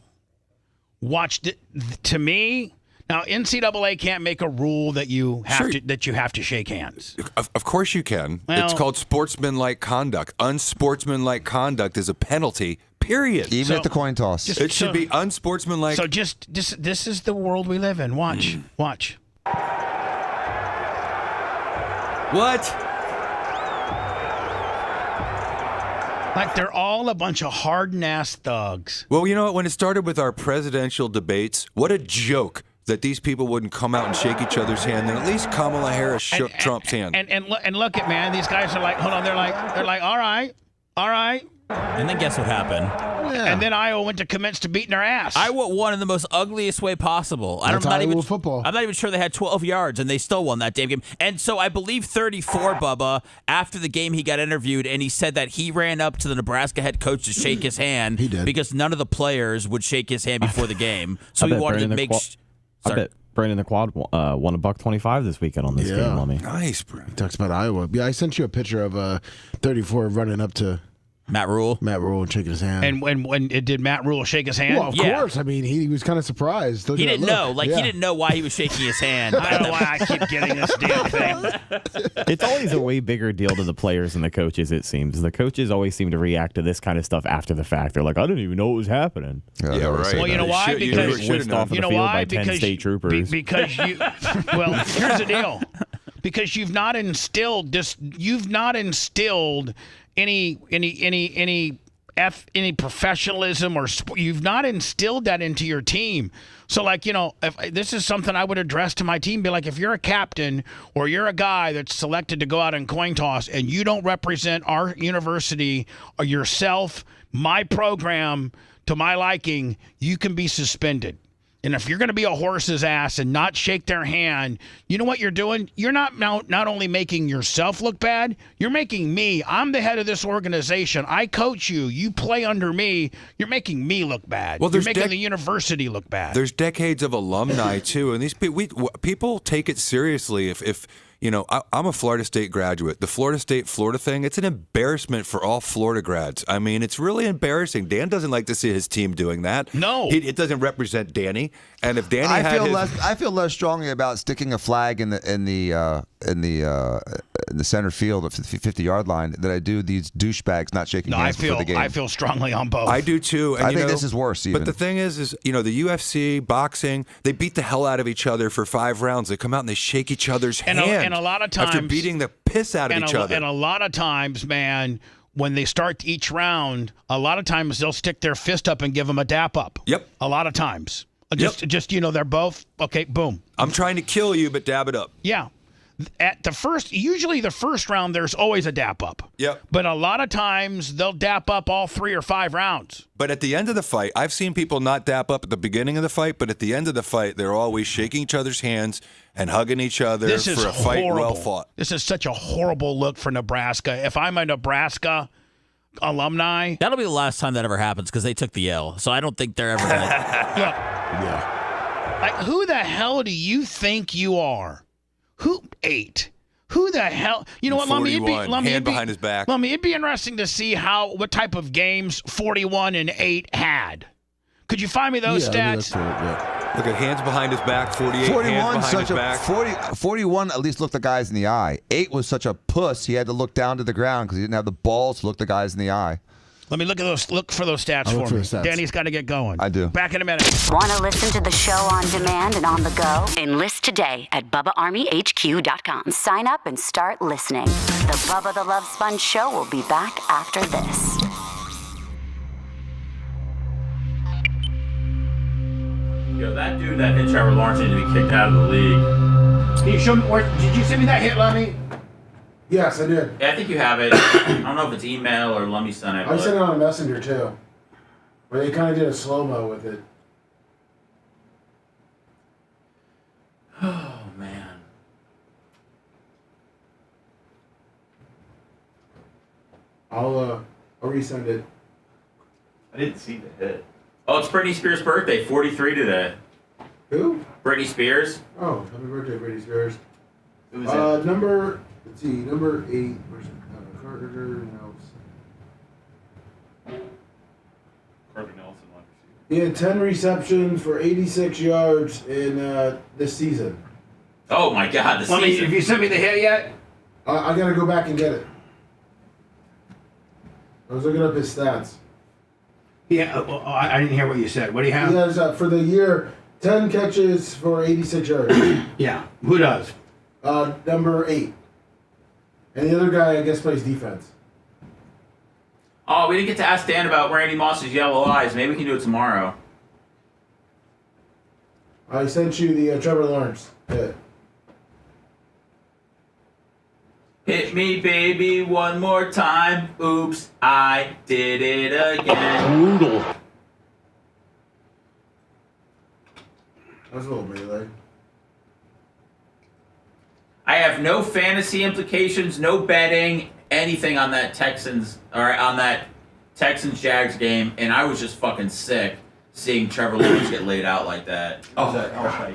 Watch it. To me, now NCAA can't make a rule that you have to shake hands. Of course you can. Well, it's called sportsmanlike conduct. Unsportsmanlike conduct is a penalty, period. Even at the coin toss. It should be unsportsmanlike. So this is the world we live in. Watch. Watch. What? Like they're all a bunch of hardened-ass thugs. Well, you know what? When it started with our presidential debates, what a joke that these people wouldn't come out and shake each other's hand. And at least Kamala Harris shook Trump's hand. And look at, man, these guys are like, hold on, they're like, all right. And then guess what happened? And then Iowa went to commence to beating their ass. Iowa won in the most ugliest way possible. That's Iowa football. I'm not even sure they had 12 yards, and they still won that damn game. And so I believe 34, Bubba, after the game he got interviewed, and he said that he ran up to the Nebraska head coach to shake his hand because none of the players would shake his hand before the game. So he wanted to make I bet Brandon the Quad won $1.25 this weekend on this game, Lummy. Nice, bro. He talks about Iowa. Yeah, I sent you a picture of 34 running up to Matt Rule and shaking his hand. And when did Matt Rule shake his hand? Well, of course. I mean, he was kind of surprised. He didn't know. He didn't know why he was shaking his hand. I don't know why I keep getting this damn thing. It's always a way bigger deal to the players and the coaches, it seems. The coaches always seem to react to this kind of stuff after the fact. They're like, I didn't even know what was happening. Yeah, right. Well, you know why? Because whisked off the field by 10 state troopers. Because you. Well, here's the deal. Because you've not instilled any professionalism, or you've not instilled that into your team. So, if this is something I would address to my team, be like, if you're a captain or you're a guy that's selected to go out and coin toss and you don't represent our university or yourself, my program, to my liking, you can be suspended. And if you're going to be a horse's ass and not shake their hand, you know what you're doing? You're not only making yourself look bad, you're making me. I'm the head of this organization. I coach you. You play under me. You're making me look bad. Well, you're making the university look bad. There's decades of alumni, too. And these people take it seriously. If I'm a Florida State graduate. The Florida thing, it's an embarrassment for all Florida grads. I mean, it's really embarrassing. Dan doesn't like to see his team doing that. No. It doesn't represent Danny. And if Danny I feel less strongly about sticking a flag in the center field of the 50-yard line than I do these douchebags not shaking hands before the game. I feel strongly on both. I do too. And I think this is worse even. But the thing is the UFC, boxing, they beat the hell out of each other for 5 rounds. They come out and they shake each other's hand. And a lot of times, after beating the piss out of each other. And a lot of times, man, when they start each round, a lot of times they'll stick their fist up and give them a dap up. Yep. A lot of times. They're both, okay, boom. I'm trying to kill you, but dab it up. Yeah. Usually the first round, there's always a dap up. Yep. But a lot of times they'll dap up all 3 or 5 rounds. But at the end of the fight, I've seen people not dap up at the beginning of the fight, but at the end of the fight, they're always shaking each other's hands and hugging each other for a fight well fought. This is such a horrible look for Nebraska. If I'm a Nebraska alumni, that'll be the last time that ever happens because they took the L. So I don't think they're ever going to. Yeah. Like, who the hell do you think you are? Who the hell? You know what, Lummy? Hand behind his back. Lummy, it'd be interesting to see what type of games 41 and 8 had. Could you find me those stats? Look at hands behind his back, 48 hands behind his back. 41 at least looked the guys in the eye. 8 was such a puss, he had to look down to the ground because he didn't have the balls to look the guys in the eye. Let me look for those stats for me. Danny's got to get going. I do. Back in a minute. Want to listen to the show on demand and on the go? Enlist today at BubbaArmyHQ.com. Sign up and start listening. The Bubba the Love Sponge show will be back after this. Yo, that dude that hit Trevor Lawrence needed to be kicked out of the league. Can you show me did you send me that hit, Lummy? Yes, I did. Yeah, I think you have it. I don't know if it's email or Lummy sent it. I sent it on a messenger too. Where they kind of did a slow-mo with it. Oh, man. I'll resend it. I didn't see the hit. Oh, it's Britney Spears' birthday, 43 today. Who? Britney Spears. Oh, happy birthday, Britney Spears. Who was it? Number 8. Where's Carter Nelson? Carter Nelson. He had 10 receptions for 86 yards in this season. Oh my God, the season. Have you sent me the hit yet? I gotta go back and get it. I was looking up his stats. Yeah, I didn't hear what you said. What do you have? He has, for the year, 10 catches for 86 yards. Yeah, who does? Number 8. And the other guy, I guess, plays defense. Oh, we didn't get to ask Dan about Randy Moss's yellow eyes. Maybe we can do it tomorrow. I sent you the Trevor Lawrence hit. Hit me, baby, one more time. Oops, I did it again. Brutal. That's a little melee. I have no fantasy implications, no betting, anything on that Texans-Jags game, and I was just fucking sick seeing Trevor Lawrence get laid out like that.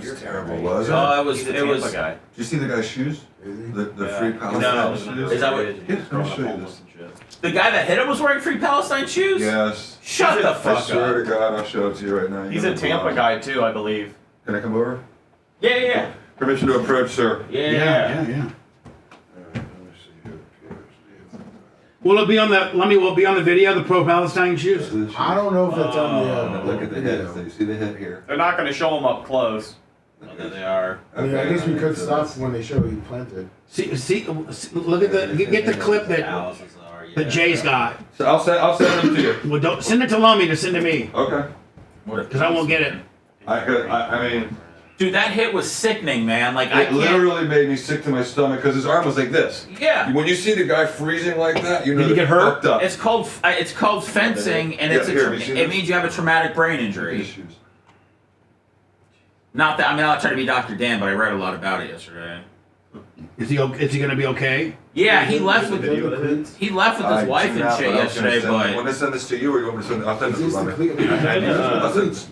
You're terrible. Was it? Oh, it was. Guy. Did you see the guy's shoes? The Free Palestine No. shoes? Is that what? Let me show you this. The guy that hit him was wearing Free Palestine shoes? Yes. Shut the fuck up. I swear to God, I'll show it to you right now. He's a Tampa guy too, I believe. Can I come over? Yeah. Permission to approach, sir. Yeah. Will it be on the? Will it be on the video? The pro-Palestine shoes. I don't know if it's on the. Look at the hit. So you see the hit here? They're not going to show him up close. Well, there they are. I mean, I guess we could stop when they show he planted. See, look at get the clip that Jay's got. So I'll send them to you. Well, don't send it to Lummy to send to me. Okay. Because I won't get it. I mean. Dude, that hit was sickening, man. Like it literally made me sick to my stomach because his arm was like this. Yeah. When you see the guy freezing like that, you know Did he get hurt? Up. It's called fencing, and it means you have a traumatic brain injury. Not that I'm not trying to be Dr. Dan, but I read a lot about it yesterday. Is he going to be okay? Yeah, he left with his wife and shit yesterday. But when I send this to you, or you want me to send? I'll send it to Lummy.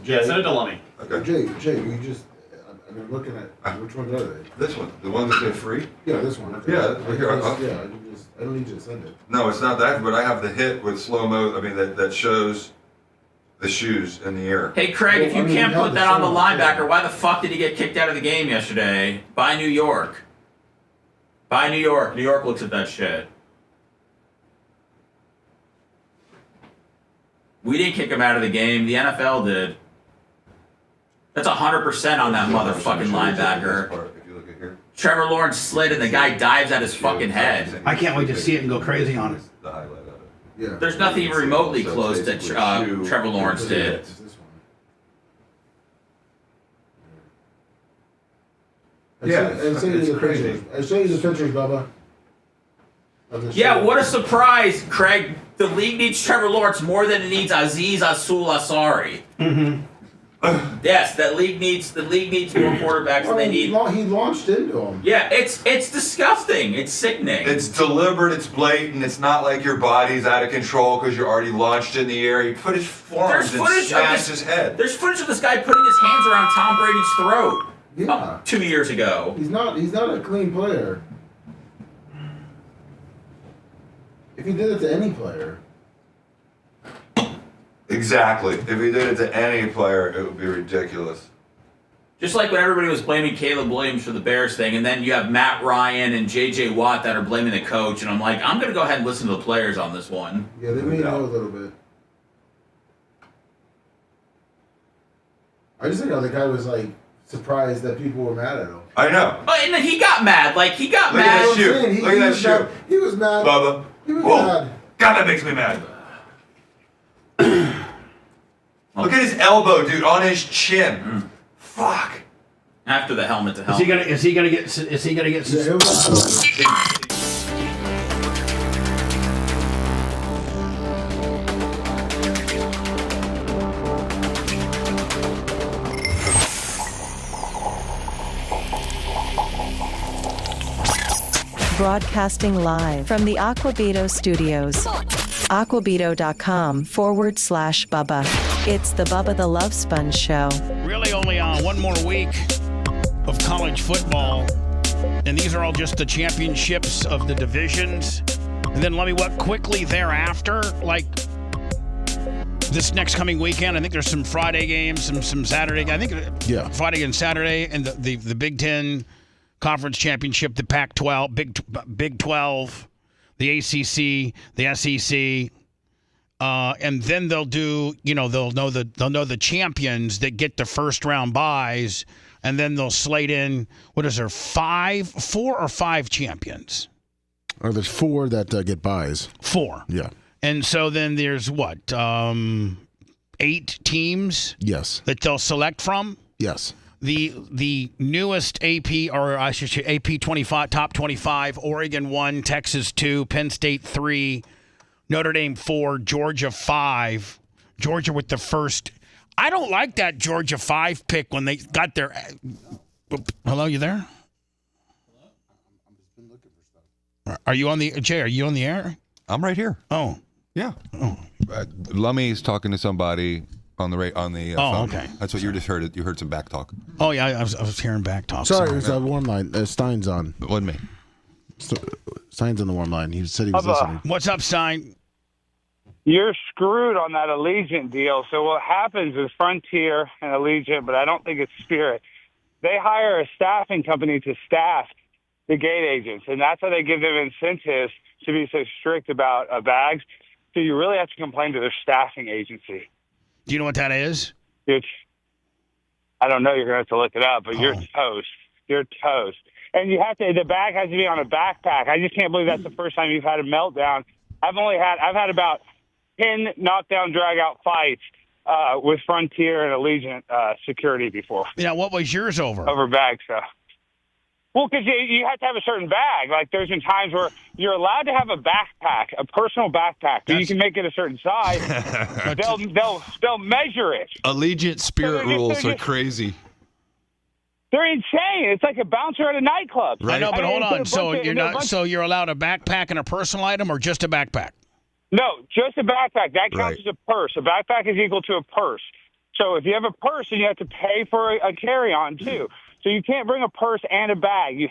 Yeah, send it to Lummy. Okay. Jay, you just. I've been looking at which ones are they? This one, the one that's free. Yeah, this one. Okay. Yeah, here. I don't need you to send it. No, it's not that, but I have the hit with slow mo. I mean, that shows the shoes in the air. Hey, Craig, if you can't put that on the linebacker, why the fuck did he get kicked out of the game yesterday? By New York. New York looks at that shit. We didn't kick him out of the game. The NFL did. That's 100% on that motherfucking linebacker. Trevor Lawrence slid and the guy dives at his fucking head. I can't wait to see it and go crazy on it. The highlight of it. Yeah. There's nothing even remotely close that Trevor Lawrence did. Yeah, it's crazy. I show you the pictures, Bubba. Yeah, what a surprise, Craig. The league needs Trevor Lawrence more than it needs Aziz Asul Ansari. Mm-hmm. Yes, the league needs more quarterbacks than they need. He launched into him. Yeah, it's disgusting. It's sickening. It's deliberate. It's blatant. It's not like your body's out of control because you're already launched in the air. He put his forearms and smashed his head. There's footage of this guy putting his hands around Tom Brady's throat. Yeah. 2 years ago. He's not a clean player. If he did it to any player. Exactly. If he did it to any player, it would be ridiculous. Just like when everybody was blaming Caleb Williams for the Bears thing, and then you have Matt Ryan and J.J. Watt that are blaming the coach, and I'm like, I'm going to go ahead and listen to the players on this one. Yeah, they may know a little bit. I just think how the guy was like surprised that people were mad at him. I know. Oh, and then he got mad. Like, he got Look mad. At that shoe. Look at that shoe. He was mad. Bubba. He was Whoa. mad. God, that makes me mad. Look at his elbow, dude, on his chin. Fuck. After the helmet to helmet. Is he gonna get? Broadcasting live from the Aquabito studios. Aquabito.com/Bubba. It's the Bubba the Love Sponge Show. Really only one more week of college football. And these are all just the championships of the divisions. And then let me what quickly thereafter, like this next coming weekend, I think there's some Friday games, some Saturday. I think Friday and Saturday, and the Big Ten Conference Championship, the Pac-12, Big 12, the ACC, the SEC, and then they'll do, they'll know the champions that get the first round buys, and then they'll slate in. What is there? 4 or 5 champions? Oh, there's 4 that get buys. 4. Yeah. And so then there's what? 8 teams. Yes. That they'll select from. Yes. The newest AP, or I should say AP 25, top 25, Oregon 1, Texas 2, Penn State 3, Notre Dame 4, Georgia 5. Georgia with the first. I don't like that Georgia 5 pick when they got their. Hello, you there? Are you on the Jay? Are you on the air? I'm right here. Oh, yeah. Oh, Lummy's talking to somebody on the phone. Okay. That's what you just heard. You heard some back talk. Oh yeah, I was hearing back talk. Sorry, it was that warm line. Stein's on. It wasn't me. Stein's on the warm line. He said he was listening. What's up, Stein? You're screwed on that Allegiant deal. So what happens is Frontier and Allegiant, but I don't think it's Spirit. They hire a staffing company to staff the gate agents, and that's how they give them incentives to be so strict about bags. So you really have to complain to their staffing agency. Do you know what that is? I don't know. You're going to have to look it up, but you're toast. You're toast. And the bag has to be on a backpack. I just can't believe that's the first time you've had a meltdown. I've had about 10 knockdown, drag-out fights with Frontier and Allegiant security before. Yeah, what was yours over? Over bag stuff. Well, because you have to have a certain bag. Like, there's been times where you're allowed to have a backpack, a personal backpack, but you can make it a certain size. they'll measure it. Allegiant Spirit rules are crazy. They're insane. It's like a bouncer at a nightclub. Right. I know, but hold on. So you're not. So you're allowed a backpack and a personal item, or just a backpack? No, just a backpack. That counts as a purse. A backpack is equal to a purse. So if you have a purse, then you have to pay for a carry-on too. So you can't bring a purse and a bag. You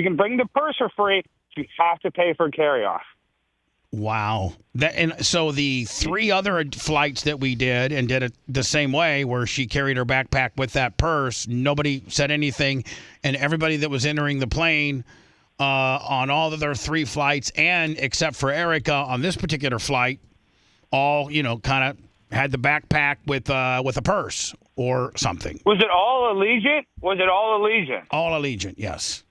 can bring the purse for free. You have to pay for a carry-on. Wow. And so the 3 other flights that we did and did it the same way, where she carried her backpack with that purse, nobody said anything, and everybody that was entering the plane on all of their 3 flights, and except for Erica on this particular flight, all kind of had the backpack with a purse or something. Was it all Allegiant? All Allegiant, yes.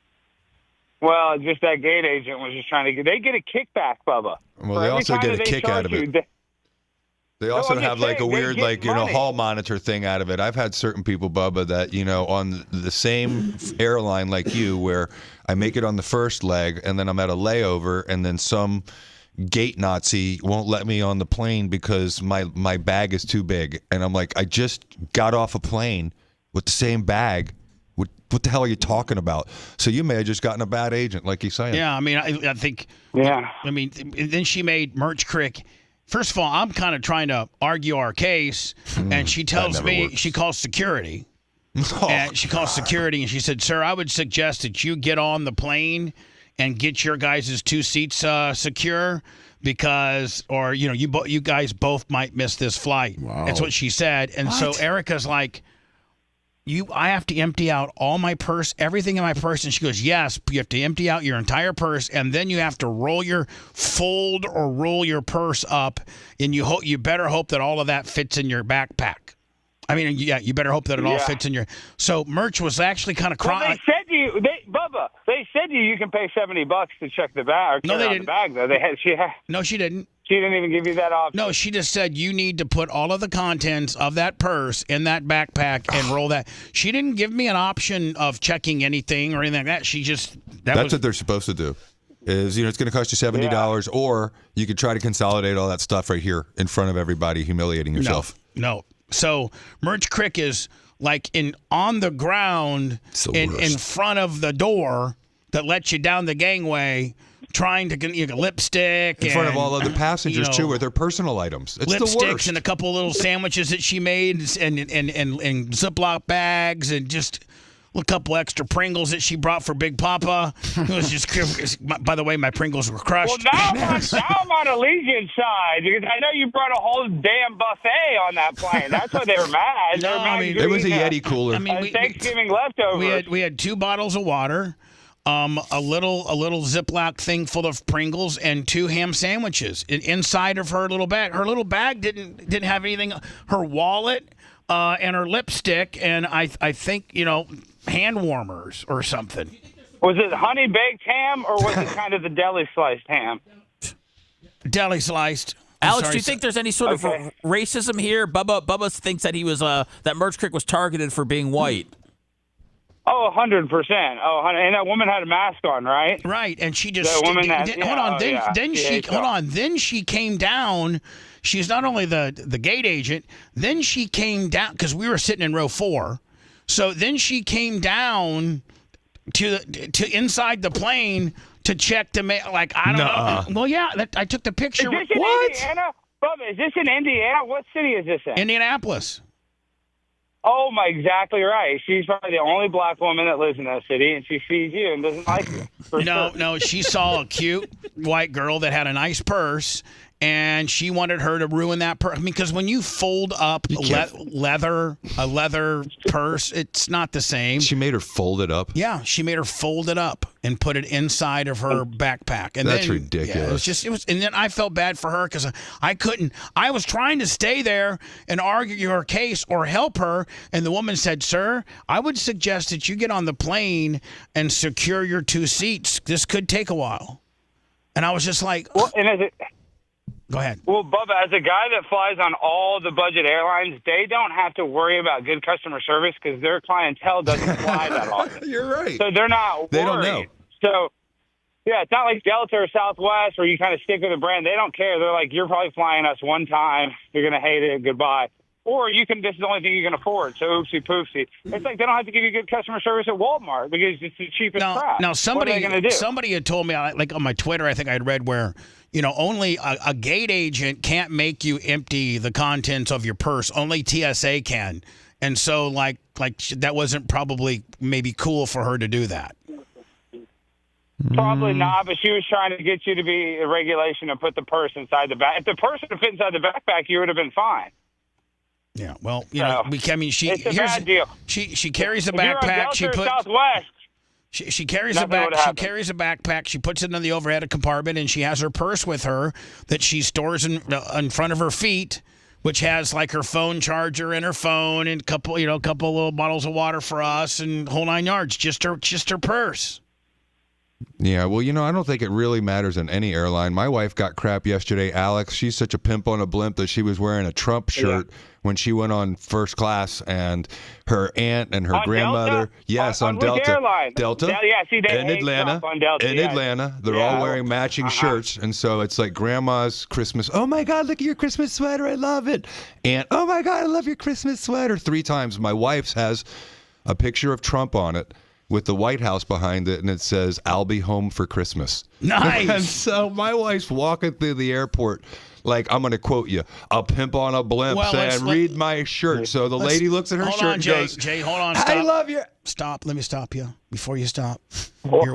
Well, just that gate agent was just trying to they get a kickback, Bubba. Well, they also get a kick out of it. They also have like a weird hall monitor thing out of it. I've had certain people, Bubba, that on the same airline like you, where I make it on the first leg and then I'm at a layover, and then some gate Nazi won't let me on the plane because my bag is too big, and I'm like, I just got off a plane with the same bag. What the hell are you talking about? So you may have just gotten a bad agent, like he's saying. Yeah, I mean, I think. Yeah. I mean, then she made Merch Crick. First of all, I'm kind of trying to argue our case, and she tells me she calls security. And she calls security, and she said, "Sir, I would suggest that you get on the plane and get your guys' 2 seats secure, because, or you guys both might miss this flight." Wow. That's what she said, and so Erica's like, I have to empty out all my purse, everything in my purse. And she goes, yes, you have to empty out your entire purse, and then you have to roll your purse up, and you better hope that all of that fits in your backpack. I mean, yeah, you better hope that it all fits in your. So Merch was actually kind of crying. Well, Bubba, they said you can pay $70 to check the bag. No, they didn't. The bag, though. No, she didn't. She didn't even give you that option. No, she just said you need to put all of the contents of that purse in that backpack and roll that. She didn't give me an option of checking anything or anything like that. She just that's what they're supposed to do. Is it's going to cost you $70, or you could try to consolidate all that stuff right here in front of everybody, humiliating yourself. No. So Merch Crick is like on the ground in front of the door that lets you down the gangway, trying to get lipstick in front of all other passengers too, with their personal items. It's the lipsticks worst. And a couple of little sandwiches that she made, and Ziploc bags, and just a couple extra Pringles that she brought for Big Papa. It was just. By the way, my Pringles were crushed. Well, now I'm on Allegiant's side, because I know you brought a whole damn buffet on that plane. That's why they were mad. No, I mean, it was a Yeti cooler. I mean, Thanksgiving leftovers. We had 2 bottles of water, a little Ziploc thing full of Pringles, and 2 ham sandwiches inside of her little bag. Her little bag didn't have anything. Her wallet and her lipstick, and I think hand warmers or something. Was it honey baked ham, or was it kind of the deli sliced ham? Deli sliced. Alex, do you think there's any sort of racism here? Bubba thinks that he was that Merch Crick was targeted for being white. Oh, 100%. Oh, and that woman had a mask on, right? Right, and she just hold on. Then she came down. She's not only the gate agent. Then she came down because we were sitting in row 4. So then she came down to inside the plane to check the mail. Like I don't know. Well, yeah, I took the picture. Is this in Indiana? Bubba, is this in Indiana? What city is this in? Indianapolis. Oh, exactly right. She's probably the only black woman that lives in that city, and she sees you and doesn't like you. No, she saw a cute white girl that had a nice purse, and she wanted her to ruin that purse. I mean, because when you fold up a leather purse, it's not the same. She made her fold it up? Yeah, she made her fold it up and put it inside of her backpack. And that's ridiculous. Yeah, and then I felt bad for her because I couldn't. I was trying to stay there and argue her case or help her, and the woman said, "Sir, I would suggest that you get on the plane and secure your 2 seats. This could take a while." And I was just like, well, and as it. Go ahead. Well, Bubba, as a guy that flies on all the budget airlines, they don't have to worry about good customer service because their clientele doesn't fly that often. You're right. So they're not worried. They don't know. So, yeah, it's not like Delta or Southwest where you kind of stick with a brand. They don't care. They're like, you're probably flying us one time. You're going to hate it. Goodbye. Or this is the only thing you can afford. So oopsie poopsie. It's like they don't have to give you good customer service at Walmart because it's the cheapest crap. Now, what are they going to do? Somebody had told me, like on my Twitter, I think I had read where, only a gate agent can't make you empty the contents of your purse. Only TSA can. And so, like that wasn't probably maybe cool for her to do that. Probably not, but she was trying to get you to be a regulation and put the purse inside the back. If the purse would fit inside the backpack, you would have been fine. Yeah, well, it's a bad deal. She carries a backpack. She puts Southwest. She carries a backpack. She puts it in the overhead compartment, and she has her purse with her that she stores in front of her feet, which has like her phone charger and her phone and a couple little bottles of water for us and whole 9 yards. Just her purse. Yeah, well, I don't think it really matters in any airline. My wife got crap yesterday, Alex. She's such a pimp on a blimp that she was wearing a Trump shirt when she went on first class, and her aunt and her grandmother. Delta? Yes, on which Delta. airline? Delta. Yeah, see, they in Atlanta. On Delta. In Atlanta, they're all wearing matching shirts, and so it's like grandma's Christmas. Oh my God, look at your Christmas sweater! I love it. Aunt, oh my God, I love your Christmas sweater. 3 times. My wife's has a picture of Trump on it, with the White House behind it, and it says, "I'll be home for Christmas." Nice. And so my wife's walking through the airport, like, I'm going to quote you, a pimp on a blimp, saying, read my shirt. So the lady looks at her shirt and goes, Jay, hold on. Stop. I love you. Stop. Let me stop you before you stop.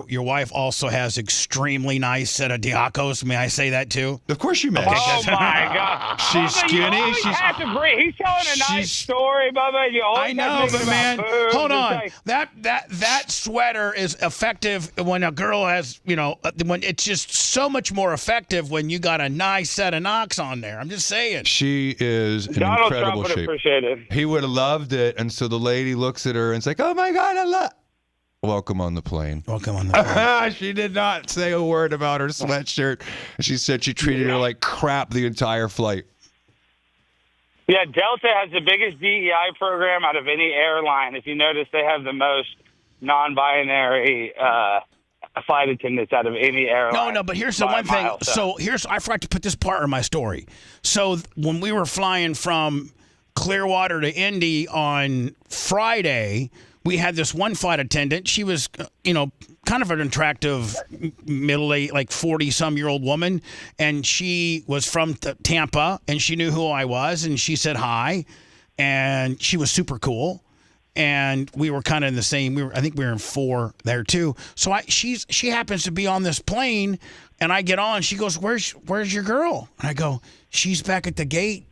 Your wife also has extremely nice set of Diacos. May I say that too? Of course you may. Oh my God. She's Bubba, skinny. You have to breathe. He's telling a nice story, Bubba. I know, but man, hold on. Like, that sweater is effective when a girl has, when it's just so much more effective when you got a nice set of knocks on there. I'm just saying. She is in Donald incredible Trump would shape. appreciate it. He would have loved it. And so the lady looks at her and it's like, oh my God, I love. Welcome on the plane. Welcome on the plane. She did not say a word about her sweatshirt. She said she treated her like crap the entire flight. Yeah, Delta has the biggest DEI program out of any airline. If you notice, they have the most non-binary flight attendants out of any airline. No, but here's the one thing. So I forgot to put this part in my story. So when we were flying from Clearwater to Indy on Friday, we had this one flight attendant. She was, kind of an attractive middle-aged, like 40-some-year-old woman, and she was from Tampa, and she knew who I was, and she said hi, and she was super cool, and we were kind of in the same. I think we were in 4 there too. So she happens to be on this plane, and I get on. She goes, "Where's your girl?" And I go, "She's back at the gate."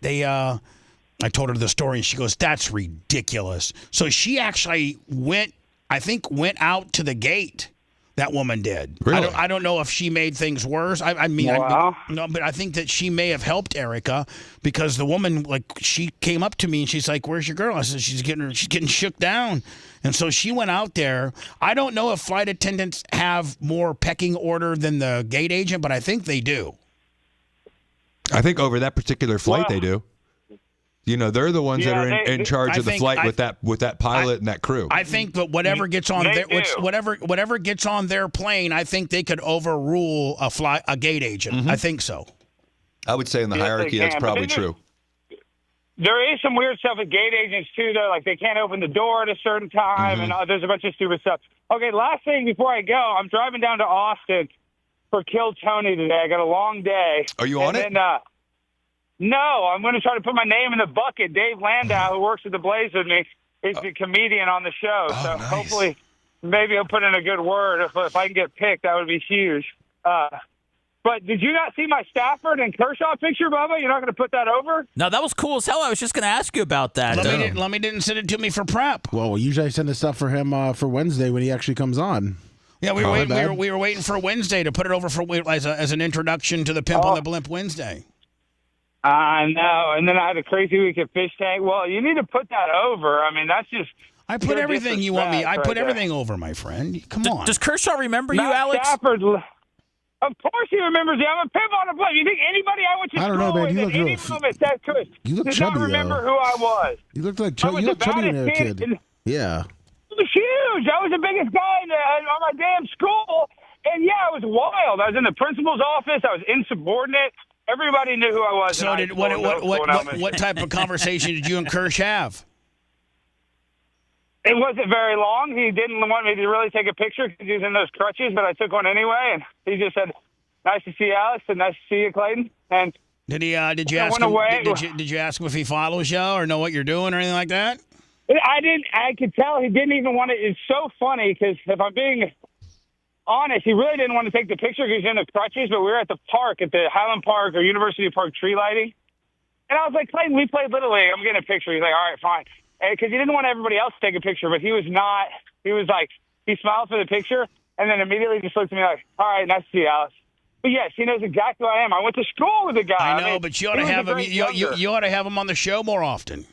I told her the story, and she goes, "That's ridiculous." So she actually went out to the gate. That woman did. Really? I don't know if she made things worse. But I think that she may have helped Erica because the woman, she came up to me and she's like, "Where's your girl?" I said, she's getting shook down. And so she went out there. I don't know if flight attendants have more pecking order than the gate agent, but I think they do. I think over that particular flight they do. You know, they're the ones that are in charge of the flight with that pilot and that crew. I think that whatever gets on whatever gets on their plane, I think they could overrule a gate agent. Mm-hmm. I think so. I would say in the hierarchy that's probably true. There is some weird stuff with gate agents, too, though. Like, they can't open the door at a certain time, and there's a bunch of stupid stuff. Okay, last thing before I go, I'm driving down to Austin for Kill Tony today. I got a long day. Are you on it? No, I'm going to try to put my name in the bucket. Dave Landau, who works at the Blaze with me, is the comedian on the show. So hopefully, maybe he'll put in a good word. If I can get picked, that would be huge. But did you not see my Stafford and Kershaw picture, Bubba? You're not going to put that over? No, that was cool as hell. I was just going to ask you about that. Lummy didn't send it to me for prep. Well, usually I send the stuff for him for Wednesday when he actually comes on. Yeah, we were waiting for Wednesday to put it over as an introduction to the Pimp on the Blimp Wednesday. I know, and then I had a crazy week at Fish Tank. Well, you need to put that over. I mean, that's just... I put everything you want me... I put everything over, my friend. Come on. Does Kershaw remember you, Alex? Stafford, of course he remembers you. I'm a Pimp on the Blimp. You think anybody I went to school with at any moment that could did not remember who I was? You looked like chubby. You looked chubby when you were a kid. Yeah. It was huge. I was the biggest guy on my damn school. And, yeah, it was wild. I was in the principal's office. I was insubordinate. Everybody knew who I was. So what type of conversation did you and Kirsch have? It wasn't very long. He didn't want me to really take a picture because he was in those crutches, but I took one anyway. And he just said, "Nice to see you, Alex, and nice to see you, Clayton." And did you ask him? Did you ask him if he follows you or know what you're doing or anything like that? I didn't. I could tell he didn't even want to. It's so funny because if I'm being honest, he really didn't want to take the picture because he's in the crutches, but we were at the park, at the Highland Park or University Park tree lighting. And I was like, Clayton, we played Little League. I'm getting a picture. He's like, all right, fine. Because he didn't want everybody else to take a picture, but he was not. He was like, he smiled for the picture and then immediately just looked at me like, all right, nice to see you, Alex. But yes, he knows exactly who I am. I went to school with the guy. I know, but you ought to have him. You ought to have him on the show more often.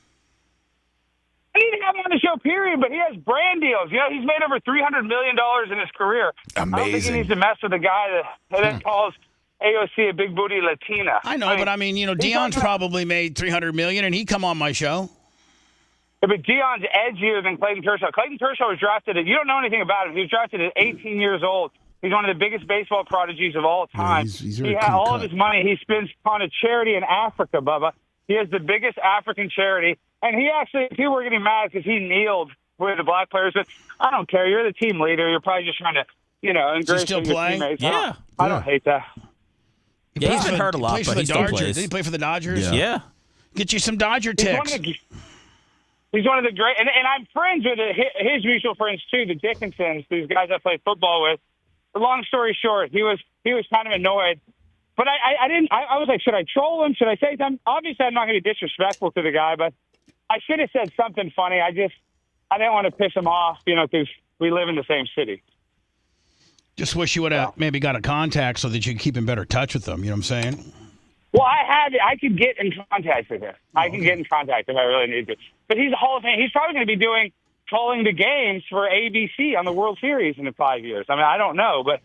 I need to have him on the show, period, but he has brand deals. You know, he's made over $300 million in his career. Amazing. I don't think he needs to mess with a guy that then calls AOC a big booty Latina. I know, but I mean, you know, Dion's probably made $300 million, and he come on my show. Yeah, but Dion's edgier than Clayton Kershaw. Clayton Kershaw was drafted you don't know anything about him. He was drafted at 18 years old. He's one of the biggest baseball prodigies of all time. He's he had all of his money he spends on a charity in Africa, Bubba. He has the biggest African charity. And he actually, people were getting mad because he kneeled with the black players. But I don't care. You're the team leader. You're probably just trying to, encourage your teammates. Yeah. I don't hate that. Yeah, he's been hurt a lot, but he still plays. Did he play for the Dodgers? Yeah. Get you some Dodger ticks. He's one of the great, and I'm friends with his mutual friends too, the Dickinsons, these guys I play football with. But long story short, he was kind of annoyed. But I didn't. I was like, should I troll him? Should I say something? Obviously, I'm not going to be disrespectful to the guy, but I should have said something funny. I didn't want to piss him off, because we live in the same city. Just wish you would have maybe got a contact so that you could keep in better touch with them. You know what I'm saying? Well, I could get in contact with him. I can get in contact if I really need to. But he's a Hall of Fame. He's probably going to be calling the games for ABC on the World Series in 5 years. I mean, I don't know, but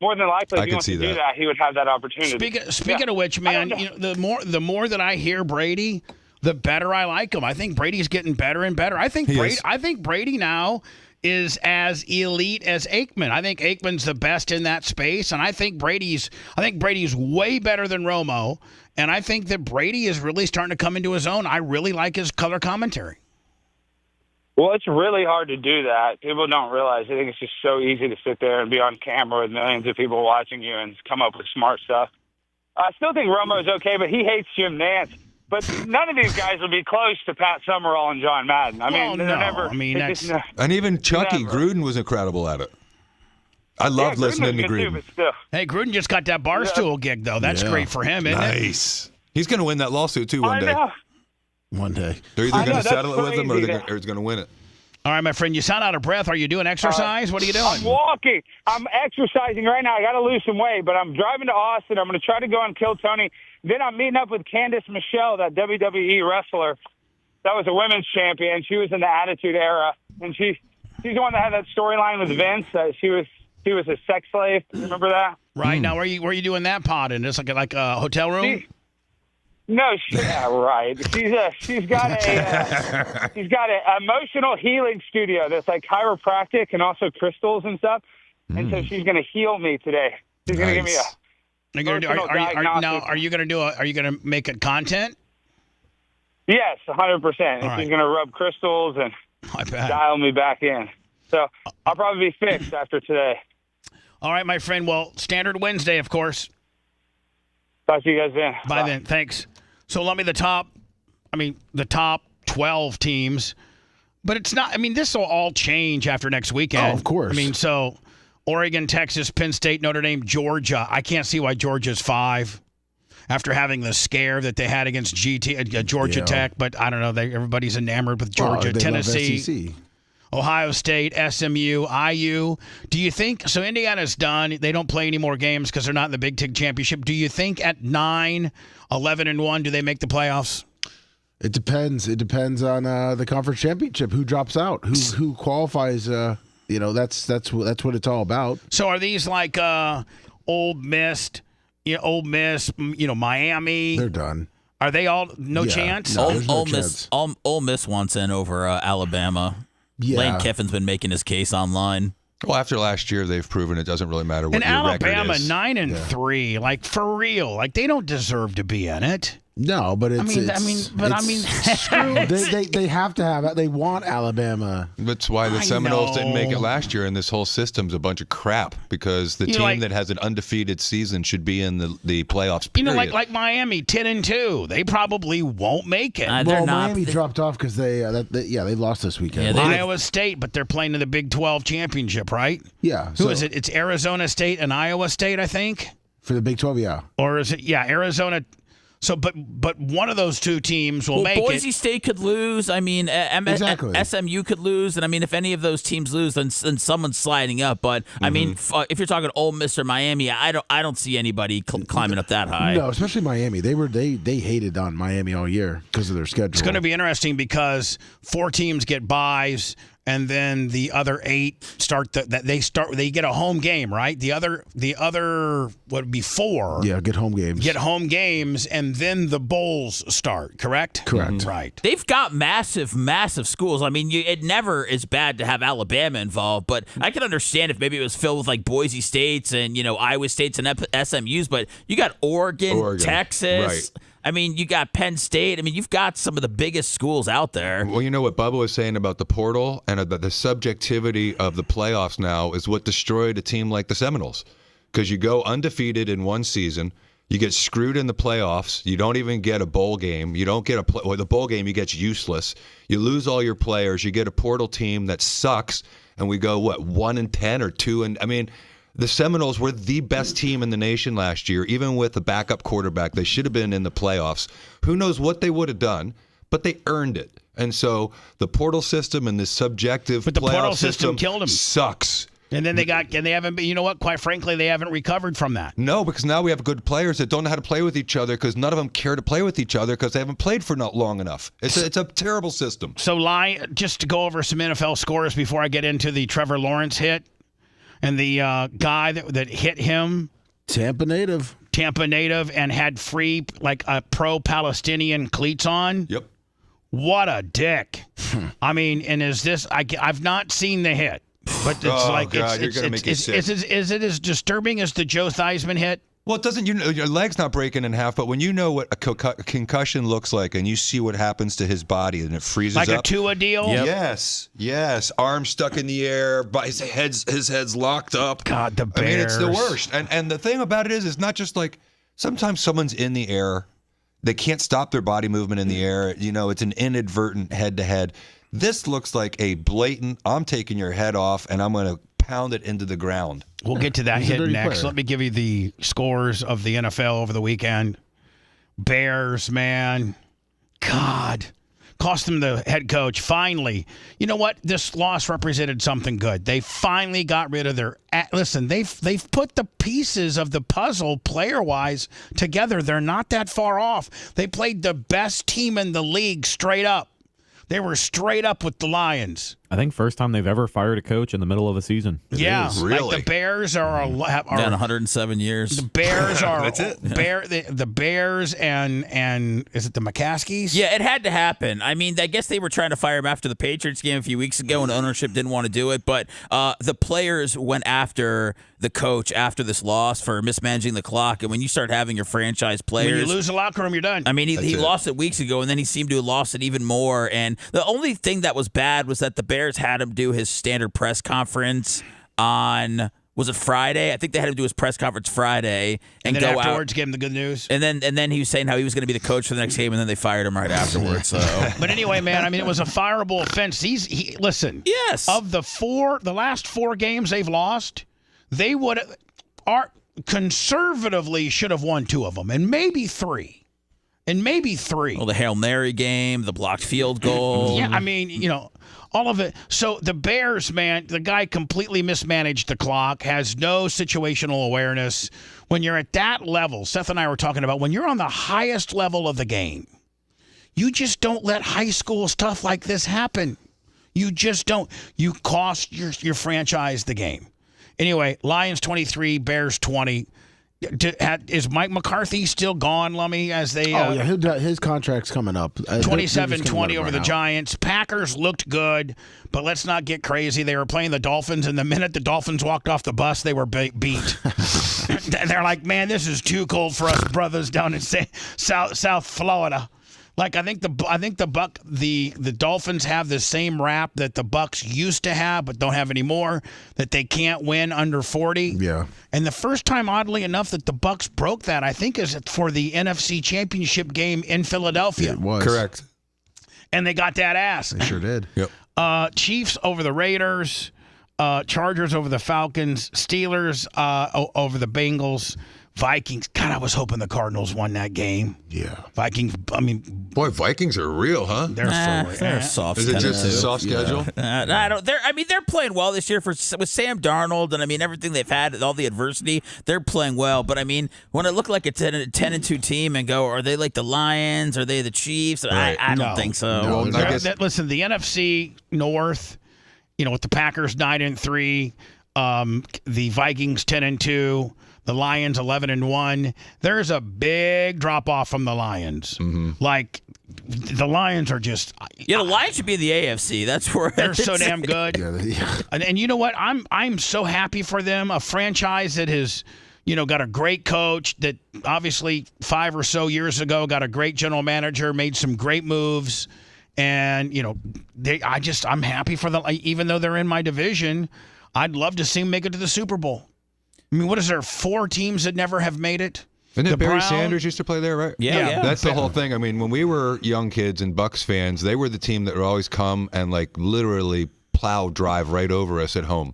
more than likely, if he wants to do that, he would have that opportunity. Speaking of which, man, the more that I hear Brady, the better I like him. I think Brady's getting better and better. I think Brady now is as elite as Aikman. I think Aikman's the best in that space, and I think Brady's way better than Romo, and I think that Brady is really starting to come into his own. I really like his color commentary. Well, it's really hard to do that. People don't realize. I think it's just so easy to sit there and be on camera with millions of people watching you and come up with smart stuff. I still think Romo's okay, but he hates Jim Nantz. But none of these guys will be close to Pat Summerall and John Madden. I mean, they're never. And even Chucky Gruden was incredible at it. I loved listening to Gruden. Hey, Gruden just got that Barstool gig, though. That's great for him, isn't it? Nice. He's going to win that lawsuit, too, one day. One day. They're either going to settle it with him or he's going to win it. All right, my friend, you sound out of breath. Are you doing exercise? What are you doing? I'm walking. I'm exercising right now. I got to lose some weight, but I'm driving to Austin. I'm going to try to go and kill Tony. Then I'm meeting up with Candice Michelle, that WWE wrestler that was a women's champion. She was in the Attitude Era, and she's the one that had that storyline with Vince. She was a sex slave. Remember that? Right. Now, where are you doing that pod in? Just like a hotel room? No, yeah, right. She's got an emotional healing studio that's like chiropractic and also crystals and stuff. And so she's going to heal me today. She's going to give me a. Are you going to make it content? Yes, 100%. And she's going to rub crystals and dial me back in. So I'll probably be fixed after today. All right, my friend. Well, standard Wednesday, of course. Talk to you guys then. Bye then. Thanks. So let me the top 12 teams. But it's not, this will all change after next weekend. Oh, of course. So Oregon, Texas, Penn State, Notre Dame, Georgia. I can't see why Georgia's 5 after having the scare that they had against Georgia Tech. But I don't know. Everybody's enamored with Georgia, Tennessee, Ohio State, SMU, IU. Do you think, so Indiana's done. They don't play any more games because they're not in the Big Ten Championship. Do you think at 9, 11-1, do they make the playoffs? It depends. It depends on the conference championship. Who drops out? Who qualifies? That's what it's all about. So are these like Ole Miss, Miami? They're done. Are they all no chance? No, Ole Miss wants in over Alabama. Yeah. Lane Kiffin's been making his case online. Well, after last year, they've proven it doesn't really matter what and your Alabama, record is. 9-3, like for real, like they don't deserve to be in it. No, but screw. They have to have it. They want Alabama. That's why the Seminoles didn't make it last year, and this whole system's a bunch of crap because the team that has an undefeated season should be in the playoffs. Period. Like Miami, 10-2, they probably won't make it. Miami dropped off because they lost this weekend. Iowa State, but they're playing in the Big 12 championship, right? Yeah. Who is it? It's Arizona State and Iowa State, I think. For the Big 12, yeah. Or is it? Yeah, Arizona. So, but one of those two teams will make Boise State could lose. Exactly. SMU could lose, and if any of those teams lose, then someone's sliding up. But if you're talking Ole Miss or Miami, I don't see anybody climbing up that high. No, especially Miami. They hated on Miami all year because of their schedule. It's going to be interesting because 4 teams get byes. And then the other 8 they get a home game, right? The other would be 4. Yeah, get home games. Get home games, and then the bowls start, correct? Correct. Right. They've got massive schools. It never is bad to have Alabama involved, but I can understand if maybe it was filled with like Boise States and, Iowa States and SMUs, but you got Oregon. Texas. Right. You got Penn State. You've got some of the biggest schools out there. Well, you know what Bubba was saying about the portal and about the subjectivity of the playoffs now is what destroyed a team like the Seminoles. Because you go undefeated in one season, you get screwed in the playoffs, you don't even get a bowl game, you don't get the bowl game, you get useless. You lose all your players, you get a portal team that sucks, and we go, 1-10 or 2? The Seminoles were the best team in the nation last year, even with a backup quarterback. They should have been in the playoffs. Who knows what they would have done, but they earned it. And so the portal system and the subjective but the playoff portal system killed them. Sucks. And then they haven't, quite frankly, they haven't recovered from that. No, because now we have good players that don't know how to play with each other because none of them care to play with each other because they haven't played for not long enough. It's a terrible system. So, just to go over some NFL scores before I get into the Trevor Lawrence hit. And the guy that hit him, Tampa native, and had free pro-Palestinian cleats on. Yep. What a dick! And is this? I've not seen the hit, but it's you're gonna make it sick. Is it as disturbing as the Joe Theismann hit? Well, it doesn't. Your leg's not breaking in half, but when you know what a concussion looks like, and you see what happens to his body, and it freezes like up. Like a Tua deal. Yep. Yes. Arms stuck in the air, his head's locked up. God, the Bears. It's the worst. And the thing about it is, it's not just like sometimes someone's in the air, they can't stop their body movement in the air. It's an inadvertent head-to-head. This looks like a blatant. I'm taking your head off, and I'm going to pound it into the ground. We'll get to that hit next. Let me give you the scores of the NFL over the weekend. Bears, man. God. Cost them the head coach. Finally. You know what? This loss represented something good. They finally got rid of their... Listen, they've put the pieces of the puzzle, player-wise, together. They're not that far off. They played the best team in the league straight up. They were straight up with the Lions. I think first time they've ever fired a coach in the middle of a season. Yeah, like the Bears are Down 107 years. The Bears are That's it. The Bears and is it the McCaskies? Yeah, it had to happen. I mean, I guess they were trying to fire him after the Patriots game a few weeks ago, and ownership didn't want to do it. But the players went after the coach after this loss for mismanaging the clock. And when you start having your franchise players, When you lose the locker room, you're done. I mean, he lost it weeks ago, and then he seemed to have lost it even more. And the only thing that was bad was that the Bears had him do his standard press conference on, was it Friday? I think they had him do his press conference Friday and then go afterwards out. give him the good news. And then he was saying how he was going to be the coach for the next game, and then they fired him right afterwards. So, But anyway, man, I mean, it was a fireable offense. Listen. Yes. Of the last 4 games they've lost, they conservatively should have won 2 of them, and maybe 3. Well, the Hail Mary game, the blocked field goal. Yeah, I mean, all of it. So the Bears, man, the guy completely mismanaged the clock, has no situational awareness. When you're at that level, Seth and I were talking about, when you're on the highest level of the game, you just don't let high school stuff like this happen. You just don't. You cost your franchise the game. Anyway, Lions 23, Bears 20. Is Mike McCarthy still gone, Lummy, as they... his contract's coming up. 27-20 over the Giants. Packers looked good, but let's not get crazy. They were playing the Dolphins, and the minute the Dolphins walked off the bus, they were beat. They're like, man, this is too cold for us brothers down in South Florida. Like, I think the Dolphins have the same rap that the Bucks used to have, but don't have anymore, that they can't win under 40. Yeah. And the first time, oddly enough, that the Bucks broke that, I think, is for the NFC Championship game in Philadelphia. It was. Correct. And they got that ass. They sure did. Yep. Chiefs over the Raiders, Chargers over the Falcons, Steelers over the Bengals. Vikings. God, I was hoping the Cardinals won that game. Yeah. Vikings. I mean, boy, Vikings are real, huh? They're soft. Is it just a soft schedule? I don't. They're playing well this year with Sam Darnold, and I mean everything they've had, all the adversity. They're playing well, but I mean, when it looked like a 10-2 team, and go, are they like the Lions? Are they the Chiefs? Right. I don't think so. No, listen, the NFC North, with the Packers 9-3, the Vikings 10-2. The Lions 11-1. There's a big drop off from the Lions. Mm-hmm. Like the Lions are just. Yeah, the Lions should be in the AFC. That's where they're so damn good. And you know what? I'm so happy for them. A franchise that has, got a great coach. That obviously 5 or so years ago got a great general manager, made some great moves, and I'm happy for them. Even though they're in my division, I'd love to see them make it to the Super Bowl. I mean, what is there? 4 teams that never have made it? And then Barry Browns? Sanders used to play there, right? Yeah. That's the whole thing. I mean, when we were young kids and Bucks fans, they were the team that would always come and literally plow drive right over us at home.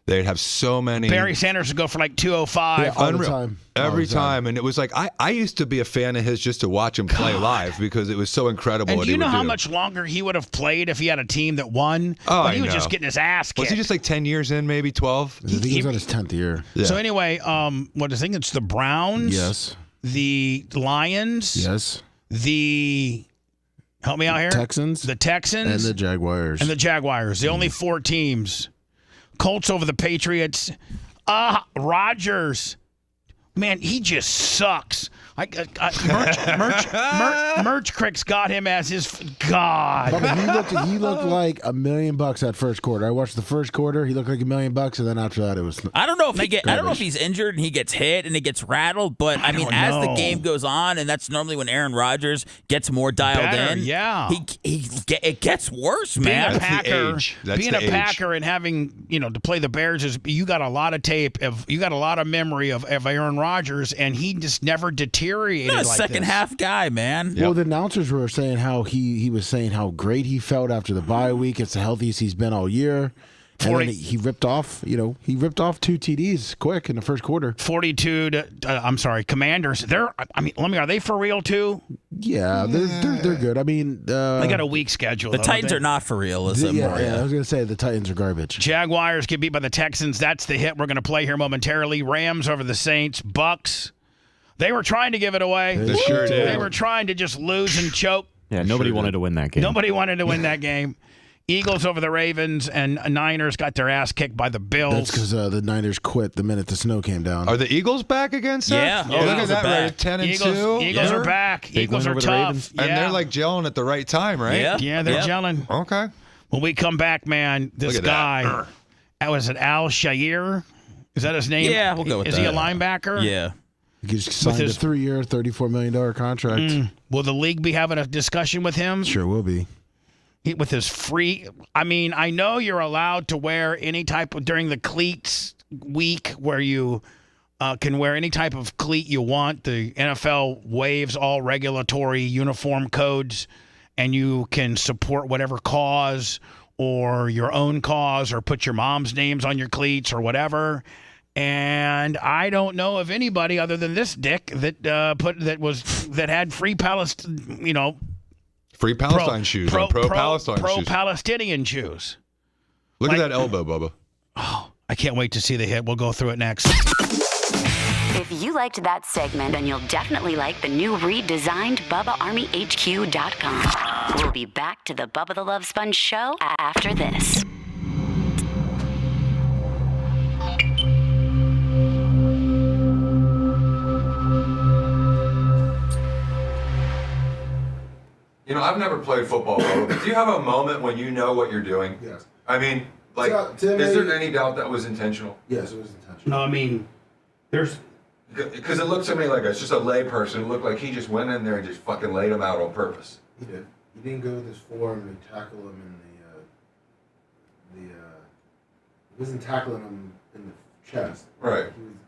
They'd have so many. Barry Sanders would go for 205. All the time. Every time. And it was I used to be a fan of his just to watch him play live because it was so incredible. And what do you he know would how do. much longer he would have played if he had a team that won? Oh, but he was I just know. getting his ass kicked. Was he just 10 years in, maybe 12? I think he's on his 10th year. Yeah. So anyway, what I think it's the Browns. Yes. The Lions. Yes. Help me out here. Texans. The Texans. And the Jaguars. The only 4 teams. Colts over the Patriots. Rodgers. Man, he just sucks. Merch Crick's got him as his God. Bubba, he looked like $1 million that first quarter. I watched the first quarter. He looked like $1 million, and then after that, it was. I don't know if I don't know if he's injured and he gets hit and he gets rattled, but I mean, as the game goes on, and that's normally when Aaron Rodgers gets more dialed in. Yeah, it gets worse, man. Being a Packer and having to play the Bears is you got a lot of tape you got a lot of memory of Aaron Rodgers, and he just never deteriorated. Not a second half guy, man. Well, the announcers were saying how he was saying how great he felt after the bye week. It's the healthiest he's been all year. And then he ripped off, 2 TDs quick in the first quarter. 42 to, Commanders. Are they for real too? Yeah, they're good. I mean, they got a weak schedule. The Titans are not for real. I was going to say the Titans are garbage. Jaguars get beat by the Texans. That's the hit we're going to play here momentarily. Rams over the Saints. Bucks. They were trying to give it away. They sure did. They were trying to just lose and choke. Yeah, nobody wanted to win that game. Nobody wanted to win that game. Eagles over the Ravens, and Niners got their ass kicked by the Bills. That's because the Niners quit the minute the snow came down. Are the Eagles back again, Seth? Yeah. Oh, look at Eagles that, are right? back. 10 and Eagles, 2. Eagles are back. Big Eagles win are over the tough. Ravens. And they're like gelling at the right time, right? Yeah. Yeah, they're gelling. Okay. When we come back, man, this Look at that. guy, was it Al Shair? Is that his name? Yeah, we'll go with Is that. he a linebacker? Yeah. He just signed his- a 3-year, $34 million contract. Will the league be having a discussion with him? Sure will be. With his free, I mean, I know you're allowed to wear any type of, during the cleats week where you can wear any type of cleat you want. The NFL waives all regulatory uniform codes, and you can support whatever cause or your own cause or put your mom's names on your cleats or whatever. And I don't know of anybody other than this dick that had free Palestine, Free Palestine shoes. Pro-Palestine shoes. Pro-Palestinian shoes. Look at that elbow, Bubba. Oh, I can't wait to see the hit. We'll go through it next. If you liked that segment, then you'll definitely like the new redesigned BubbaArmyHQ.com. We'll be back to the Bubba the Love Sponge show after this. You know, I've never played football, Bubba, but do you have a moment when you know what you're doing? Yes. I mean, like, Tim, is there any doubt that was intentional? Yes, it was intentional. No, I mean, there's. Because it looks to me like it's just a lay person. It looked like he just went in there and just fucking laid him out on purpose. He did. He didn't go with his forearm and tackle him in he wasn't tackling him in the chest. Right.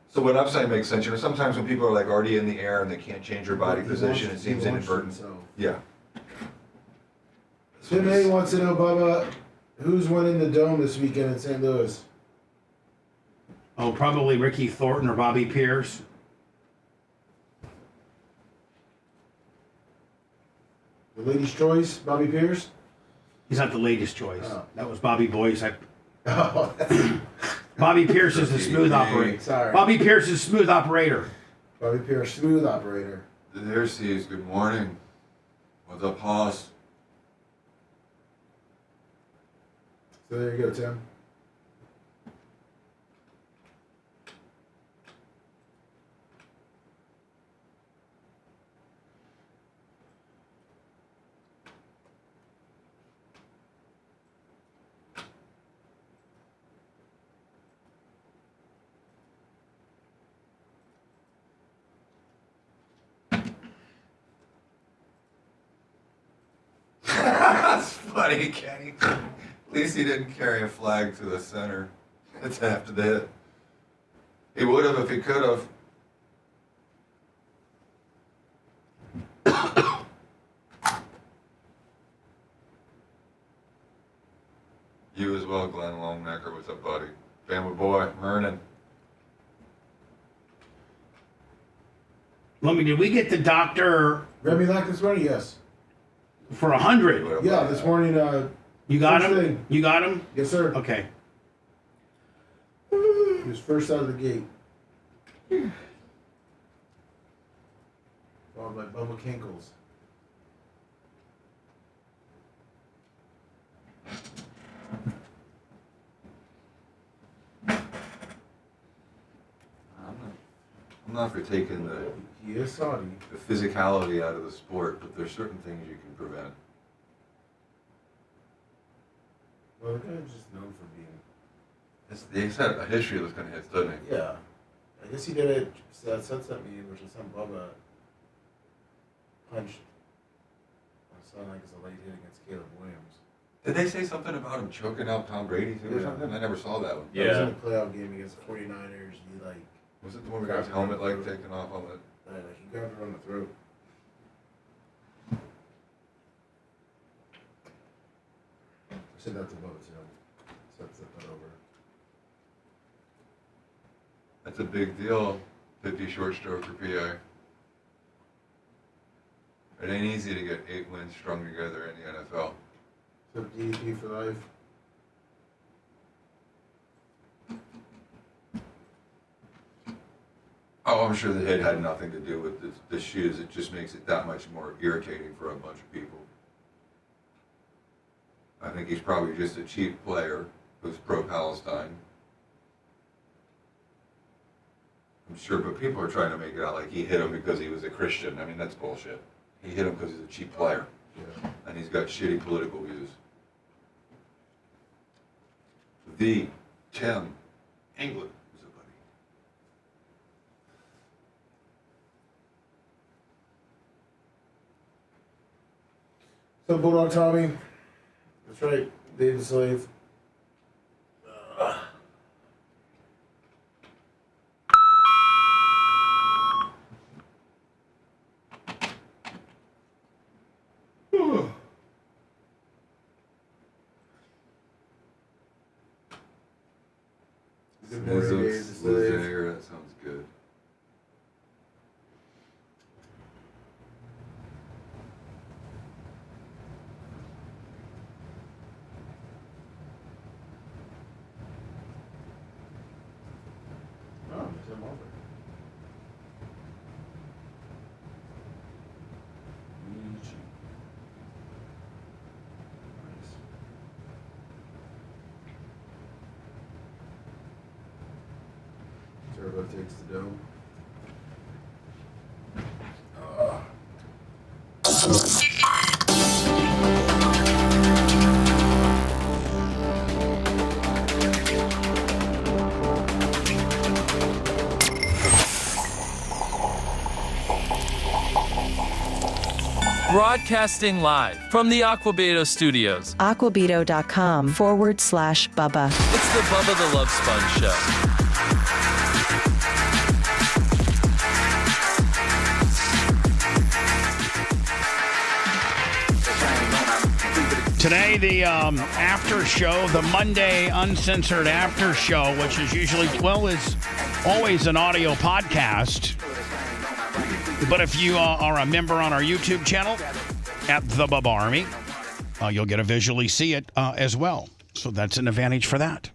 So what I'm saying makes sense. You know, sometimes when people are like already in the air and they can't change their body He position, launched- it seems he launched inadvertent. himself. Yeah. Tim A wants to know, Bubba, who's winning the Dome this weekend in St. Louis? Oh, probably Ricky Thornton or Bobby Pierce. The ladies' choice, Bobby Pierce? He's not the latest choice. Oh. That was Bobby Boyce. Oh, Bobby Pierce is the smooth operator. Sorry. Bobby Pierce is smooth operator. Bobby Pierce, smooth operator. There she is. Good morning. What's up, Hoss? So there you go, Tim. That's funny, Kenny. At least he didn't carry a flag to the center. It's after the hit. He would have if he could have. You as well, Glenn Longnecker. What's up, buddy? Family boy, Vernon. Let me. Did we get the doctor Remy Lack this morning? Yes. for 100? Yeah, this morning. You got first him. thing. You got him. Yes, sir. Okay. He was first out of the gate. Followed by Bubba Kinkles. I'm not for taking the He is Saudi. physicality out of the sport, but there's certain things you can prevent. Well, the guy's just known for being. He's had a history of those kind of hits, doesn't he? Yeah. I guess he did it at Sunset meeting, which is some Bubba punched on Sunday like it's a late hit against Caleb Williams. Did they say something about him choking out Tom Brady too or Yeah. something? I never saw that one. That was in the playoff game against the 49ers. He like. Was it the one where he got his helmet like taken off on the? Like he grabbed her on the throat. I said that to Bubba too. So that's that over. That's a big deal. 50 short stroke for PA. It ain't easy to get 8 wins strung together in the NFL. So DDP for life. Oh, I'm sure the hit had nothing to do with the shoes. It just makes it that much more irritating for a bunch of people. I think he's probably just a cheap player who's pro-Palestine. I'm sure, but people are trying to make it out like he hit him because he was a Christian. I mean, that's bullshit. He hit him because he's a cheap player. Yeah. And he's got shitty political views. The Tim England is a buddy. So, Bulldog Tommy, that's right, David Slave. Good morning, David Slave. That sounds good. Oh, Tim Walker. Turbo takes the dome. Broadcasting live from the Aquabedo Studios. Aquabedo.com/Bubba. It's the Bubba the Love Sponge Show. Today, the after show, the Monday uncensored after show, which is usually, well, is always an audio podcast. But if you are a member on our YouTube channel at the Bubba Army, you'll get to visually see it as well. So that's an advantage for that.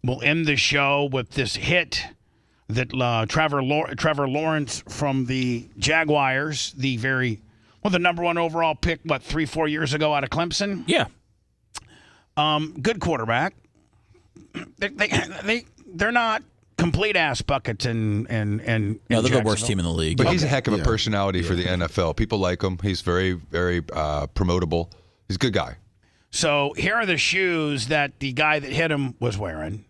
We'll end the show with this hit that Trevor Lawrence from the Jaguars, the number one overall pick, 3-4 years ago out of Clemson? Yeah. Good quarterback. They're not complete ass buckets and they're the worst team in the league. But he's a heck of a personality for the NFL. People like him. He's very, very promotable. He's a good guy. So here are the shoes that the guy that hit him was wearing.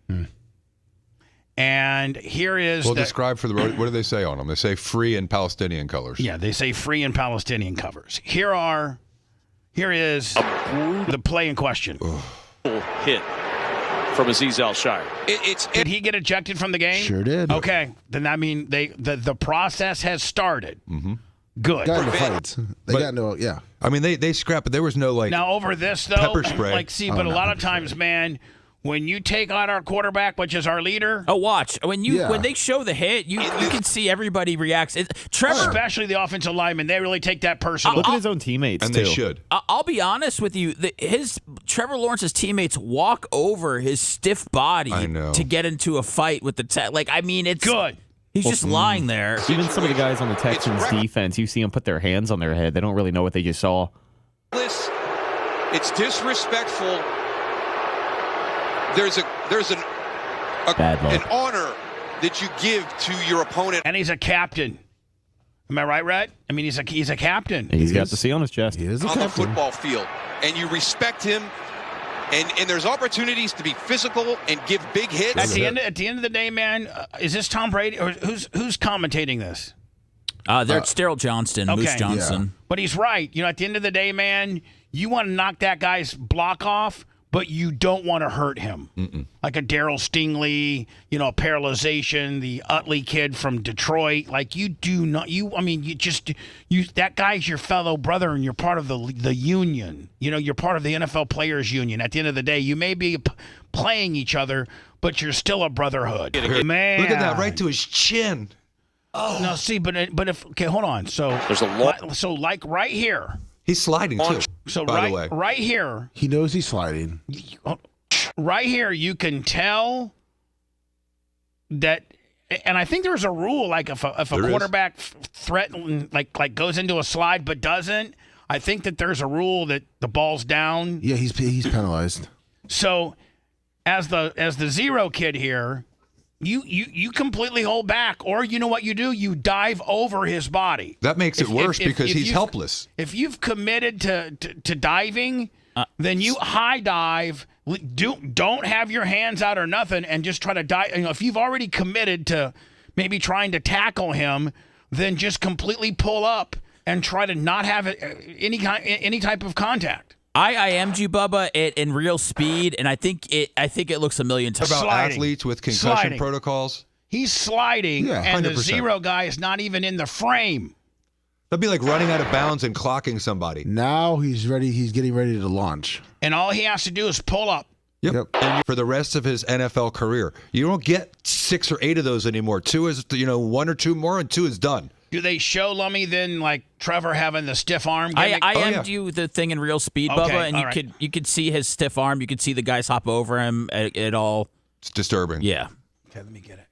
And here is... Well, describe for the road. What do they say on them? They say free in Palestinian colors. Yeah, they say free in Palestinian covers. Here is the play in question. Hit from Aziz Al-Shire. Did he get ejected from the game? Sure did. Okay, then I mean the process has started. Mm-hmm. Good. Got into fights. They got into yeah. I mean, they scrapped, but there was no now over this though. Pepper spray. But a lot of times, man, when you take on our quarterback, which is our leader. Oh, watch when they show the hit, you can see everybody reacts. Trevor, especially the offensive linemen, they really take that personal. Look at his own teammates, and too. They should. I'll be honest with you. Trevor Lawrence's teammates walk over his stiff body to get into a fight with the it's good. He's just lying there. Even some of the guys on the Texans defense, you see them put their hands on their head. They don't really know what they just saw. It's disrespectful. There's an honor that you give to your opponent, and he's a captain. Am I right, Rhett? I mean, he's a captain. He's got the C on his chest. He is on the football field, and you respect him. And there's opportunities to be physical and give big hits. At the end of the day, man, is this Tom Brady or who's commentating this? It's Daryl Johnston, Moose Johnson. Yeah. But he's right. At the end of the day, man, you want to knock that guy's block off, but you don't want to hurt him. Like a Darryl Stingley, a paralyzation, the Utley kid from Detroit. Like you do not, that guy's your fellow brother and you're part of the union. You're part of the NFL Players Union. At the end of the day, you may be playing each other, but you're still a brotherhood. Man. Look at that, right to his chin. Oh. No, see, but if, okay, hold on. So there's a lot. So like right here. He's sliding too. So by the way, right here, he knows he's sliding. Right here, you can tell that, and I think there's a rule like if a quarterback threatens, like goes into a slide but doesn't. I think that there's a rule that the ball's down. Yeah, he's penalized. So, as the zero kid here, you completely hold back, or you know what you do? You dive over his body. That makes it worse because he's helpless. If you've committed to diving, then you high dive. Don't have your hands out or nothing, and just try to dive. You know, if you've already committed to maybe trying to tackle him, then just completely pull up and try to not have any type of contact. I IM'd you, Bubba, in real speed, and I think it looks a million times. About athletes with concussion protocols. He's sliding, and the 100%. zero guy is not even in the frame. That'd be like running out of bounds and clocking somebody. Now he's ready. He's getting ready to launch. And all he has to do is pull up. Yep. And for the rest of his NFL career, you don't get 6 or 8 of those anymore. 2 is 1 or 2 more, and 2 is done. Do they show Lummy then like Trevor having the stiff arm? I IM'd you the thing in real speed, Bubba, and you could see his stiff arm. You could see the guys hop over him. It all. It's disturbing. Yeah. Okay, let me get it.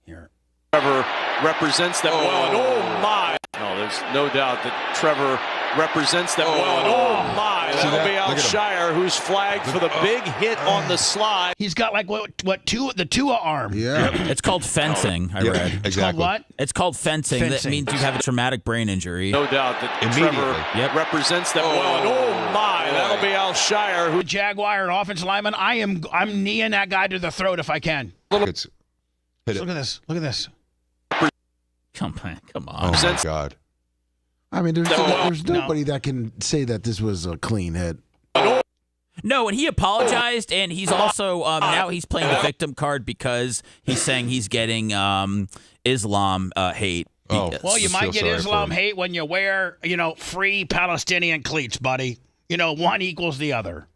Here. Trevor represents them well, and oh my! No, there's no doubt that Trevor represents them well, and oh my! That'll be Al Shire, who's flagged for the big hit on the slide. He's got like the Tua arm. Yeah. It's called fencing, I read. Exactly. It's called what? It's called fencing. That means you have a traumatic brain injury. No doubt that Trevor represents them well, and oh my! That'll be Al Shire, who Jaguar offensive lineman. I'm kneeing that guy to the throat if I can. Look at this. Look at this. Come on. Oh my God. I mean, there's nobody that can say that this was a clean hit. No, and he apologized, and he's also now he's playing the victim card because he's saying he's getting Islam hate. Oh, well, you might get Islam hate when you wear, free Palestinian cleats, buddy. One equals the other.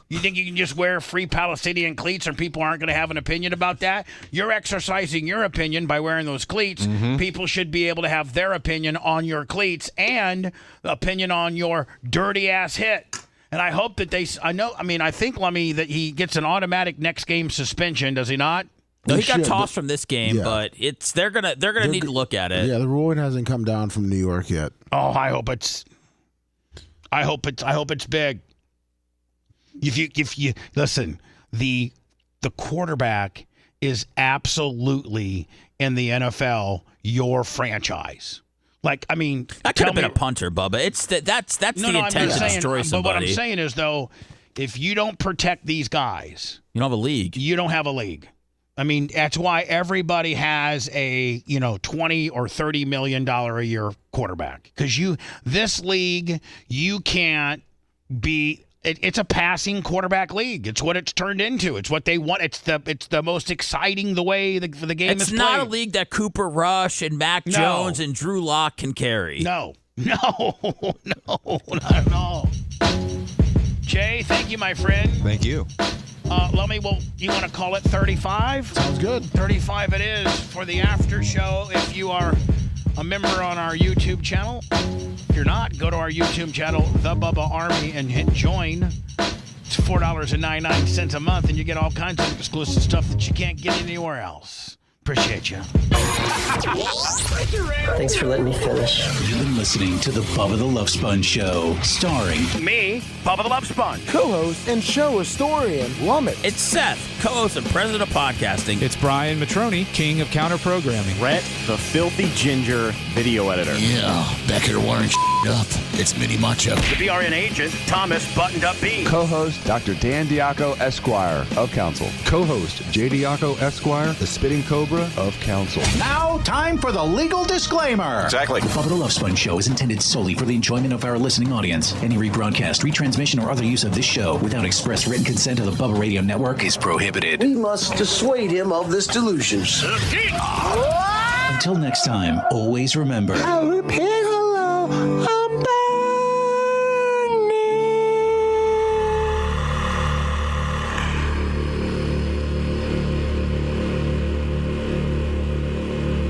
You think you can just wear free Palestinian cleats and people aren't going to have an opinion about that? You're exercising your opinion by wearing those cleats. Mm-hmm. People should be able to have their opinion on your cleats and opinion on your dirty-ass hit. And I hope that I think, Lummy, that he gets an automatic next game suspension, does he not? No, he got tossed from this game, but they're gonna need to look at it. Yeah, the ruling hasn't come down from New York yet. Oh, I hope it's big. If you listen, the quarterback is absolutely in the NFL your franchise. Like, I mean, that could have been a punter, Bubba. That's the intent to destroy somebody. But what I'm saying is, though, if you don't protect these guys, you don't have a league. You don't have a league. I mean, that's why everybody has a $20 or $30 million a year quarterback, because this league you can't be. It's a passing quarterback league. It's what it's turned into. It's what they want. It's the most exciting the way the game is played. It's not a league that Cooper Rush and Mac Jones and Drew Lock can carry. No, not at all. Jay, thank you, my friend. Thank you. Lummy, you want to call it 35? Sounds good. 35 it is for the after show. If you are a member on our YouTube channel. If you're not, go to our YouTube channel, The Bubba Army, and hit join. It's $4.99 a month, and you get all kinds of exclusive stuff that you can't get anywhere else. Appreciate you. Thanks for letting me finish. You've been listening to the Bubba the Love Sponge Show, starring me, Bubba the Love Sponge, co-host and show historian, Lummit. It's Seth, co-host and president of podcasting. It's Brian Matroni, king of counter programming. Rhett, the filthy ginger video editor. Yeah, back here wiring up. It's Mini Macho. The BRN agent, Thomas Buttoned Up B. Co-host, Dr. Dan Diaco, Esquire of Council. Co-host, J. Diaco, Esquire, the Spitting Cobra of Council. Now, time for the legal disclaimer. Exactly. The Bubba the Love Sponge Show is intended solely for the enjoyment of our listening audience. Any rebroadcast, retransmission, or other use of this show without express written consent of the Bubba Radio Network is prohibited. We must dissuade him of this delusion. Until next time, always remember. I'll repeat hello. I'm back.